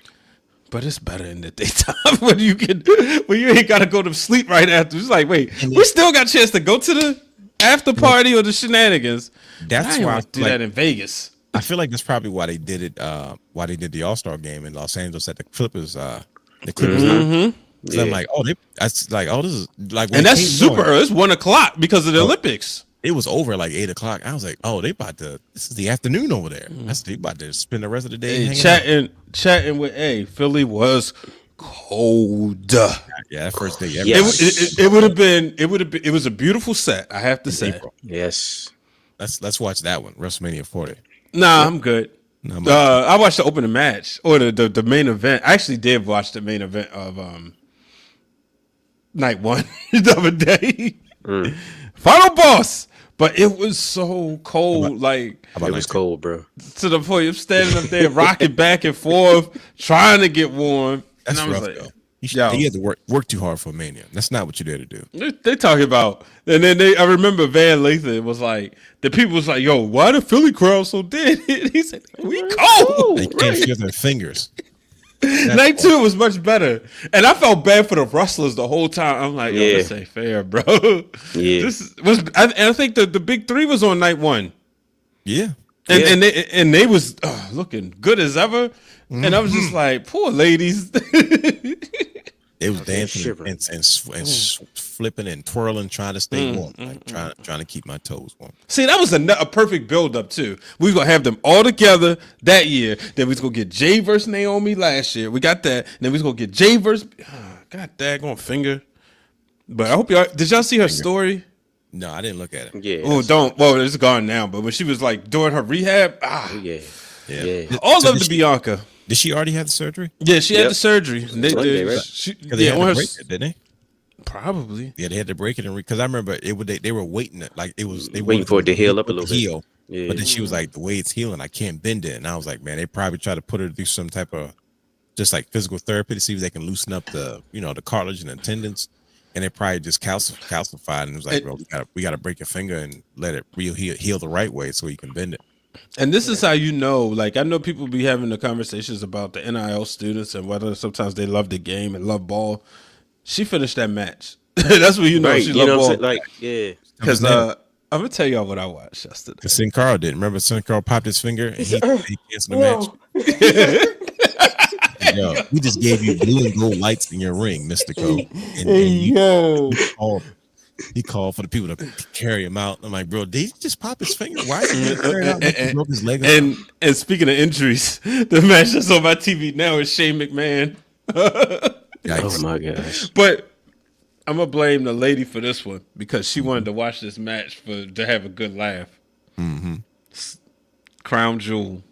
But it's better in the daytime when you ain't gotta go to sleep right after. It's like, wait, we still got a chance to go to the after party or the shenanigans. That's why I do that in Vegas. I feel like that's probably why they did it. Why they did the All-Star game in Los Angeles at the Clippers. The Clippers. So I'm like, this is like, and that's super early. It's 1:00 because of the Olympics. It was over like 8:00. I was like, this is the afternoon over there. They about to spend the rest of the day chatting with Philly was cold. Yeah, that first day. Yes. It was a beautiful set, I have to say. April. Yes. Let's watch that one, WrestleMania 40. Nah, I'm good. I watched the opening match or the main event. I actually did watch the main event of night one the other day. Final boss. But it was so cold. It was cold, bro. To the point of standing up there, rocking back and forth, trying to get warm. That's and I was rough, like, you had to work too hard for Mania. That's not what you're there to do. They talking about, and then I remember Van Lathan was like, the people was like, yo, why the Philly crowd so dead? He said, we cold. They can't feel their fingers. Night 2 was much better, and I felt bad for the wrestlers the whole time. I'm like, yo, this ain't fair, bro. Yeah, I think the big 3 was on night 1. Yeah, and they was looking good as ever, and I was just like, poor ladies. It was dancing and flipping and twirling, trying to stay warm, trying to keep my toes warm. See, that was a perfect build up too. We was gonna have them all together that year. Then we was gonna get Jay versus Naomi last year. We got that. And then we was gonna get Jay versus God daggone finger. But I hope did y'all see her story? No, I didn't look at it. Yeah. Oh, don't. Well, it's gone now. But when she was like doing her rehab, yeah. All love to Bianca. Did she already have the surgery? Yeah, she had the surgery. They had to break it, didn't they? Probably. Yeah, they had to break it because I remember they were waiting they waiting for it to heal up a little bit. Yeah. But then she was like, the way it's healing, I can't bend it. And I was like, man, they probably try to put her through some type of just like physical therapy to see if they can loosen up the cartilage and the tendons. And they probably just calcified and it was like, bro, we gotta break your finger and let it heal the right way so you can bend it. And this is how you know, like, I know people be having the conversations about the NIL students and whether sometimes they love the game and love ball. She finished that match. That's what you know. She loved ball. Like, yeah. Because I'm going to tell y'all what I watched yesterday. Sin Cara did. Remember Sin Cara popped his finger and he canceled the match? Yo, we just gave you blue and gold lights in your ring, Mystico. And he called for the people to carry him out. I'm like, bro, did he just pop his finger? Why did he carry out? He broke his leg. And speaking of injuries, the match that's on my TV now is Shane McMahon. Oh my gosh! But I'm gonna blame the lady for this one because she wanted to watch this match to have a good laugh. Mm-hmm. Crown Jewel.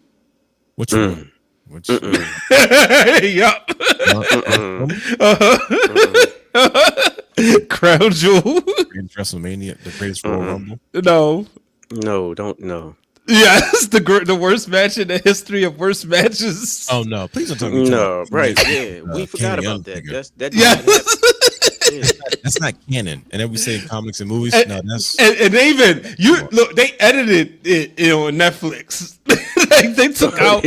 Which one? Which? Yup. Crown Jewel. Wrestlemania, the greatest Royal Rumble. No, don't know. Yeah, it's the worst match in the history of worst matches. Oh no! Please don't tell me. No, right? Yeah, we forgot about that. That's not canon. And then we say comics and movies. And, no, that's and even look. They edited it on Netflix. they took out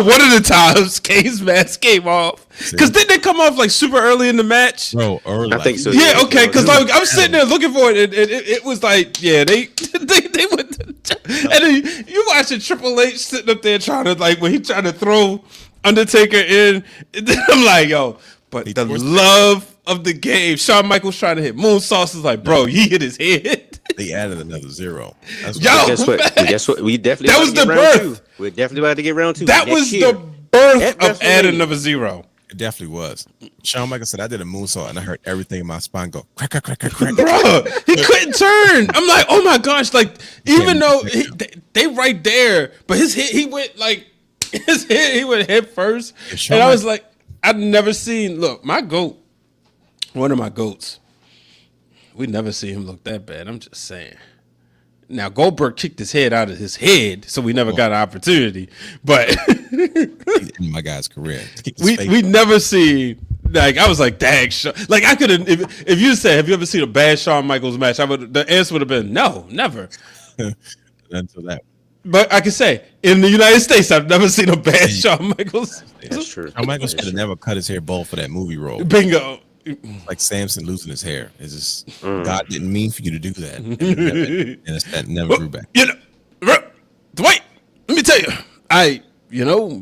one of the times Kane's mask came off because didn't they come off like super early in the match? Bro, early. I think so. Yeah, okay. Because like I'm sitting there looking for it, and it was like, yeah, they went. And then you watching Triple H sitting up there trying to when he trying to throw Undertaker in. And then I'm like, yo, but the love of the game. Shawn Michaels trying to hit moonsaults is like, bro, he hit his head. They added another 0. That's Guess what? We definitely that was the birth. We're definitely about to get round 2. That was the birth of adding another 0. It definitely was. Shawn Michaels said, I did a moonsault and I heard everything in my spine go crack, crack, crack, crack, crack. Bro, he couldn't turn. I'm like, oh my gosh. Like, even though they right there, but his hit, he went he went head first. And I was like, I've never seen, look, my GOAT, one of my GOATs, we never see him look that bad. I'm just saying. Now, Goldberg kicked his head out of his head, so we never got an opportunity. But in my guy's career, we never see. Like I was like, dang, like I couldn't. If you said, have you ever seen a bad Shawn Michaels match? The answer would have been no, never. Until that. But I can say, in the United States, I've never seen a bad Shawn Michaels. That's true. Shawn Michaels could have never cut his hair bald for that movie role. Bingo. Like Samson losing his hair. It's just God didn't mean for you to do that. And that never grew back. You know, Dwight, let me tell you,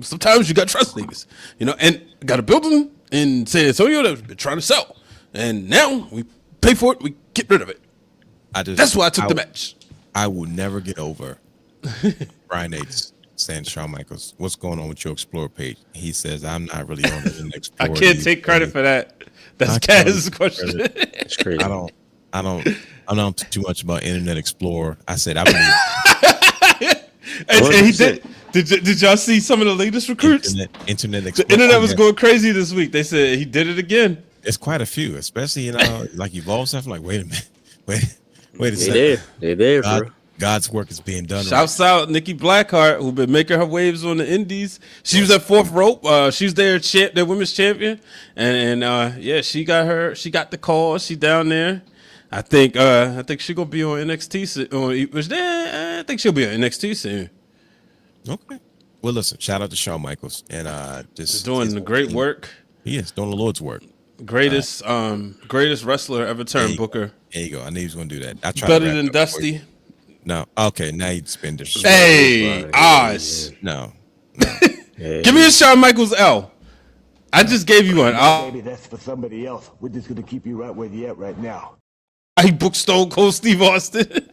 sometimes you got trust niggas, and got a building in San Antonio that we've been trying to sell. And now we pay for it, we get rid of it. That's why I took the match. I will never get over Brian H. saying, Shawn Michaels, what's going on with your Explorer page? He says, I'm not really on the Explorer. I can't take credit for that. That's Kaz's question. That's crazy. I don't too much about Internet Explorer. I said I believe. and he did. Did y'all see some of the latest recruits? Internet Explorer. The internet was going crazy this week. They said he did it again. It's quite a few, especially like Evolve stuff. I'm like, wait a minute, wait a second. They're there, bro. God's work is being done. Shouts out Nikki Blackheart, who's been making her waves on the indies. She was at Fourth Rope. She was their women's champion, and she got the call. She down there. I think she's gonna be on NXT soon. I think she'll be on NXT soon. Okay. Well, listen. Shout out to Shawn Michaels and just doing the great work. He is doing the Lord's work. Greatest wrestler ever turned Booker. There you go. I knew he was gonna do that. I tried better than Dusty. No. Okay. Now you spend this. Hey, Oz. No. Give me a Shawn Michaels L. I just gave you one. Maybe that's for somebody else. We're just gonna keep you right where you at right now. I booked Stone Cold Steve Austin.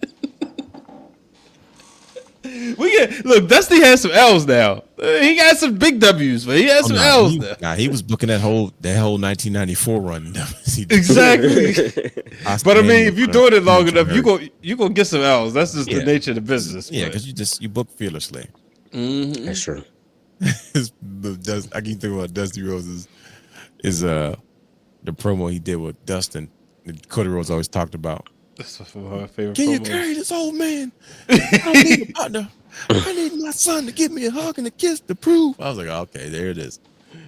Look, Dusty has some L's now. He got some big W's, but he has some L's now. He was booking that whole 1994 run. Exactly. But I mean, if you're doing it long enough, you gonna get some L's. That's just the nature of the business. Yeah, because you book fearlessly. Mm-hmm. That's true. I can think about Dusty Rhodes is the promo he did with Dustin. Cody Rhodes always talked about. That's one of my favorite. Can you carry this old man? I need a partner. I need my son to give me a hug and a kiss to prove. I was like, okay, there it is.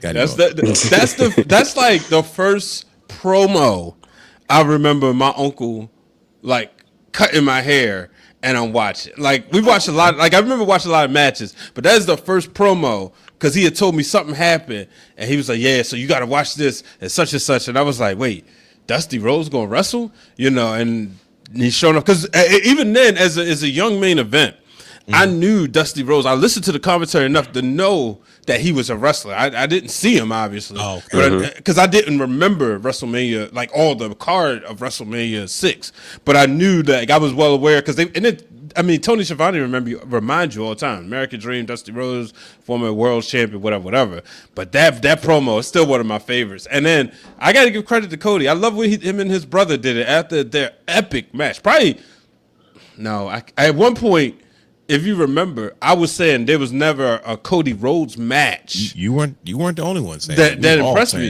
That's like the first promo I remember my uncle like cutting my hair and I'm watching. Like we watched a lot. Like I remember watching a lot of matches, but that is the first promo because he had told me something happened and he was like, yeah, so you got to watch this and such, and I was like, wait. Dusty Rhodes gonna wrestle, and he's showing up because even then, as a young main event, I knew Dusty Rhodes. I listened to the commentary enough to know that he was a wrestler. I didn't see him, obviously. Oh, okay. But because I didn't remember WrestleMania, like all the card of WrestleMania 6. But I knew that, like, I was well aware because Tony Schiavone remind you all the time. American Dream, Dusty Rhodes, former world champion, whatever. But that promo is still one of my favorites. And then I got to give credit to Cody. I love when him and his brother did it after their epic match. At one point, if you remember, I was saying there was never a Cody Rhodes match. You weren't the only one saying that impressed me.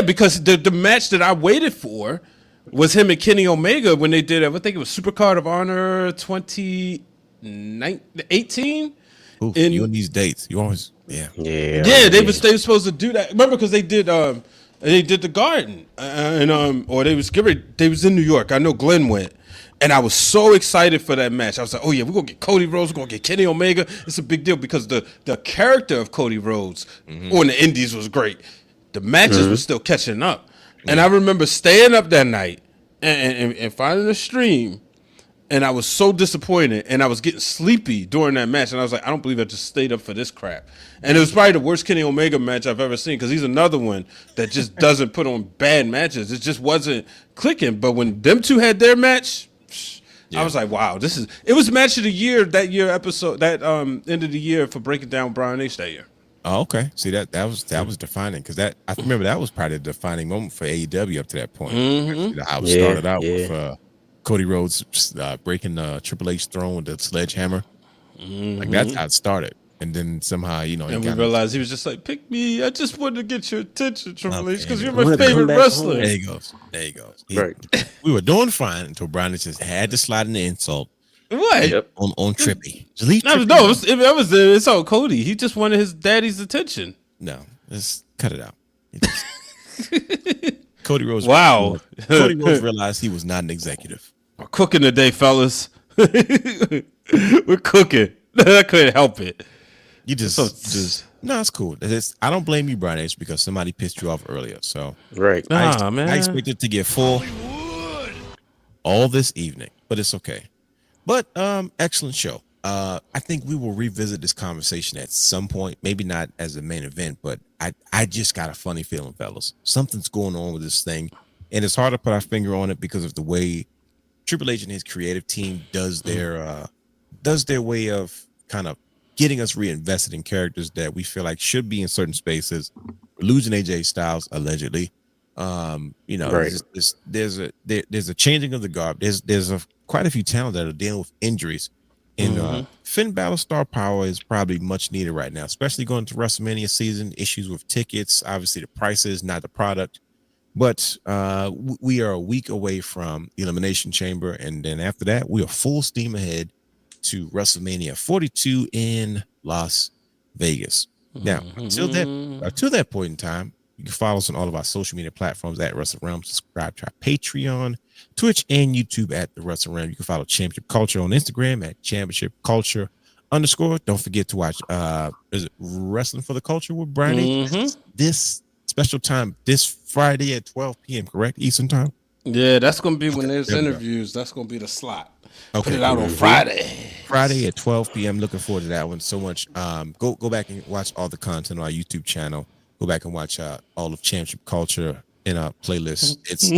Because the match that I waited for was him and Kenny Omega when they did, I think it was Supercard of Honor 2018. You and these dates, you always they were supposed to do that. Remember, because they did the Garden or they was in New York. I know Glenn went. And I was so excited for that match. I was like, oh, yeah, we're going to get Cody Rhodes. We're going to get Kenny Omega. It's a big deal because the character of Cody Rhodes on the Indies was great. The matches were still catching up. And I remember staying up that night and finding a stream. And I was so disappointed. And I was getting sleepy during that match. And I was like, I don't believe I just stayed up for this crap. And it was probably the worst Kenny Omega match I've ever seen because he's another one that just doesn't put on bad matches. It just wasn't clicking. But when them two had their match, I was like, wow, it was match of the year that year episode, that end of the year for breaking down Brian H that year. Oh, okay. See, that was defining because I remember that was probably the defining moment for AEW up to that point. How it started out with Cody Rhodes breaking Triple H's throne with the sledgehammer. Like that's how it started. And then somehow, and we realized he was just like, pick me. I just wanted to get your attention, Triple H, because you're my favorite wrestler. There he goes. Right. We were doing fine until Brian just had to slide in the insult. What? Yep. On Trippy. It's all Cody. He just wanted his daddy's attention. No, let's cut it out. Cody Rhodes. Wow. Cody Rhodes realized he was not an executive. We're cooking today, fellas. We're cooking. I couldn't help it. You just no, it's cool. I don't blame you, Brian H, because somebody pissed you off earlier. So right, man. I expected to get full all this evening, but it's okay. But excellent show. I think we will revisit this conversation at some point. Maybe not as a main event, but I just got a funny feeling, fellas. Something's going on with this thing, and it's hard to put our finger on it because of the way Triple H and his creative team does their way of kind of getting us reinvested in characters that we feel like should be in certain spaces. We're losing AJ Styles allegedly. Right. There's a changing of the guard. There's quite a few talent that are dealing with injuries, and Finn Balor's star power is probably much needed right now, especially going to WrestleMania season. Issues with tickets, obviously the prices, not the product. But we are a week away from the Elimination Chamber, and then after that, we are full steam ahead to WrestleMania 42 in Las Vegas. Now, to that point in time, you can follow us on all of our social media platforms at Wrestle Realm. Subscribe to our Patreon, Twitch, and YouTube at the Wrestle Realm. You can follow Championship Culture on Instagram at Championship Culture _. Don't forget to watch is it Wrestling for the Culture with Brian H? This special time this Friday at 12 p.m. correct, Eastern time? Yeah, that's gonna be when there's interviews. That's gonna be the slot. Okay. Put it out on Friday at 12 p.m. Looking forward to that one so much. Go back and watch all the content on our YouTube channel. Go back and watch all of Championship Culture in our playlist. It's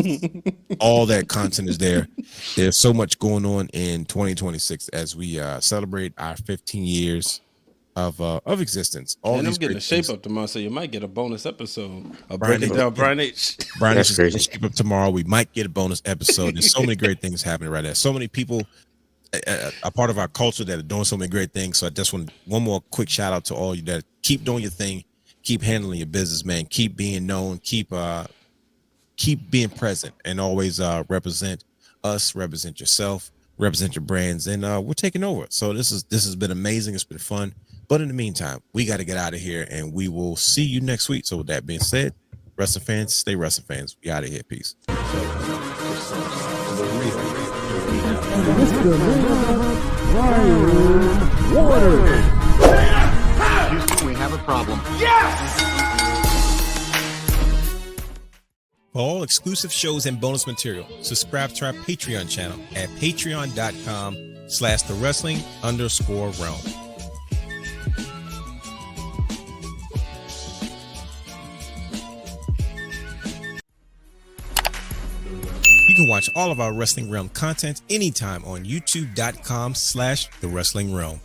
all that content is there. There's so much going on in 2026 as we celebrate our 15 years of existence. And I'm getting the shape up tomorrow, so you might get a bonus episode of breaking down Brian H. Brian H is getting shape up tomorrow. We might get a bonus episode. There's so many great things happening right now. So many people a part of our culture that are doing so many great things. So I just want one more quick shout out to all you that keep doing your thing, keep handling your business, man. Keep being known, keep being present, and always represent us, represent yourself, represent your brands, and we're taking over. So this has been amazing. It's been fun. But in the meantime, we got to get out of here, and we will see you next week. So with that being said, wrestling fans, stay wrestling fans. We out of here. Peace. Houston, we have a problem. For all exclusive shows and bonus material, subscribe to our Patreon channel at patreon.com/wrestlingfortheculture. youtube.com/thewrestling_realm. You can watch all of our Wrestling Realm content anytime on youtube.com/thewrestlingrealm.